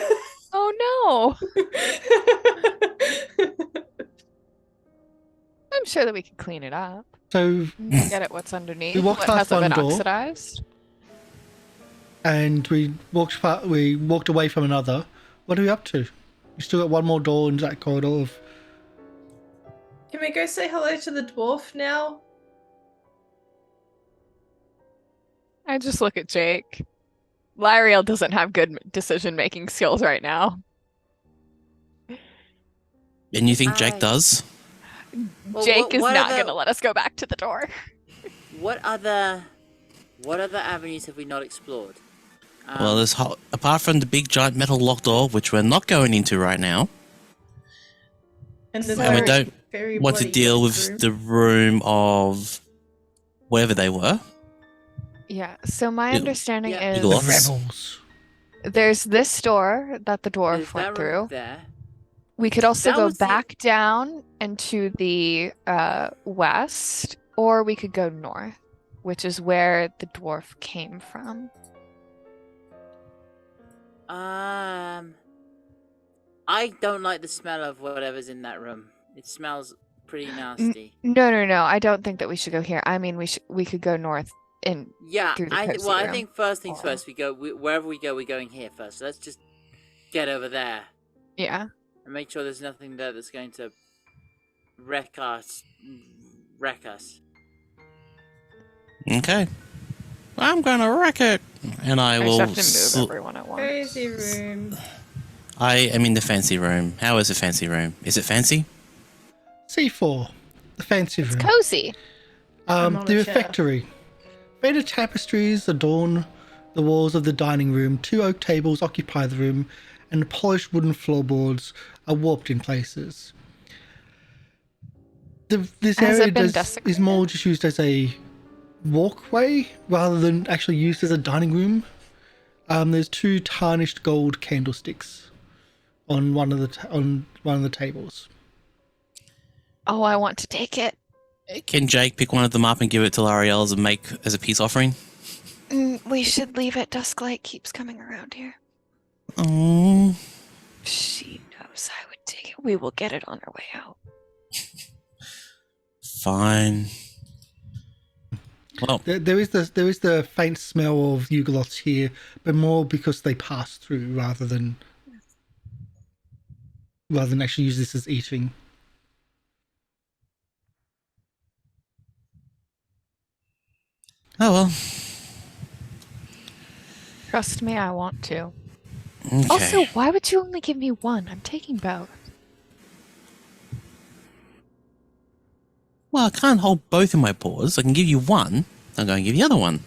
Oh no! I'm sure that we can clean it up. So, Get at what's underneath. We walked What past hasn't one been door. oxidized. and we walked away from another. What are we up to? We still got one more door in that corridor of... Can we go say hello to the dwarf now? I just look at Jake. Lieriel doesn't have good decision-making skills right now. And you think Jake does? Well, Jake is what not other- going to let us go back to the door. What other avenues have we not explored? Well, apart from the big giant metal locked door, which we're not going into right now, And the and we don't very want to bloody deal room. with the room of wherever they were. Yeah. So my Yeah. understanding Yeah. is The Lots. rebels. there's this door that the dwarf There's went that room through. there. We could also That go was the- back down into the west, or we could go north, which is where the dwarf came from. I don't like the smell of whatever's in that room. It smells pretty nasty. No, no, no. I don't think that we should go here. I mean, we could go north in. Yeah, Through the I cozy I room. think first things Or- first. Wherever we go, we're going here first. So let's just get over there Yeah. and make sure there's nothing there that's going to wreck us. Okay. I'm going to wreck it. And I I will. just have to move everyone at once. Crazy room. I am in the fancy room. How is the fancy room? Is it fancy? C4, the fancy It's room. cozy. I'm on The a chair. refectory. Faded tapestries adorn the walls of the dining room. 2 oak tables occupy the room, and polished wooden floorboards are warped in places. This Has area it been is desecrated? more just used as a walkway rather than actually used as a dining room. There's 2 tarnished gold candlesticks on one of the tables. Oh, I want to take it. Can Jake pick one of them up and give it to Lieriel as a peace offering? We should leave it. Dusklight keeps coming around here. Oh. She knows I would take it. We will get it on our way out. Fine. Well, There is the faint smell of Yugoloths here, but more because they pass through rather than actually use this as eating. oh well. Trust me, I want to. Okay. Also, why would you only give me one? I'm taking both. Well, I can't hold both in my paws. I can give you one. I'm going to give you the other one.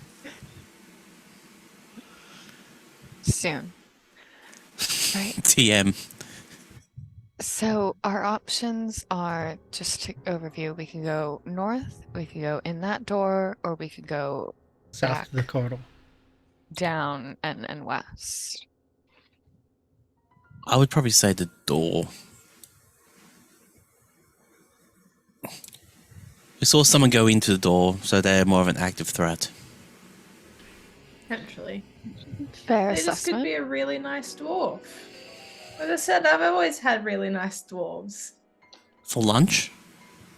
Soon. Right. TM. So our options are, just to overview, we can go north, we could go in that door, or we could go South of the Back. corridor. down and west. I would probably say the door. We saw someone go into the door, so they're more of an active threat. Potentially. Fair They just could assessment. be a really nice dwarf. Like I said, I've always had really nice dwarves. For lunch?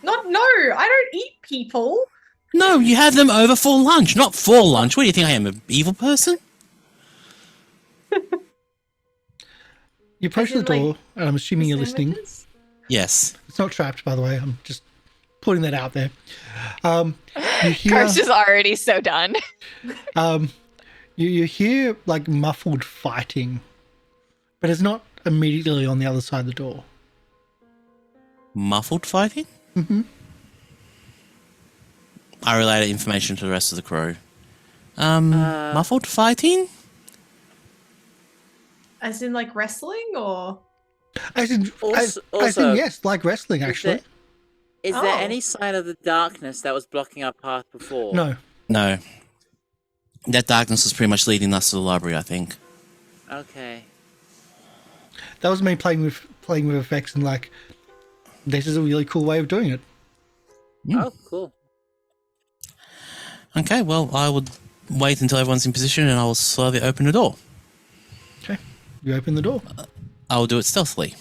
No, I don't eat people. No, you have them over for lunch, not for lunch. What do you think I am, an evil person? You approach As in, the door, like, and I'm assuming you're listening. Sandwiches? Yes. It's not trapped, by the way. I'm just putting that out there. You hear, Karsh is already so done. you hear like muffled fighting, but it's not immediately on the other side of the door. Muffled fighting? Mm-hmm. I relayed information to the rest of the crew. Muffled fighting? As in like wrestling or As in, Also- as in also, yes, like wrestling, actually. Is Oh. there any sign of the darkness that was blocking our path before? No. No. That darkness was pretty much leading us to the library, I think. Okay. That was me playing with effects and like, this is a really cool way of doing it. Oh, cool. Okay, well, I would wait until everyone's in position and I will slowly open the door. Okay. You open the door. I will do it stealthily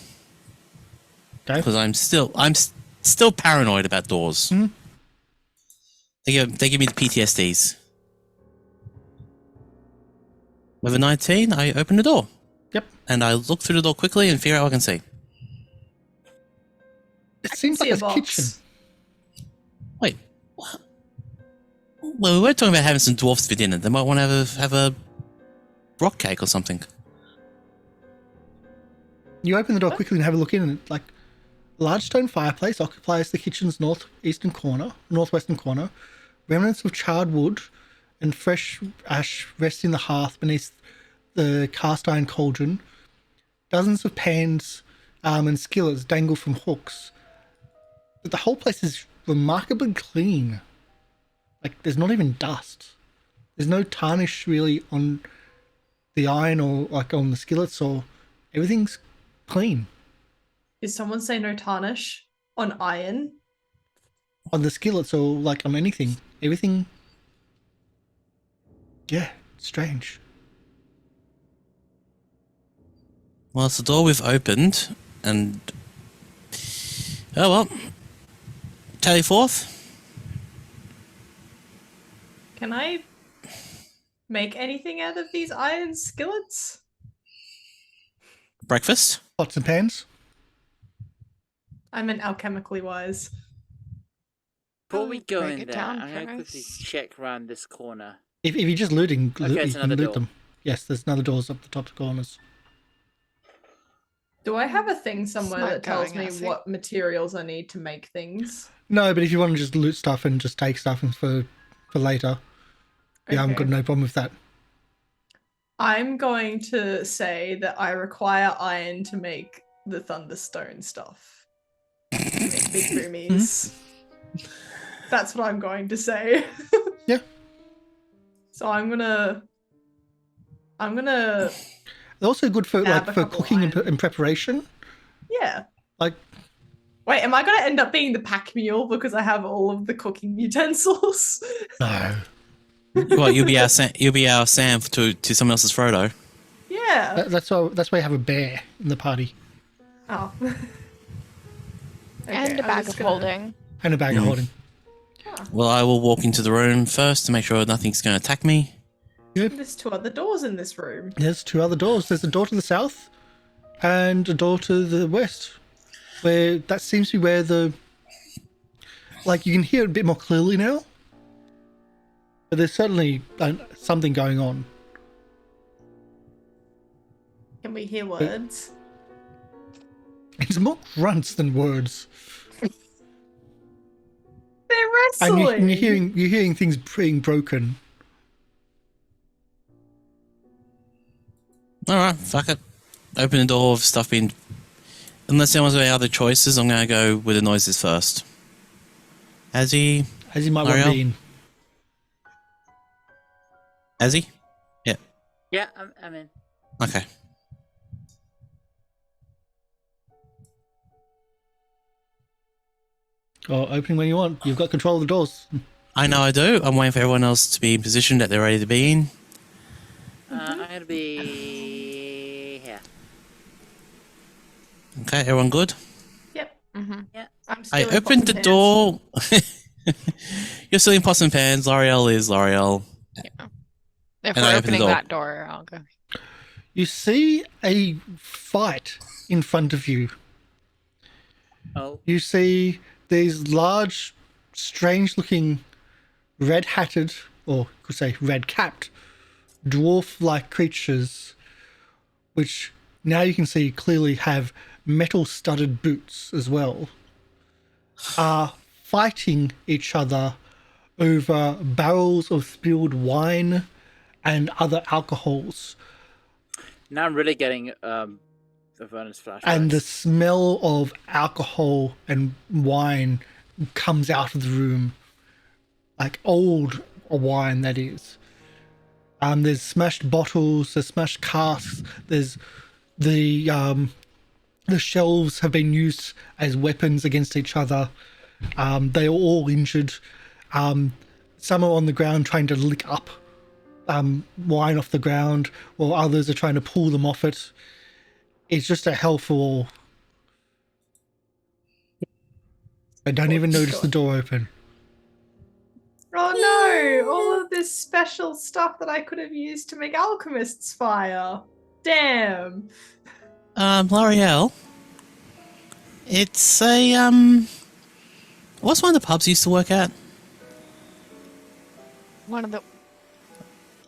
Okay. because I'm still paranoid about doors. Mhm. They give me the PTSDs. With a 19, I open the door. Yep. And I look through the door quickly and figure out what I can see. It I seems can like see a a kitchen. box. Wait, what? Well, we were talking about having some dwarfs for dinner. They might want to have a rock cake or something. You open the door quickly and have a look in, and like a large stone fireplace occupies the kitchen's northwestern corner. Remnants of charred wood and fresh ash rest in the hearth beneath the cast iron cauldron. Dozens of pans and skillets dangle from hooks. But the whole place is remarkably clean. Like, there's not even dust. There's no tarnish really on the iron or like on the skillets, or everything's clean. Did someone say no tarnish on iron? On the skillets or like on anything. Everything. Yeah, strange. Well, it's the door we've opened, and oh well. Tally forth. Can I make anything out of these iron skillets? Breakfast. Pots and pans. I meant alchemically wise. Before we go break in it there, down I'm going to quickly first. check around this corner. If you're just looting, Okay, it's you can another loot door. them. Yes, there's another doors up the top corners. Do I have a thing somewhere Smart that tells going, me Azzy. what materials I need to make things? No, but if you want to just loot stuff and just take stuff and for later, yeah, I've got Okay. no problem with that. I'm going to say that I require iron to make the Thunderstone stuff. Make big boomies. That's what I'm going to say. Yeah. So I'm gonna They're also good for Nab like a for couple cooking iron. and preparation. yeah. Like, Wait, am I gonna end up being the pack mule because I have all of the cooking utensils? no. What, you'll be our Sam to someone else's Frodo. yeah. That's why you have a bear in the party Oh. And Okay, a I'm bag just of gonna- holding. and a bag of holding. Well, I will walk into the room first to make sure nothing's going to attack me. There's 2 other doors in this room. There's 2 other doors. There's a door to the south and a door to the west, where that seems to be where the, like, you can hear it a bit more clearly now. But there's certainly something going on. Can we hear words? It's more grunts than words. They're And wrestling. you're hearing things being broken. Alright, fuck it. Open the door of stuff being... Unless anyone's got any other choices, I'm going to go with the noises first. Azzy? As you might want to Lieriel? be in. Azzy? Yeah, I'm in. Okay. Or opening when you want. You've got control of the doors. I know I do. I'm waiting for everyone else to be in position that they're ready to be in. I'm going to be here. Okay, everyone good? Yep. Mm-hmm. I'm I stealing opened the pots and door. You're stealing pots and pans. L'Oreal is L'Oreal. If And I we're open the opening door. that door, I'll go. You see a fight in front of you. Oh, You see these large, strange-looking, red-hatted, or you could say red-capped, dwarf-like creatures, which now you can see clearly have metal-studded boots as well, are fighting each other over barrels of spilled wine and other alcohols. now I'm really getting a Vernon's flashbacks. And the smell of alcohol and wine comes out of the room, like old wine, that is. There's smashed bottles, there's smashed casks, there's the shelves have been used as weapons against each other. They are all injured. Some are on the ground trying to lick up wine off the ground, while others are trying to pull them off it. It's just a hell for all. I don't even notice the door open. Oh no! All of this special stuff that I could have used to make alchemist's fire. Damn. L'Oreal. It's a, what's one of the pubs you used to work at? One of the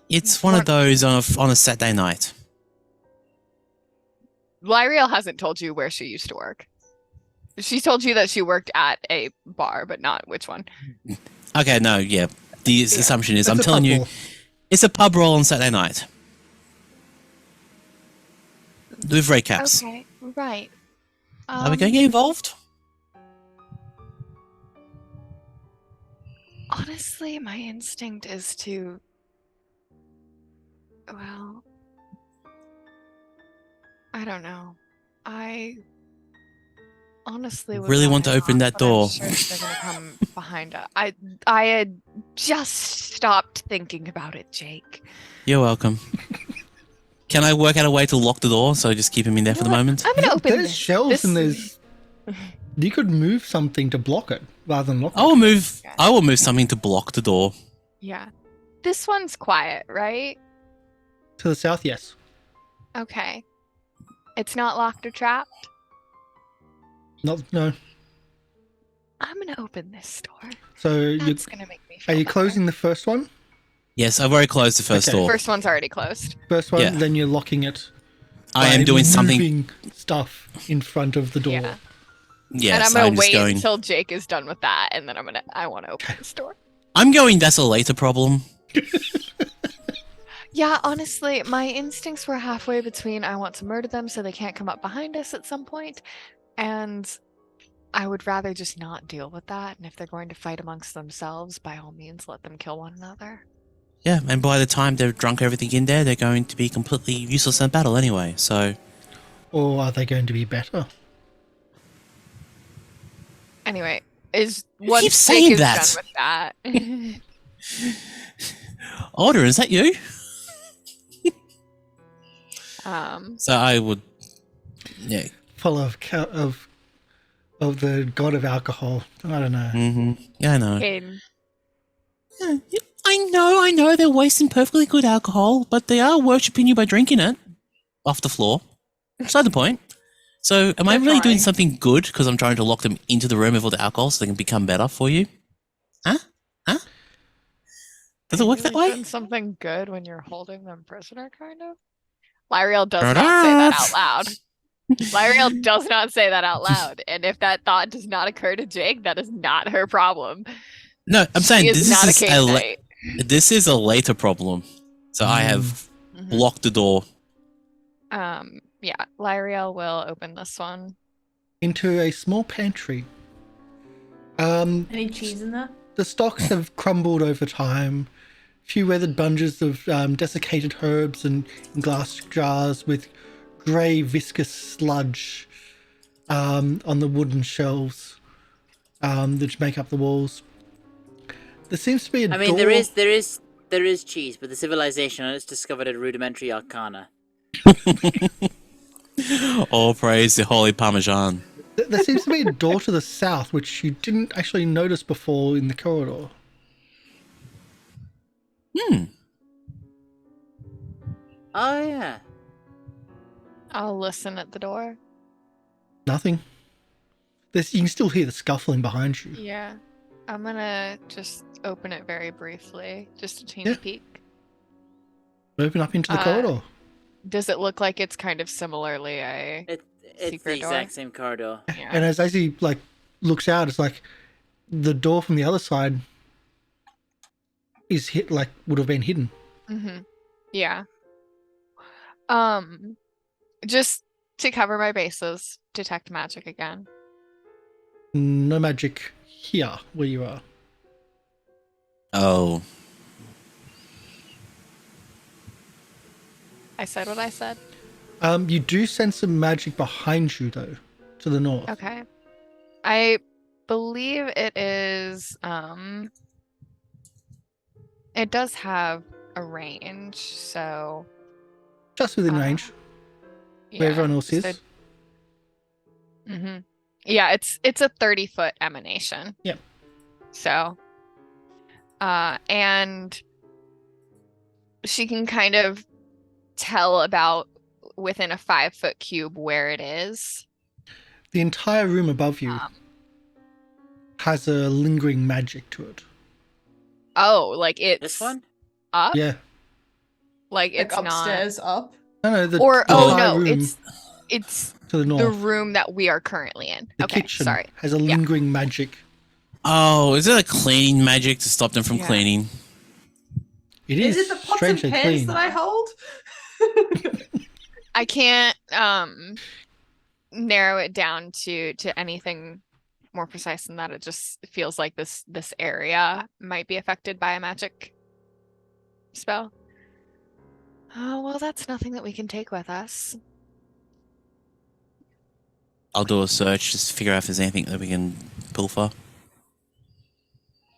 It's one of those on a Saturday night. Lieriel hasn't told you where she used to work. She told you that she worked at a bar, but not which one. Okay, no, yeah. The assumption is, It's I'm a telling pub you, brawl. it's a pub roll on Saturday night. With ray caps. Okay, right. Are we going to get involved? Honestly, my instinct is to. Well, I don't know. I honestly would Really want to rather open not, that but I'm door. sure they're gonna come behind us. I had just stopped thinking about it, Jake. You're welcome. Can I work out a way to lock the door so I just keep him in there for the moment? I'm gonna open There's this. shelves and there's. You could move something to block it rather than lock I will move something to block the door. Yeah. This one's quiet, right? it. To the south, yes. Okay. It's not locked or trapped. No. I'm gonna open this door. So That's gonna make me feel are you better. closing the first one? Yes, I've already closed the first Okay. door. First one's already closed. First one, Yeah. then you're locking it. I am by doing something. moving stuff in front of the door. Yeah. Yes, And I'm gonna just wait going. until Jake is done with that, and then I want to open this door. I'm going. That's a later problem. Yeah, honestly, my instincts were halfway between I want to murder them so they can't come up behind us at some point, and I would rather just not deal with that. And if they're going to fight amongst themselves, by all means, let them kill one another. Yeah, and by the time they've drunk everything in there, they're going to be completely useless in battle anyway. So Or are they going to be better? Anyway, once keep Jake saying is that. done with that. Order, is that you? So I would. Yeah. Full of of the god of alcohol. I don't know. Mm-hmm. Yeah, I know. Caden, Yeah, I know. They're wasting perfectly good alcohol, but they are worshipping you by drinking it off the floor. Beside the point. So, am I They're really doing trying. something good because I'm trying to lock them into the room with all the alcohol so they can become better for you? Huh? Does it work that really way? doing something good when you're holding them prisoner, kind of? Lyriel does not say that out loud. Lyriel does not say that out loud. And if that thought does not occur to Jake, that is not her problem. No, I'm saying She is not a this cave knight. this is a later problem. So I have Mhm. blocked the door. Yeah, Lyriel will open this one. Into a small pantry. Any cheese in there? The stocks have crumbled over time. A few weathered bunches of desiccated herbs and in glass jars with grey viscous sludge on the wooden shelves that make up the walls. There seems to be a I door. mean, there is cheese, but the civilization on it's discovered a rudimentary arcana. All praise the holy parmesan. There seems to be a door to the south, which you didn't actually notice before in the corridor. Oh yeah. I'll listen at the door. Nothing. You can still hear the scuffling behind you. Yeah. I'm gonna just open it very briefly. Just a teeny Yeah. peek. Open up into the Uh, corridor. Does it look like it's kind of similarly It's Secret the door? exact same corridor. yeah. And as Azzy looks out, it's like the door from the other side is would have been hidden. Mm-hmm. Yeah. Just to cover my bases, detect magic again. No magic here where you are. Oh. I said what I said. You do sense some magic behind you though, to the north. Okay. I believe it is it does have a range, so Just within range, where everyone else is. Mm-hmm. Yeah, it's a 30-foot emanation. Yep. So and she can kind of tell about within a 5-foot cube where it is. The entire room above you has a lingering magic to it. Oh, like it's This one? up? Yeah. Like Like it's upstairs, up. No, the not. Or the oh entire no, room it's to the north. the room that we are currently in. The Okay, kitchen sorry. has a lingering magic. Oh, is it a cleaning magic to stop them from Yeah. cleaning? It Is is it the pots and strangely pans clean. that I hold? I can't narrow it down to anything more precise than that. It just feels like this area might be affected by a magic spell. Oh, well, that's nothing that we can take with us. I'll do a search just to figure out if there's anything that we can pull for.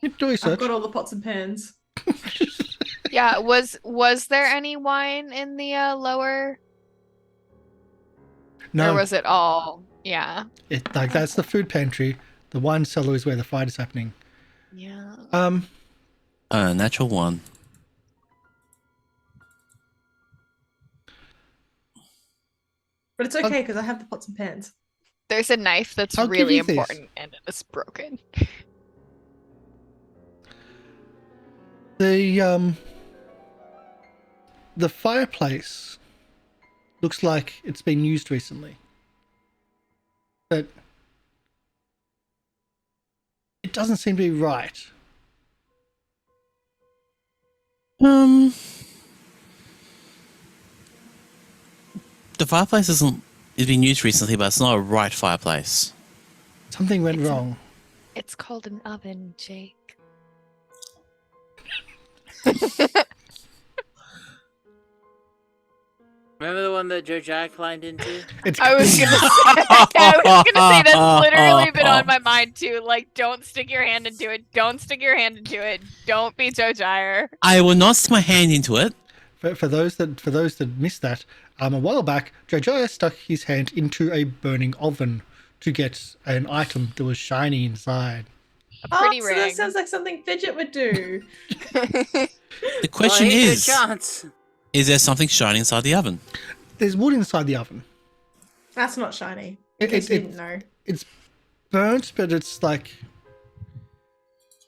You do I've research. got all the pots and pans. Yeah, was there any wine in the lower, No, or was it all? Yeah. that's the food pantry. The wine cellar is where the fight is happening. Yeah. Natural one. But it's okay because I have the pots and pans. There's a knife that's I'll give really you this. important and it is broken. The fireplace looks like it's been used recently, but it doesn't seem to be right. The fireplace it's been used recently, but it's not a right fireplace. Something went wrong. It's called an oven, Jake. Remember the one that Jojyre climbed into? It's I was gonna say that's literally been on my mind too. Like, don't stick your hand into it. Don't stick your hand into it. Don't be Jojyre. I will not stick my hand into it. For those that missed that, a while back, Jojyre stuck his hand into a burning oven to get an item that was shiny inside. A pretty so ring. that sounds like something Fidget would do. The question Here's your is chance. there something shiny inside the oven? There's wood inside the oven. That's not shiny. It- In case it- you didn't know. It's burnt, but it's like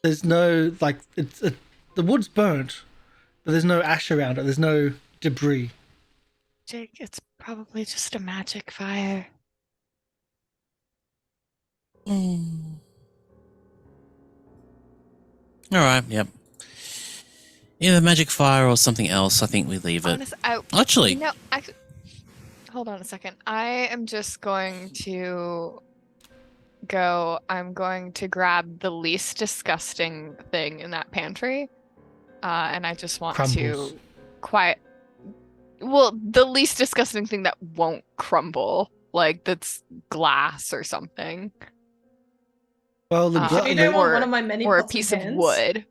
there's no like the wood's burnt, but there's no ash around it. There's no debris. Jake, it's probably just a magic fire. All right. Yep. Either magic fire or something else. I think we leave it. Actually, No, hold on a second. I am just going to go. I'm going to grab the least disgusting thing in that pantry, and I just want Crumbles. to quiet. Well, the least disgusting thing that won't crumble, like that's glass or something, Well, If you don't want or- one of my many or a pots and piece of pans, wood.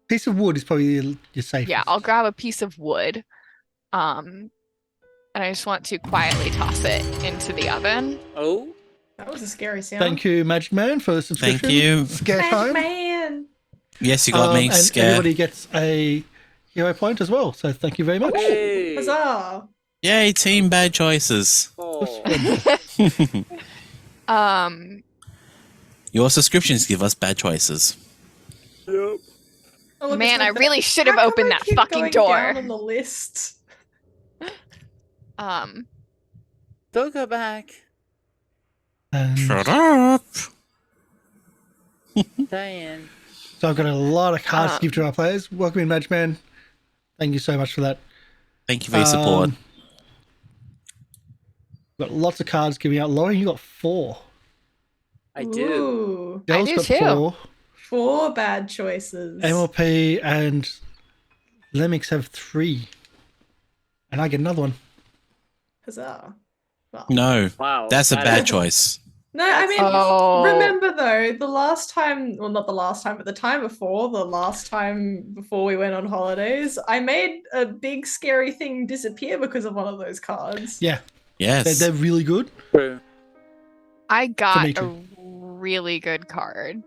piece of wood is probably your safest. Yeah, I'll grab a piece of wood. And I just want to quietly toss it into the oven. Oh, That was a scary sound. Thank you, Magic Man, for the subscription. Thank you. Scare Magic time. Man. yes, you got me And scared. everybody gets a hero point as well. So thank you very much. hey. Huzzah. Yay, team bad choices. Oh. Your subscriptions give us bad choices. Yep. Oh, look, Man, it's I my really fa- should have How come opened I that keep fucking going door. down on the list. Don't go back. And Shut up. Diane. so I've got a lot of cards to give to our players. Welcome in, Magic Man. Thank you so much for that. Thank you for your support. Got lots of cards giving out. Lauren, you got 4. I do. Ooh, Dell's do got too. 4. 4 bad choices. MLP and Leamyx have 3. And I get another one. Huzzah. Well, No, Wow. that's a that bad is- choice. No, I mean, Oh. remember though, the last time, well, not the last time, but the time before, the last time before we went on holidays, I made a big scary thing disappear because of one of those cards. Yeah, Yes. they're really good. True. I me got a too. really good card.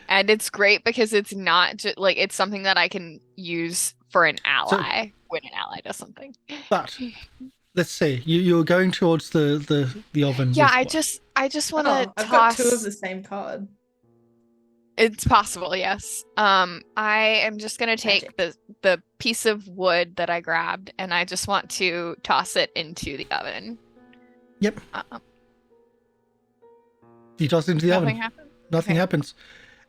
And it's great because it's not just like it's something that I can use for an ally when an ally does something. But let's see. You're going towards the oven. Yeah, with what? I just want to Oh, I've got toss. 2 of the same card. It's possible, yes. I am just gonna take the piece of wood that I grabbed, and I just want to toss it into the oven. Yep. You toss it into the Nothing oven. happened. Nothing Okay. happens.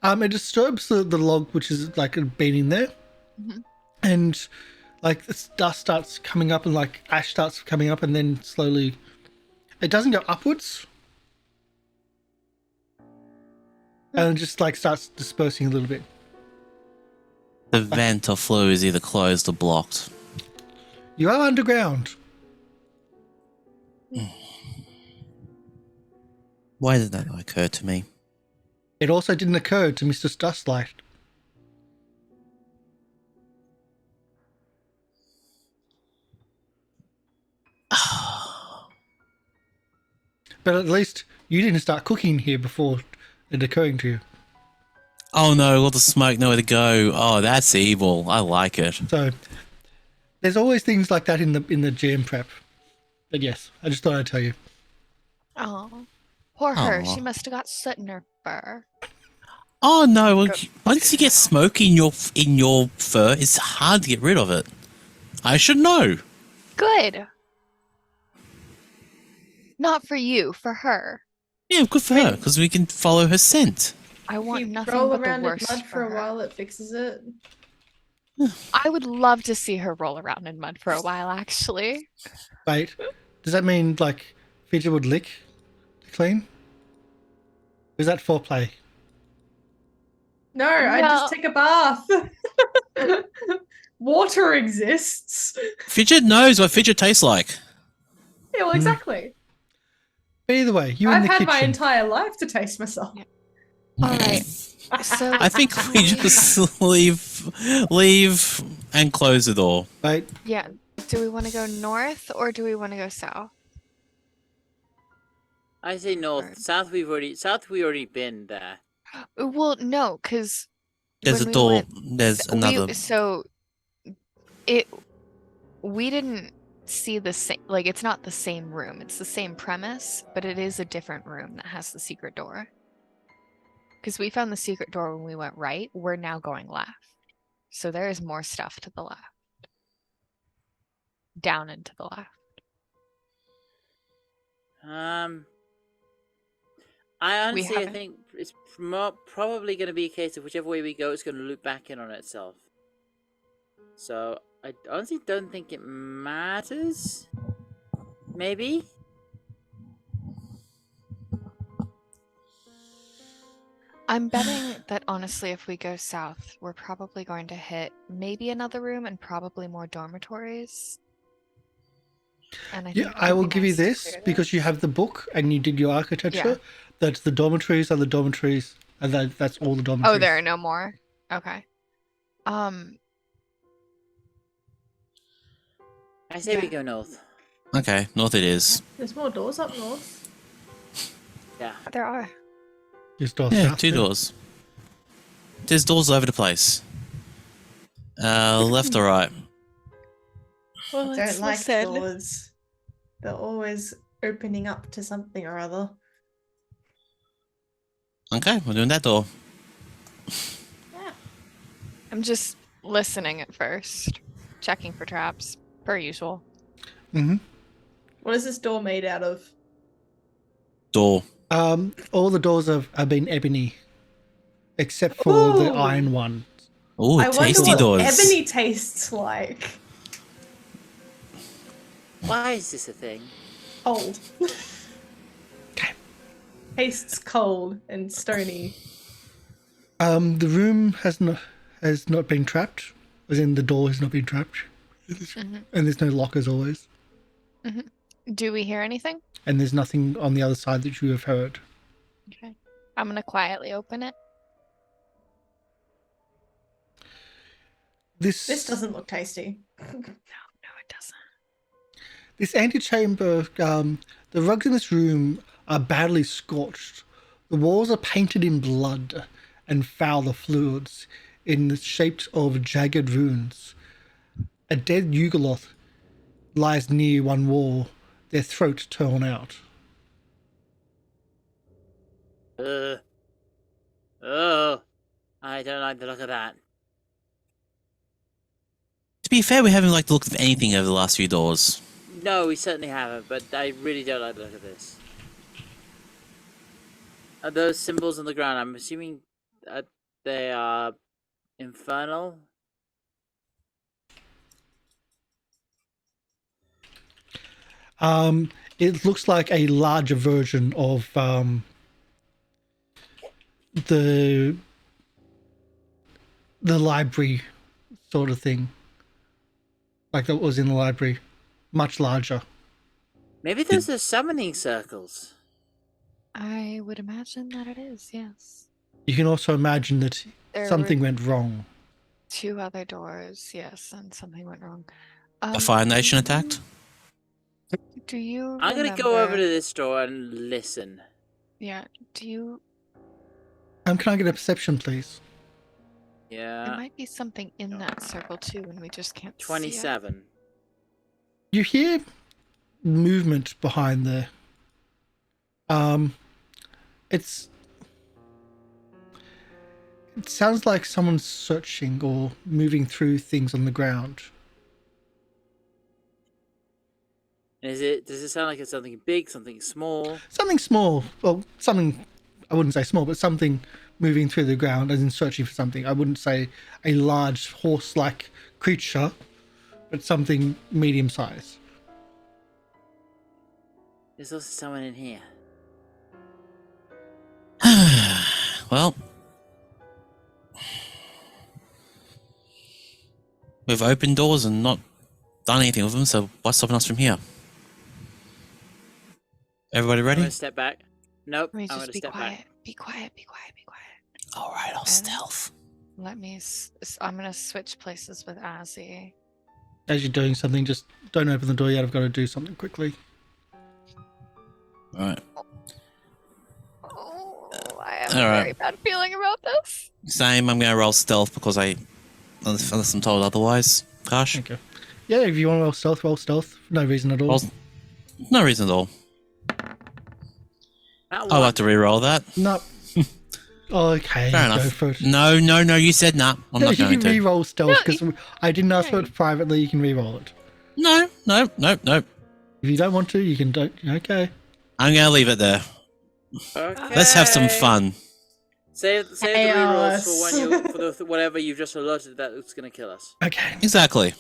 It disturbs the log, which is like been in there, Mhm. and Like this dust starts coming up and like ash starts coming up and then slowly it doesn't go upwards. And it just like starts dispersing a little bit. The vent or flue is either closed or blocked. You are underground. Why did that not occur to me? It also didn't occur to Mr. Dustlight. But at least you didn't start cooking here before it occurring to you. Oh no, all the smoke, nowhere to go. Oh, that's evil. I like it. So there's always things like that in the jam prep. But yes, I just thought I'd tell you. Oh, poor her. Aw. She must have got soot in her fur. Oh no, well, once you get smoke in your fur, it's hard to get rid of it. I should know. Good. Not for you, for her. Yeah, good for her, because we can follow her scent. I want You nothing roll but around the in worst mud for a her. while, it fixes it. I would love to see her roll around in mud for a while, actually. Wait, does that mean like Fidget would lick to clean? Is that foreplay? No, I just No. take a bath. Water exists. Fidget knows what Fidget tastes like. Yeah, well, exactly. But either way, you in I've the had kitchen. my entire life to taste myself. Yeah. All right. So I think we just leave and close the door. Wait, yeah. Do we want to go north or do we want to go south? I say north. South we already been there. Well, no, because There's a door. There's another. We didn't see the same, like, it's not the same room. It's the same premise, but it is a different room that has the secret door. Because we found the secret door when we went right. We're now going left. So there is more stuff to the left. Down and to the left. I honestly haven't- think it's probably going to be a case of whichever way we go, it's going to loop back in on itself. So I honestly don't think it matters. Maybe. I'm betting that honestly, if we go south, we're probably going to hit maybe another room and probably more dormitories. And I yeah, think I it will would be give you nice to this clear because you have the book and you did your architecture. That the dormitories are the dormitories, and that's all the dormitories. Oh, there are no more. Okay. I say we Yeah. go north. Okay, north it is. There's more doors up north. Yeah. There are. Just door Yeah, south, 2 yeah. doors. There's doors all over the place. Left or right? Well, I let's don't like listen. doors. They're always opening up to something or other. Okay, we're doing that door. Yeah. I'm just listening at first, checking for traps, per usual. Mm-hmm. What is this door made out of? Door. All the doors have been ebony, except for the Ooh. iron one. Oh, I tasty wonder what doors. ebony tastes like. Why is this a thing? Cold. Okay. Tastes cold and stony. The room has not been trapped, as in the door has not been trapped, Mhm. and there's no lockers always, Do we hear anything? and there's nothing on the other side that you have heard. Okay. I'm gonna quietly open it. This This doesn't look tasty. No, it doesn't. This antechamber, the rugs in this room are badly scorched. The walls are painted in blood and fouler fluids in the shapes of jagged runes. A dead Yugoloth lies near one wall, their throat torn out. Oh, I don't like the look of that. To be fair, we haven't liked the look of anything over the last few doors. No, we certainly haven't, but I really don't like the look of this. Are those symbols on the ground? I'm assuming they are infernal. It looks like a larger version of the library sort of thing, like that was in the library, much larger. Maybe those are summoning circles. I would imagine that it is, yes. You can also imagine that There something were went wrong. 2 other doors, yes, and something went wrong. A Fire Nation attacked? Do you I'm gonna go over to remember- this door and listen. Yeah, do you... Can I get a perception, please? There Yeah, might be something in that circle too, and we just can't see it. 27. You hear movement behind there. It sounds like someone's searching or moving through things on the ground. Does it sound like it's something big, something small? Something small. Well, something, I wouldn't say small, but something moving through the ground as in searching for something. I wouldn't say a large horse-like creature, but something medium-sized. There's also someone in here. Well, we've opened doors and not done anything with them, so what's stopping us from here? Everybody I'm ready? gonna step back. Nope, Let me I'm just gonna be step quiet. back. Be quiet, be quiet, be quiet. All right, I'll And- stealth. Let me... I'm gonna switch places with Azzy. As you're doing something, just don't open the door yet. I've got to do something quickly. All right. Oh, I have All a right. very bad feeling about this. Same, I'm going to roll stealth because unless I'm told otherwise. Karsh? Okay. Yeah, if you want to roll stealth. No reason at all. Roll- No reason at all. That I'll one. have to re-roll that. No. Okay, Fair go enough. for it. No, you said nah. I'm not you going can to. re-roll stealth No, because I didn't ask for it privately. You can re-roll it. No. If you don't want to, you can don't. Okay. I'm going to leave it there. Okay. Let's have some fun. Save the rerolls for when you for the whatever you've just alerted that it's gonna kill us. Okay. Exactly.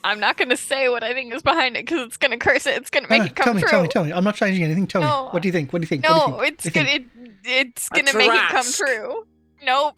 I'm not gonna say what I think is behind it because it's gonna curse it. It's gonna make it come true. Tell me. I'm not changing anything. Tell No. me. What do you think? What do you think? No, what do you think? it's A gonna make it come Tarrasque. true. Nope.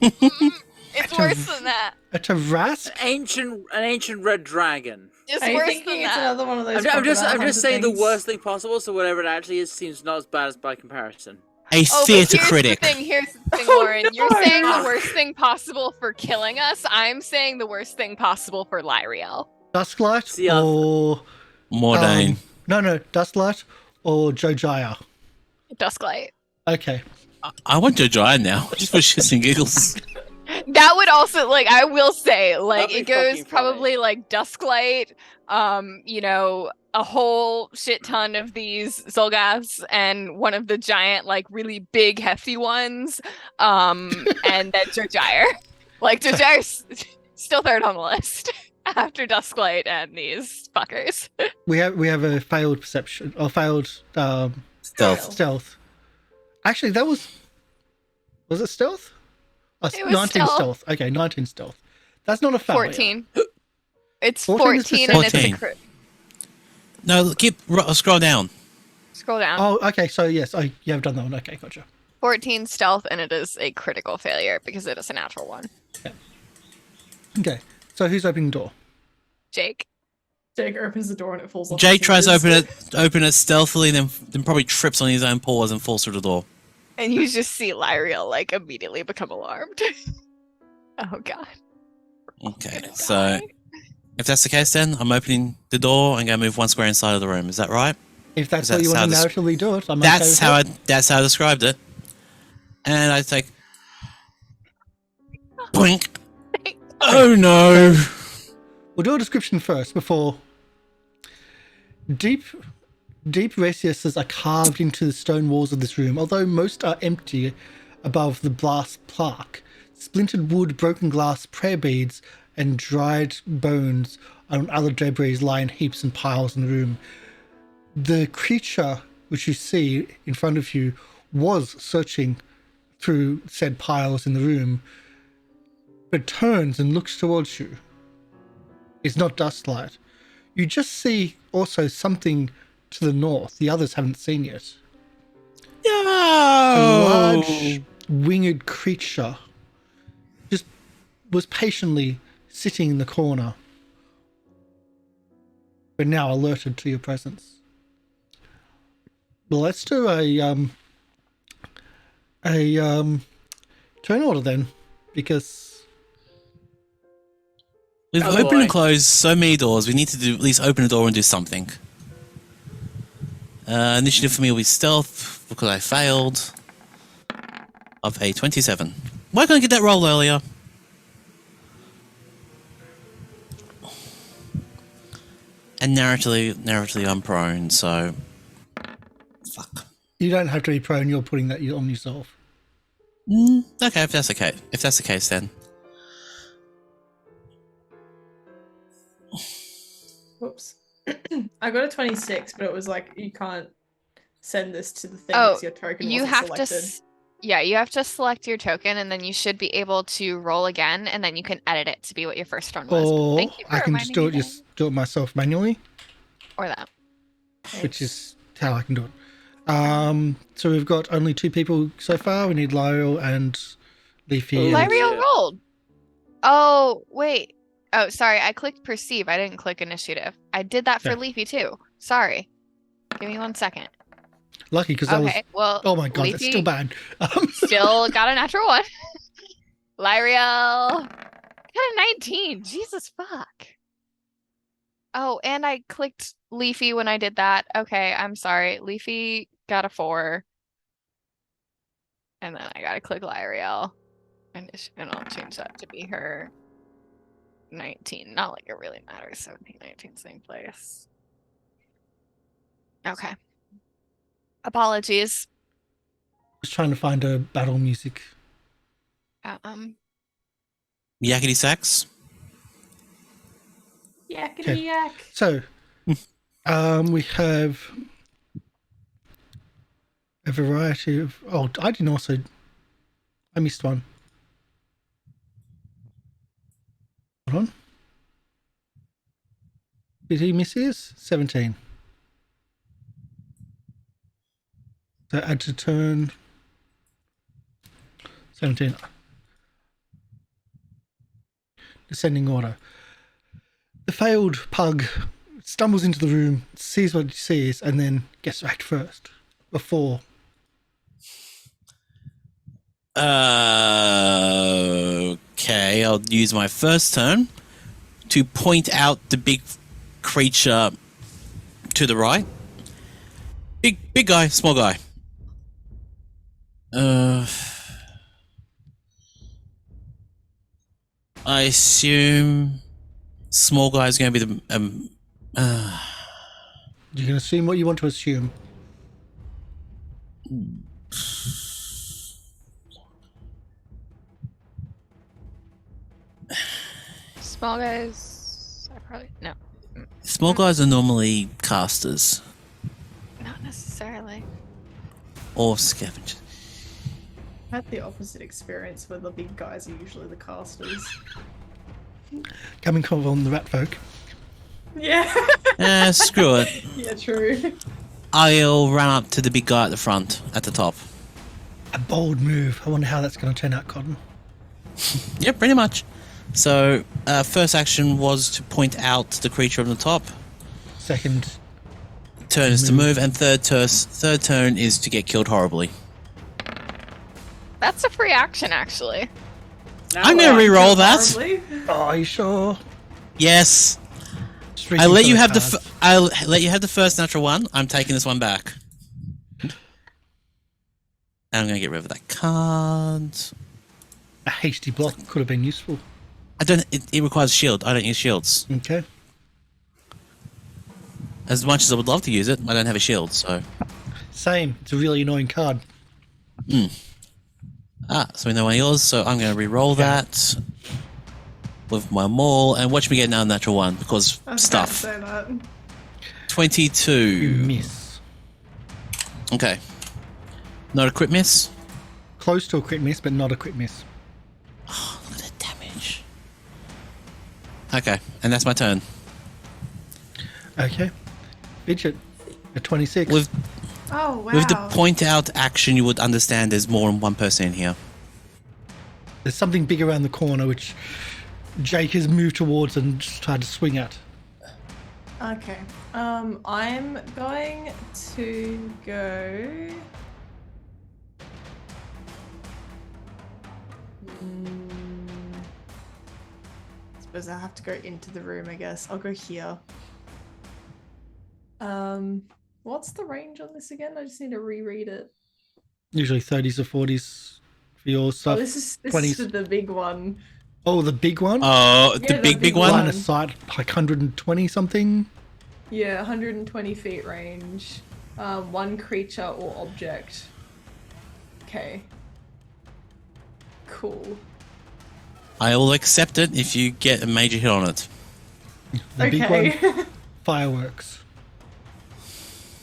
It's worse than that. A Tarrasque? An ancient red dragon. It's Are you worse thinking than it's that. another one of those? I'm just crocodile saying hunter the worst things? thing possible. So whatever it actually is seems not as bad as by comparison. A Oh, theatre but critic. Here's the thing, Oh, Lauren. You're no. saying the worst thing possible for killing us. I'm saying the worst thing possible for Lieriel. Dusklight See, or Mordain. no, Dusklight or Jojyre. Dusklight. Okay. I want Jojyre now, just for shits and giggles. That would also, like, I will say, like, That'd it be goes fucking probably like Dusklight, a whole shit ton of these Zolgaths and one of the giant, like, really big, hefty ones, and then Jojyre. Like, Jojyre's still third on the list after Dusklight and these fuckers. We have a failed perception or failed Stealth. stealth. Actually, that was it stealth? It was 19 stealth. stealth. Okay, 19 stealth. That's not a failure. 14. It's 14 is 14 and it's a 14. crit. No, scroll down. Scroll down. Oh, okay. So yes, you have done that one. Okay, gotcha. 14 stealth, and it is a critical failure because it is a natural one. Okay. So who's opening the door? Jake. Jake opens the door and it falls off. Jake tries to his open it stealthily, then probably trips on his own paws and falls through the door. And you just see Lieriel, like, immediately become alarmed. Oh, God. Okay, Gonna so die. if that's the case, then I'm opening the door and going to move one square inside of the room. Is that right? If that's Is how you that want to how narratively do it, I'm That's okay how with that's how I described it. And I take, boink. Oh no! We'll do a description first before. Deep recesses are carved into the stone walls of this room, although most are empty above the brass plaque. Splintered wood, broken glass, prayer beads, and dried bones and other debris lie in heaps and piles in the room. The creature which you see in front of you was searching through said piles in the room, but turns and looks towards you. It's not Dusklight. You just see also something to the north the others haven't seen yet. A No! large winged creature just was patiently sitting in the corner, but now alerted to your presence. Well, let's do a turn order then, because We've Oh, opened boy. and closed so many doors, we need to do at least open a door and do something. Initiative for me will be stealth, because I failed. Of a 27. Why couldn't I get that roll earlier? And narratively I'm prone, so... Fuck. you don't have to be prone. You're putting that on yourself. Okay, if that's okay. If that's the case, then. Whoops. I got a 26, but it was like you can't send this to the thing Oh, because your token You wasn't have selected. you have to select your token, and then you should be able to roll again, and then you can edit it to be what your first one was. But Or thank you for I can just reminding me do it myself manually, or that. which is how I can do it. So we've got only 2 people so far. We need Lieriel and Leafy. Ooh. and- Lieriel Yeah. rolled. Oh wait. Oh, sorry. I clicked perceive. I didn't click initiative. I did that for Yeah. Leafy too. Sorry. Give me 1 second. Lucky because that was. Okay. Well. Oh my god, that's Leafy still bad. Still got a natural 1. Lieriel got a 19. Jesus fuck. Oh, and I clicked Leafy when I did that. Okay, I'm sorry. Leafy got a 4. And then I gotta click Lieriel. And I'll change that to be her 19. Not like it really matters. 17, 19, same place. Okay. Apologies. Just trying to find a battle music. Yakety sax? Yakety Okay. yak. So, we have a variety of. Oh, I didn't also. I missed one. Hold on. Did he miss his? 17. So add to turn. 17. Descending order. The failed pug stumbles into the room, sees what he sees, and then gets to act first. Before. Okay, I'll use my first turn to point out the big creature to the right. Big guy, small guy. I assume small guy is going to be the You can assume what you want to assume. Small guys. I probably. No, small guys are normally casters not necessarily. or scavengers. I had the opposite experience where the big guys are usually the casters. Coming on the rat folk. Yeah. Screw it. Yeah, true. I'll run up to the big guy at the front, at the top. A bold move. I wonder how that's going to turn out, Cotton. Yep, pretty much. So, first action was to point out the creature on the top. Second, Turn is to move, and third turn is to get killed horribly. That's a free action, actually. I'm gonna re-roll that. Horribly. oh, are you sure? Yes, Just reaching I let for you have cards. I'll let you have the first natural one. I'm taking this one back. And I'm gonna get rid of that card. A hasty block could have been useful. I don't. It requires a shield. I don't use shields. Okay. As much as I would love to use it, I don't have a shield. So Same. It's a really annoying card. so we know one of yours. So I'm gonna re-roll that with my maul and watch me get another natural one because I was stuff. about to say that. You 22. miss. Okay. Not a crit miss. Close to a crit miss, but not a crit miss. Look at the damage. Okay, and that's my turn. Okay. Fidget, a 26. With Oh wow. with the point out action, you would understand there's more than one person in here. There's something big around the corner which Jake has moved towards and just tried to swing at. Okay. I'm going to go. Suppose I have to go into the room. I guess I'll go here. What's the range on this again? I just need to reread it. Usually 30s or 40s for your stuff. Oh, this is 20s. for the big one. Oh, the big one? Oh, Yeah, the big big one. Line of sight, like 120 something. Yeah, 120 feet range. One creature or object. Okay. Cool. I will accept it if you get a major hit on it. The big Okay. one, fireworks.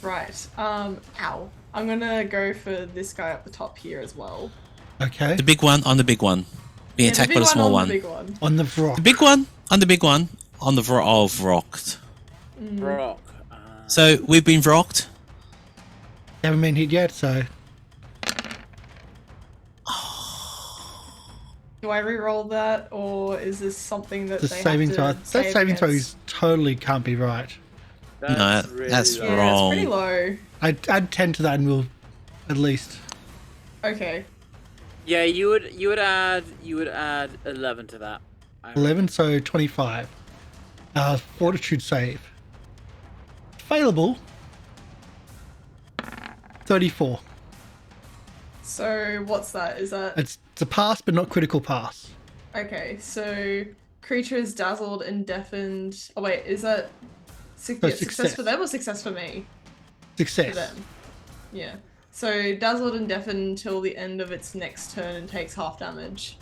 Right. Ow. I'm gonna go for this guy up the top here as well. Okay. The big one on the big one. Being Yeah, attacked the by big the small on one. The big one. On the rock. The big one on the big one on the rocked. Rock. So we've been rocked. Haven't been hit yet, so Do I re-roll that, or is this something that the they saving have throw. to That save saving throw against? is totally can't be right. No, that's low. Yeah, wrong. it's pretty low. I'd add 10 to that and we'll at least. Okay. Yeah, you would add 11 to that. 11, so 25. Fortitude save. Failable. 34. So what's that? Is that It's a pass, but not critical pass. okay? So creature is dazzled and deafened. Oh wait, is that success success. for them or success for me? For Success. them. Yeah. So dazzled and deafened until the end of its next turn and takes half damage.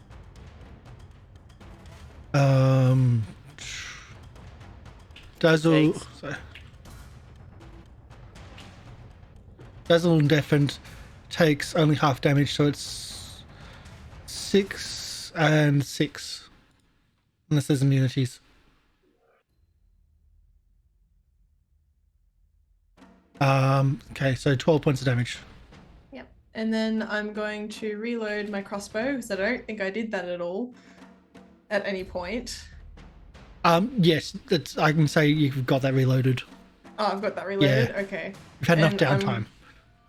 Dazzle. Takes. Sorry. Dazzle and deafened takes only half damage, so it's 6 and 6. Unless there's immunities. Okay, so 12 points of damage. Yep. And then I'm going to reload my crossbow because I don't think I did that at all at any point. Yes, I can say you've got that reloaded. Oh, I've got that reloaded. Yeah. Okay. You've had enough And downtime. I'm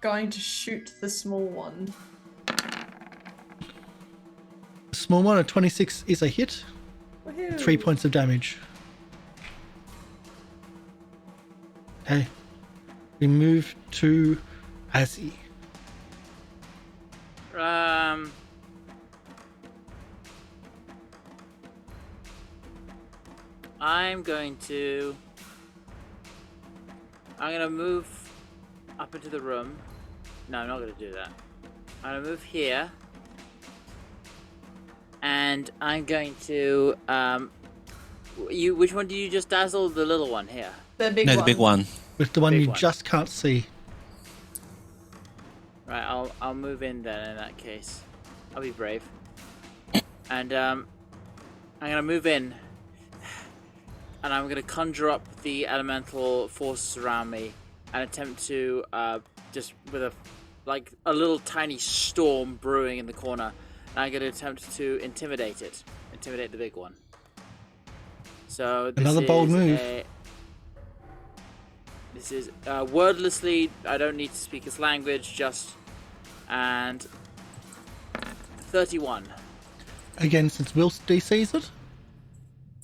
going to shoot the small one. Small one, a 26 is a hit. Woohoo. 3 points of damage. Okay. We move to Azzy. I'm going to move up into the room. No, I'm not going to do that. I'm going to move here. And I'm going to which one do you just dazzle? The little one here. The big No, one. the big one. With the one Big you one. just can't see. Right, I'll move in then in that case. I'll be brave. And I'm gonna move in. And I'm gonna conjure up the elemental forces around me and attempt to just with a little tiny storm brewing in the corner. And I'm gonna attempt to intimidate it. Intimidate the big one. So this Another bold is move. This is wordlessly. I don't need to speak its language. Just and 31. Again, since Will DC's it?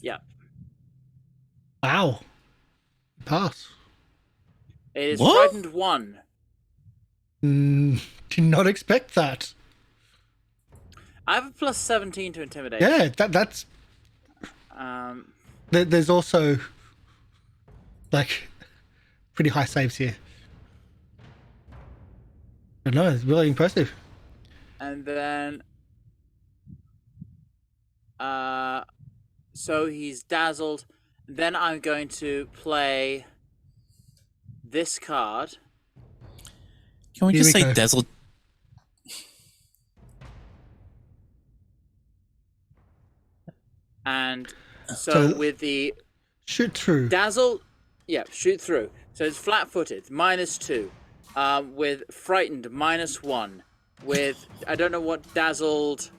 Yeah, Wow. Pass. it is What? frightened 1. Did not expect that. I have a plus 17 to intimidate. Yeah, that's... There's also, like, pretty high saves here. But no, it's really impressive. And then so he's dazzled. Then I'm going to play this card. Can we Here just we say go. dazzled? And So- so with the Shoot through. dazzle Yeah, shoot through. So it's flat-footed, -2. With frightened, -1. With I don't know what dazzled.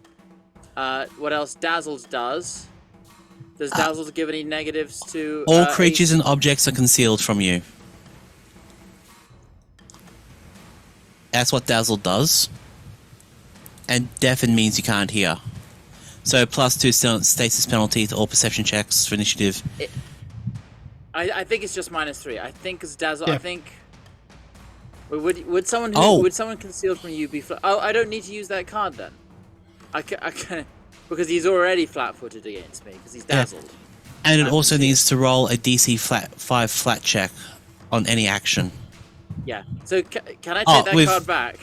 What else dazzled does? Does dazzled give any negatives to? All creatures and objects are concealed from you. That's what dazzle does. And deafen means you can't hear. So +2 stasis penalty to all perception checks for initiative. I think it's just -3. I think it's dazzle. Yeah. I think. Would someone would someone concealed from you be? I don't need to use that card then. I can because he's already flat-footed against me because he's dazzled. And it also needs to roll a DC 5 flat check on any action. Yeah. So can I take that card back?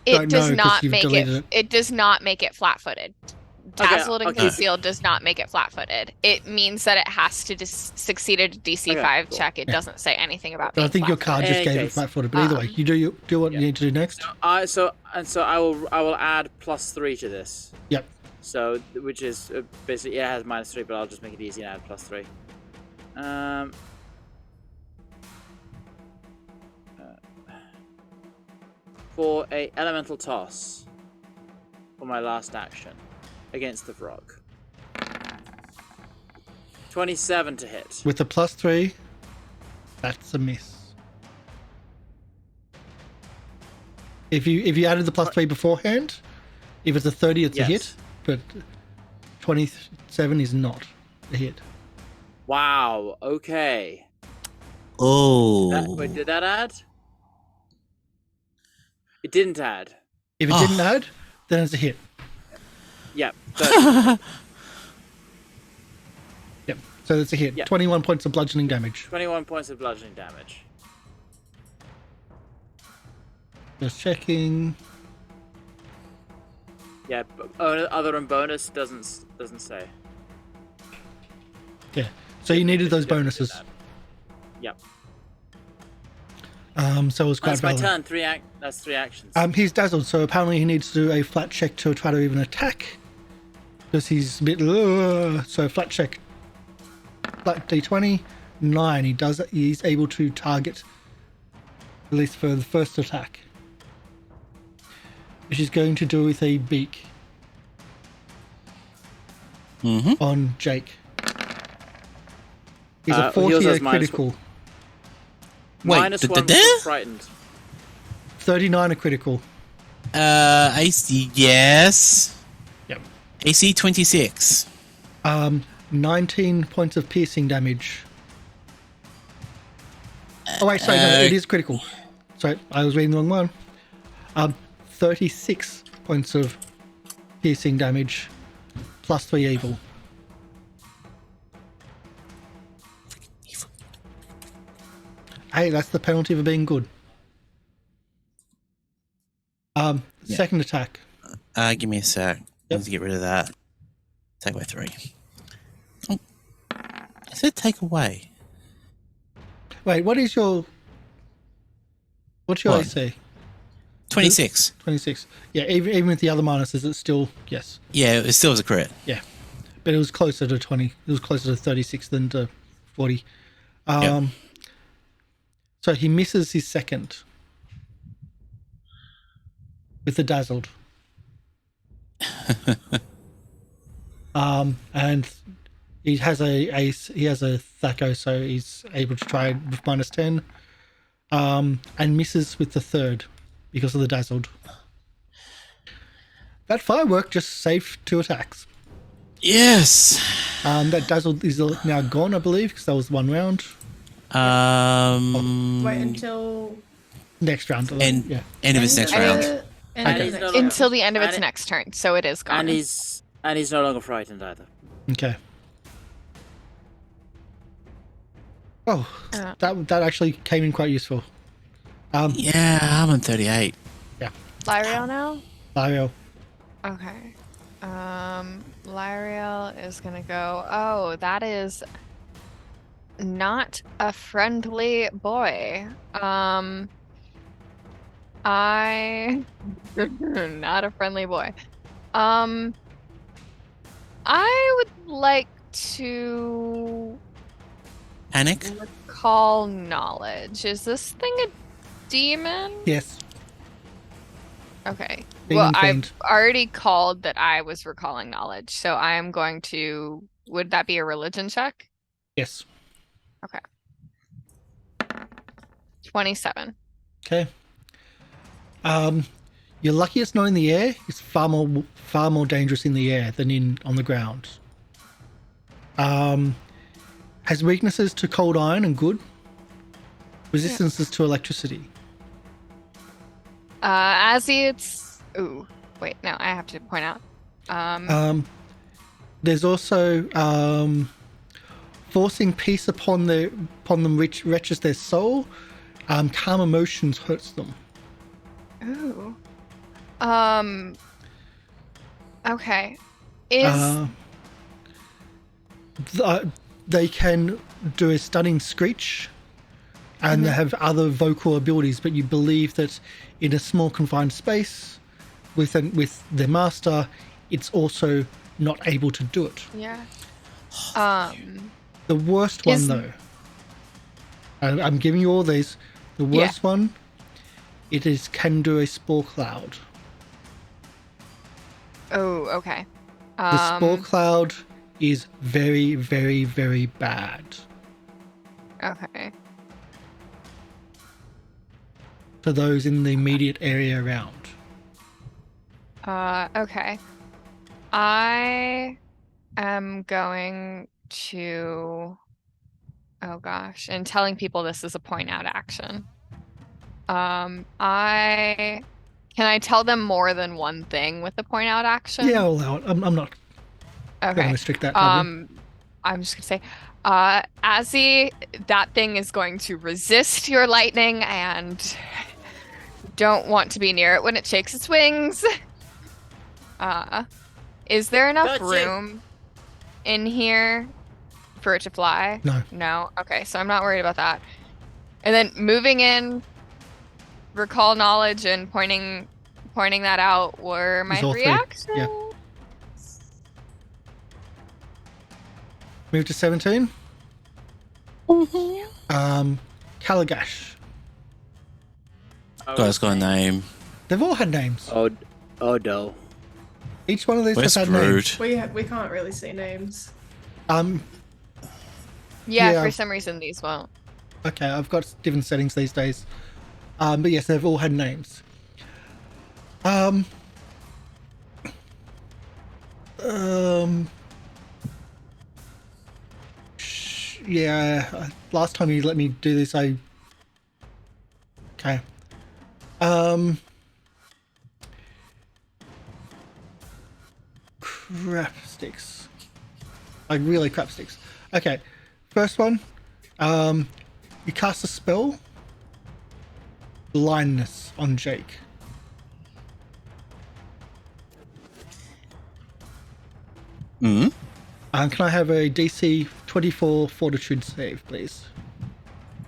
It does know, 'cause not you've make deleted it. It does not make it flat-footed. Dazzled and okay. concealed does not make it flat-footed. It means that it has to succeed a DC 5 cool. check. It doesn't say anything about. But I being think your card just gave Okay. it flat-footed. But either way, you do what you need to do next. So I will add +3 to this. Yep. So which is basically it has -3, but I'll just make it easy and add +3. For a elemental toss for my last action against the frog. 27 to hit. With the +3, that's a miss. If you added the +3 beforehand, if it's a 30, it's a hit. But 27 is not a hit. Wow. Okay. Oh. Wait, did that add? It didn't add. If it didn't add, then it's a hit. Yep. Yep. So that's a hit. Yep. 21 points of bludgeoning damage. 21 points of bludgeoning damage. Just checking. Yeah. Other than bonus doesn't say. Yeah. So you needed those bonuses. Yep. So it was quite That's my valid. turn. That's 3 actions. He's dazzled, so apparently he needs to do a flat check to try to even attack. Because he's a bit... so flat check. Flat D20. 9. He's able to target, at least for the first attack. Which is going to do with a beak. On Jake. He's a 40 critical. Wait, -1 was frightened. 39 a critical. AC, yes. Yep. AC 26. 19 points of piercing damage. Oh wait, sorry, no, it is critical. Sorry, I was reading the wrong one. 36 points of piercing damage, +3 evil. Hey, that's the penalty for being good. Second attack. Give me a sec. Let's get rid of that. Take away 3. Oh, I said take away. Wait, what's your What? AC? 26. 26. Yeah, even with the other minuses, it's still, yes. Yeah, it still was a crit. Yeah. But it was closer to 20. It was closer to 36 than to 40. Yep. So he misses his second. With the dazzled. And he has a Thaco, so he's able to try with -10. And misses with the third because of the dazzled. That firework just saved 2 attacks. Yes. That dazzled is now gone, I believe, because that was 1 round. Wait until Next round. End of its next end round. of the- end of Okay. the next Until the end of And its it- next turn, so it is gone. And he's no longer frightened either. Okay. Oh, that actually came in quite useful. Yeah, I'm on 38. Lieriel now? Lieriel. Okay. Lieriel is gonna go. Oh, that is not a friendly boy. Not a friendly boy. I would like to Panic? Recall knowledge. Is this thing a demon? Yes. Okay. Demon Well, fiend. I've already called that I was recalling knowledge, so I am going to. Would that be a religion check? Yes. 27. Okay. Your luckiest not in the air is far more dangerous in the air than on the ground. Has weaknesses to cold iron and good. Resistances to electricity. Azzy, it's. Ooh, wait, no, I have to point out. There's also forcing peace upon them wretches their soul. Calm emotions hurts them. Ooh. Okay. Is They can do a stunning screech, and they have other vocal abilities, but you believe that in a small confined space with their master, it's also not able to do it. yeah. The worst one, though, I'm giving you all these. The worst one, it can do a spore cloud. Oh, okay. The spore cloud is very, very, very bad. Okay. To those in the immediate area around. Okay. I am going to. Oh gosh, and telling people this is a point out action. Can I tell them more than one thing with the point out action? Yeah, I'll allow it. I'm not going to Okay. restrict that. Probably. I'm just gonna say, Azzy, that thing is going to resist your lightning and don't want to be near it when it shakes its wings. Is there enough Gotcha. room in here for it to fly? No. No? Okay, so I'm not worried about that. And then moving in, recall knowledge and pointing that out were my It's all three. reactions. Yeah. Move to 17. Kalagash. Guy's got a name. They've all had names. Oh no. Each one of these Where's has had names. Rude? We can't really see names. Yeah, Yeah. for some reason these won't. Okay, I've got different settings these days. But yes, they've all had names. Yeah, last time you let me do this, okay. Crap sticks. Like really crap sticks. Okay, first one. You cast a spell. Blindness on Jake. Hmm? Can I have a DC 24 Fortitude save, please?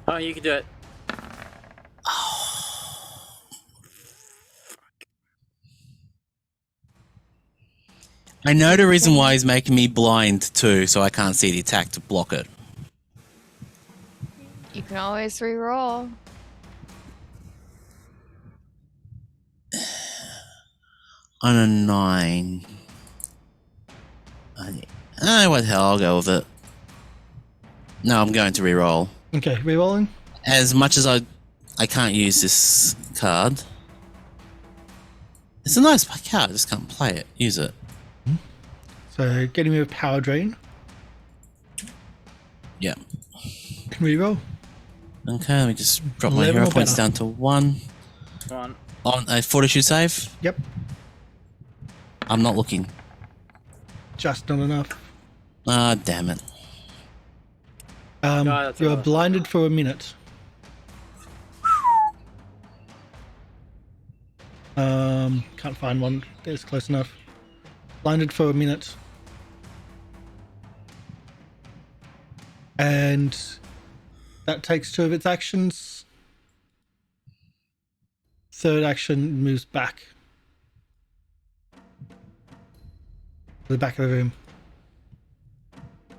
Oh, you can do it. I know the reason why he's making me blind too, so I can't see the attack to block it. You can always re-roll. On a 9. Oh, what the hell, I'll go with it. No, I'm going to reroll. Okay, rerolling. As much as I can't use this card. It's a nice card, I just can't play it. Use it. So getting rid of power drain. Yeah. Reroll. Okay, let me just drop my 11 hero or points better. down to 1. Come on. On a fortitude save. Yep, I'm not looking. just not enough. Ah, damn it. that's You are another- blinded for a minute. Can't find one that's close enough. Blinded for a minute. And that takes 2 of its actions. Third action moves back. To the back of the room.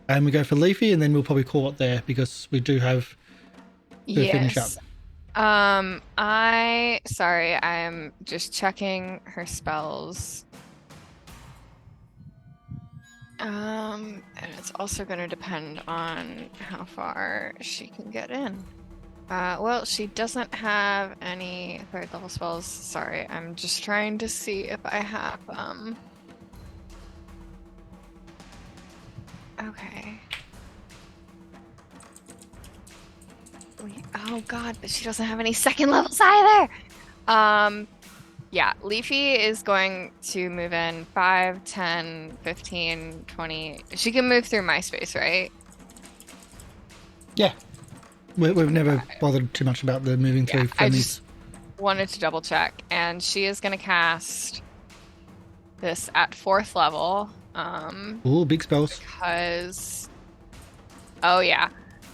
And we go for Leafy, and then we'll probably call it there because we do have to finish up. Yes. I'm just checking her spells. And it's also going to depend on how far she can get in. Well, she doesn't have any third level spells. Sorry, I'm just trying to see if I have, okay. Oh god, but she doesn't have any second levels either! Yeah, Leafy is going to move in 5, 10, 15, 20. She can move through my space, right? Yeah. We've never bothered too much about the moving through. I just wanted to double check. And she is going to cast this at 4th level. Ooh, big spells. Because... Oh, yeah.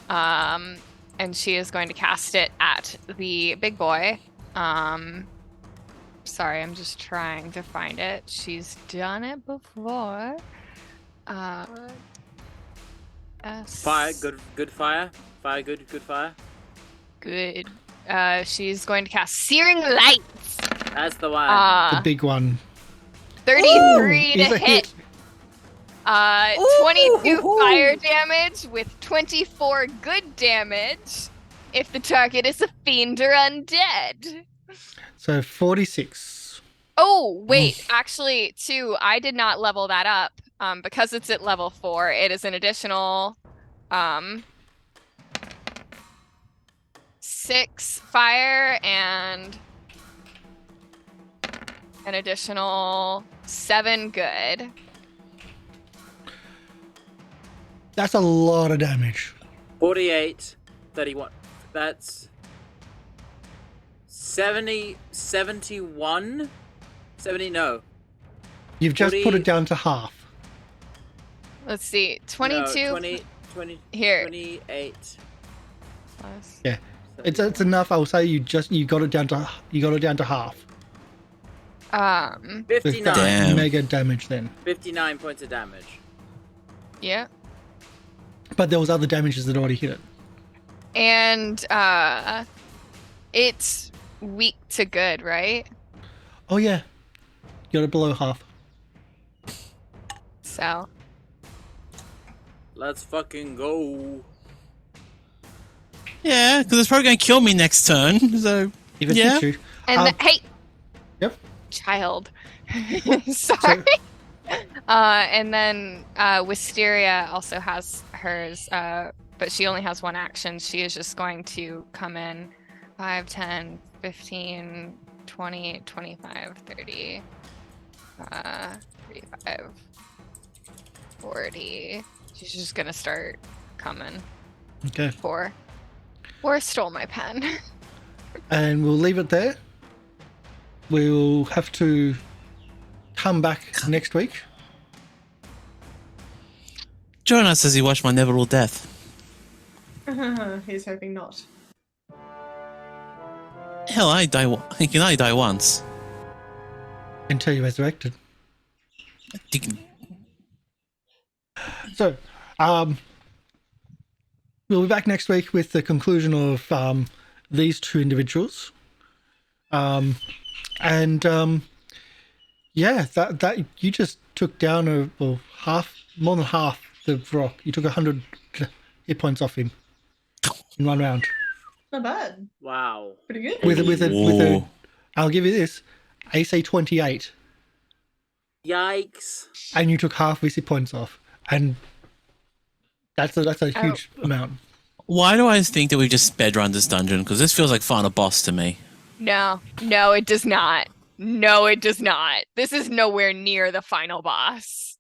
And she is going to cast it at the big boy. Sorry, I'm just trying to find it. She's done it before. Fire, good fire. Fire, good fire. Good. She's going to cast Searing Lights. That's the one. The big one. 33 Is to a hit. 22 fire damage with 24 good damage if the target is a fiend or undead. So 46. Oh, wait. Actually, too, I did not level that up. Because it's at level 4, it is an additional 6 fire and an additional 7 good. That's a lot of damage. 48, 31. That's 70, 71? 70, no. You've just 40... put it down to half. Let's see. 22. No, 20, Here. 28. Plus. Yeah. It's enough. I'll say you got it down to half. 59. With that Damn. mega damage then. 59 points of damage. Yeah. But there was other damages that already hit it. And it's weak to good, right? Oh yeah. You got it below half. So. Let's fucking go. Yeah, because it's probably going to kill me next turn. So, If it yeah. hits you. And Um, hey, Yep. child. Sorry. And then Wisteria also has hers, but she only has one action. She is just going to come in 5, 10, 15, 20, 25, 30, 35, 40. She's just going to start coming. Okay. 4 stole my pen. And we'll leave it there. We'll have to come back next week. Join us as you watch my Neverall death. He's hoping not. Hell, I can only die once. Until you're resurrected. You can- So, we'll be back next week with the conclusion of these two individuals. Yeah, that you just took down more than half the rock. You took 100 hit points off him in one round. Not bad. Wow. Pretty good. With a, Whoa. I'll give you this, AC 28, Yikes. and you took half his hit points off, and that's a huge amount. Why do I think that we've just speedrun this dungeon? Because this feels like fighting a boss to me. No, it does not. No, it does not. This is nowhere near the final boss.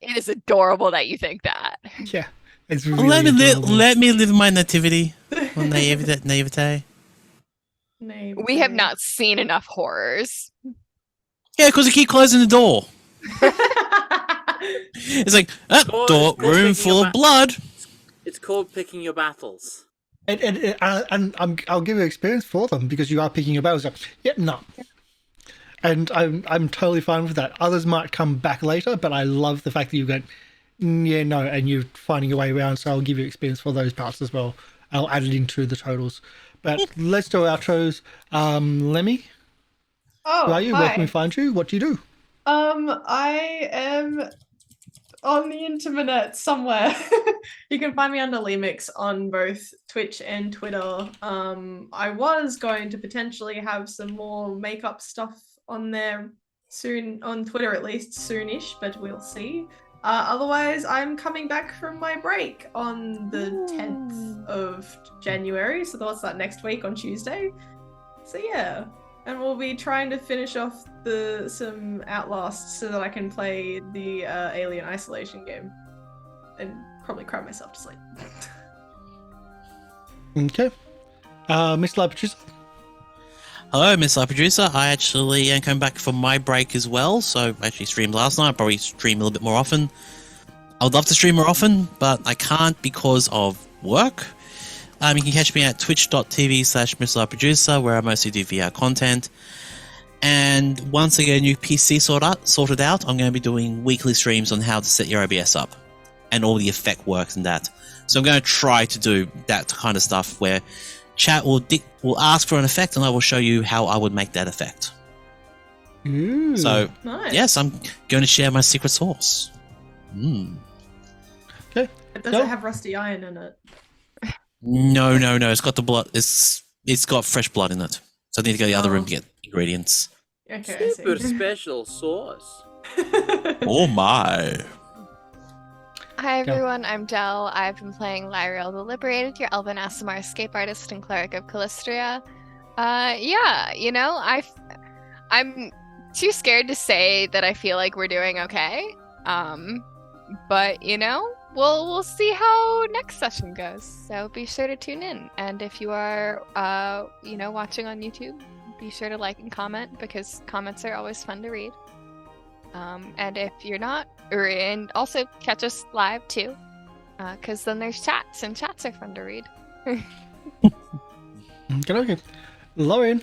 It is adorable that you think that. Yeah, it's really Let me live my nativity on naivete. We have not seen enough horrors. Yeah, because we keep closing the door. It's like, door, room full of blood. It's called picking your battles. And I'll give you experience for them because you are picking your battles up. Yeah, no. And I'm totally fine with that. Others might come back later, but I love the fact that you go, Yeah, no, and you're finding your way around, so I'll give you experience for those parts as well. I'll add it into the totals. But let's do outros. Lemmy, Oh, who are you? hi. Where can we find you? What do you do? I am on the internet somewhere. You can find me under Leamyx on both Twitch and Twitter. I was going to potentially have some more makeup stuff on there soon, on Twitter at least, soonish, but we'll see. Otherwise, I'm coming back from my break on the 10th of January, so what's that, next week on Tuesday? So yeah, and we'll be trying to finish off some Outlast so that I can play the Alien Isolation game and probably cry myself to sleep. Okay. MrLiveProducer. Hello, MrLiveProducer. I actually am coming back from my break as well, so I actually streamed last night. I'll probably stream a little bit more often. I would love to stream more often, but I can't because of work. You can catch me at twitch.tv/MrLiveProducer, where I mostly do VR content. And once I get a new PC sorted out, I'm going to be doing weekly streams on how to set your OBS up and all the effect works and that. So I'm going to try to do that kind of stuff where chat will ask for an effect and I will show you how I would make that effect. Ooh. So, Nice. yes, I'm going to share my secret sauce. Okay. Does No. it have rusty iron in it? No. It's got the blood. It's got fresh blood in it. So I need to go to the other room to get ingredients. Okay, Super I see. special sauce. Oh my. Hi Go. everyone, I'm Del. I've been playing Lieriel the Liberated, your elven Aasimar escape artist and cleric of Callistria. Yeah, you know, I'm too scared to say that I feel like we're doing okay. But you know, we'll see how next session goes. So be sure to tune in. And if you are watching on YouTube, be sure to like and comment because comments are always fun to read. And if you're not, and also catch us live too, because then there's chats, and chats are fun to read. Okay. Lorian.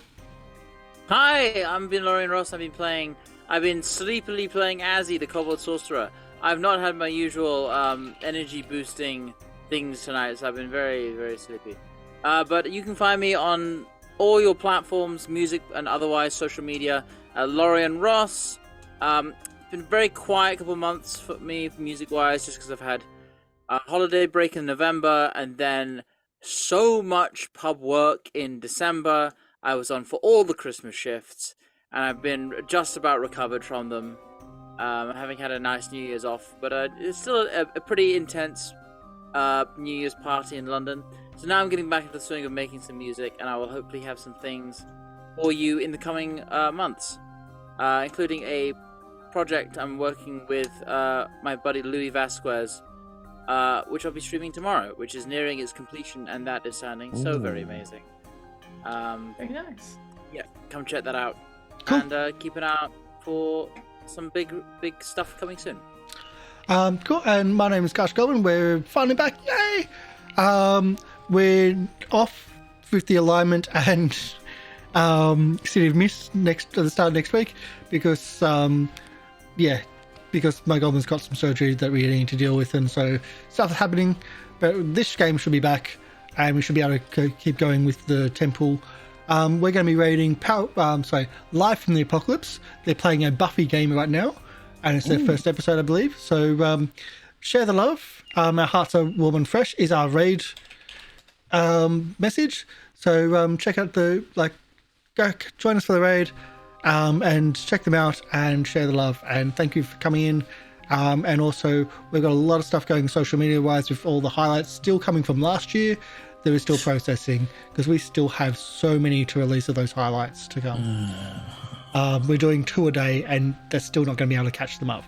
Hi, I'm Lorian Ross. I've been sleepily playing Azzy, the Kobold Sorcerer. I've not had my usual energy boosting things tonight, so I've been very, very sleepy. But you can find me on all your platforms, music and otherwise, social media. Lorian Ross. It's been a very quiet couple of months for me, music-wise, just because I've had a holiday break in November and then so much pub work in December. I was on for all the Christmas shifts, and I've been just about recovered from them, having had a nice New Year's off. But it's still a pretty intense New Year's party in London. So now I'm getting back into the swing of making some music, and I will hopefully have some things for you in the coming months, including a project I'm working with my buddy Louis Vasquez, which I'll be streaming tomorrow, which is nearing its completion, and that is sounding so very amazing. Very nice. Yeah, come check that out. Cool. And keep an eye out for some big stuff coming soon. Cool. And my name is Karsh Goblin. We're finally back. Yay! We're off with the alignment and City of Mist at the start of next week because because my goblin's got some surgery that we need to deal with, and so stuff is happening. But this game should be back, and we should be able to keep going with the temple. We're going to be raiding Live from the Apocalypse. They're playing a Buffy game right now, and it's their first episode, I believe. So share the love. Our hearts are warm and fresh is our raid message. So check out go join us for the raid. And check them out and share the love, and thank you for coming in. And also we've got a lot of stuff going social media wise with all the highlights still coming from last year that we're still processing because we still have so many to release of those highlights to come. We're doing 2 a day and they're still not going to be able to catch them up.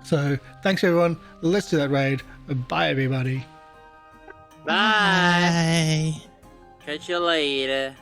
So thanks everyone, let's do that raid. Bye everybody. Bye. Catch you later.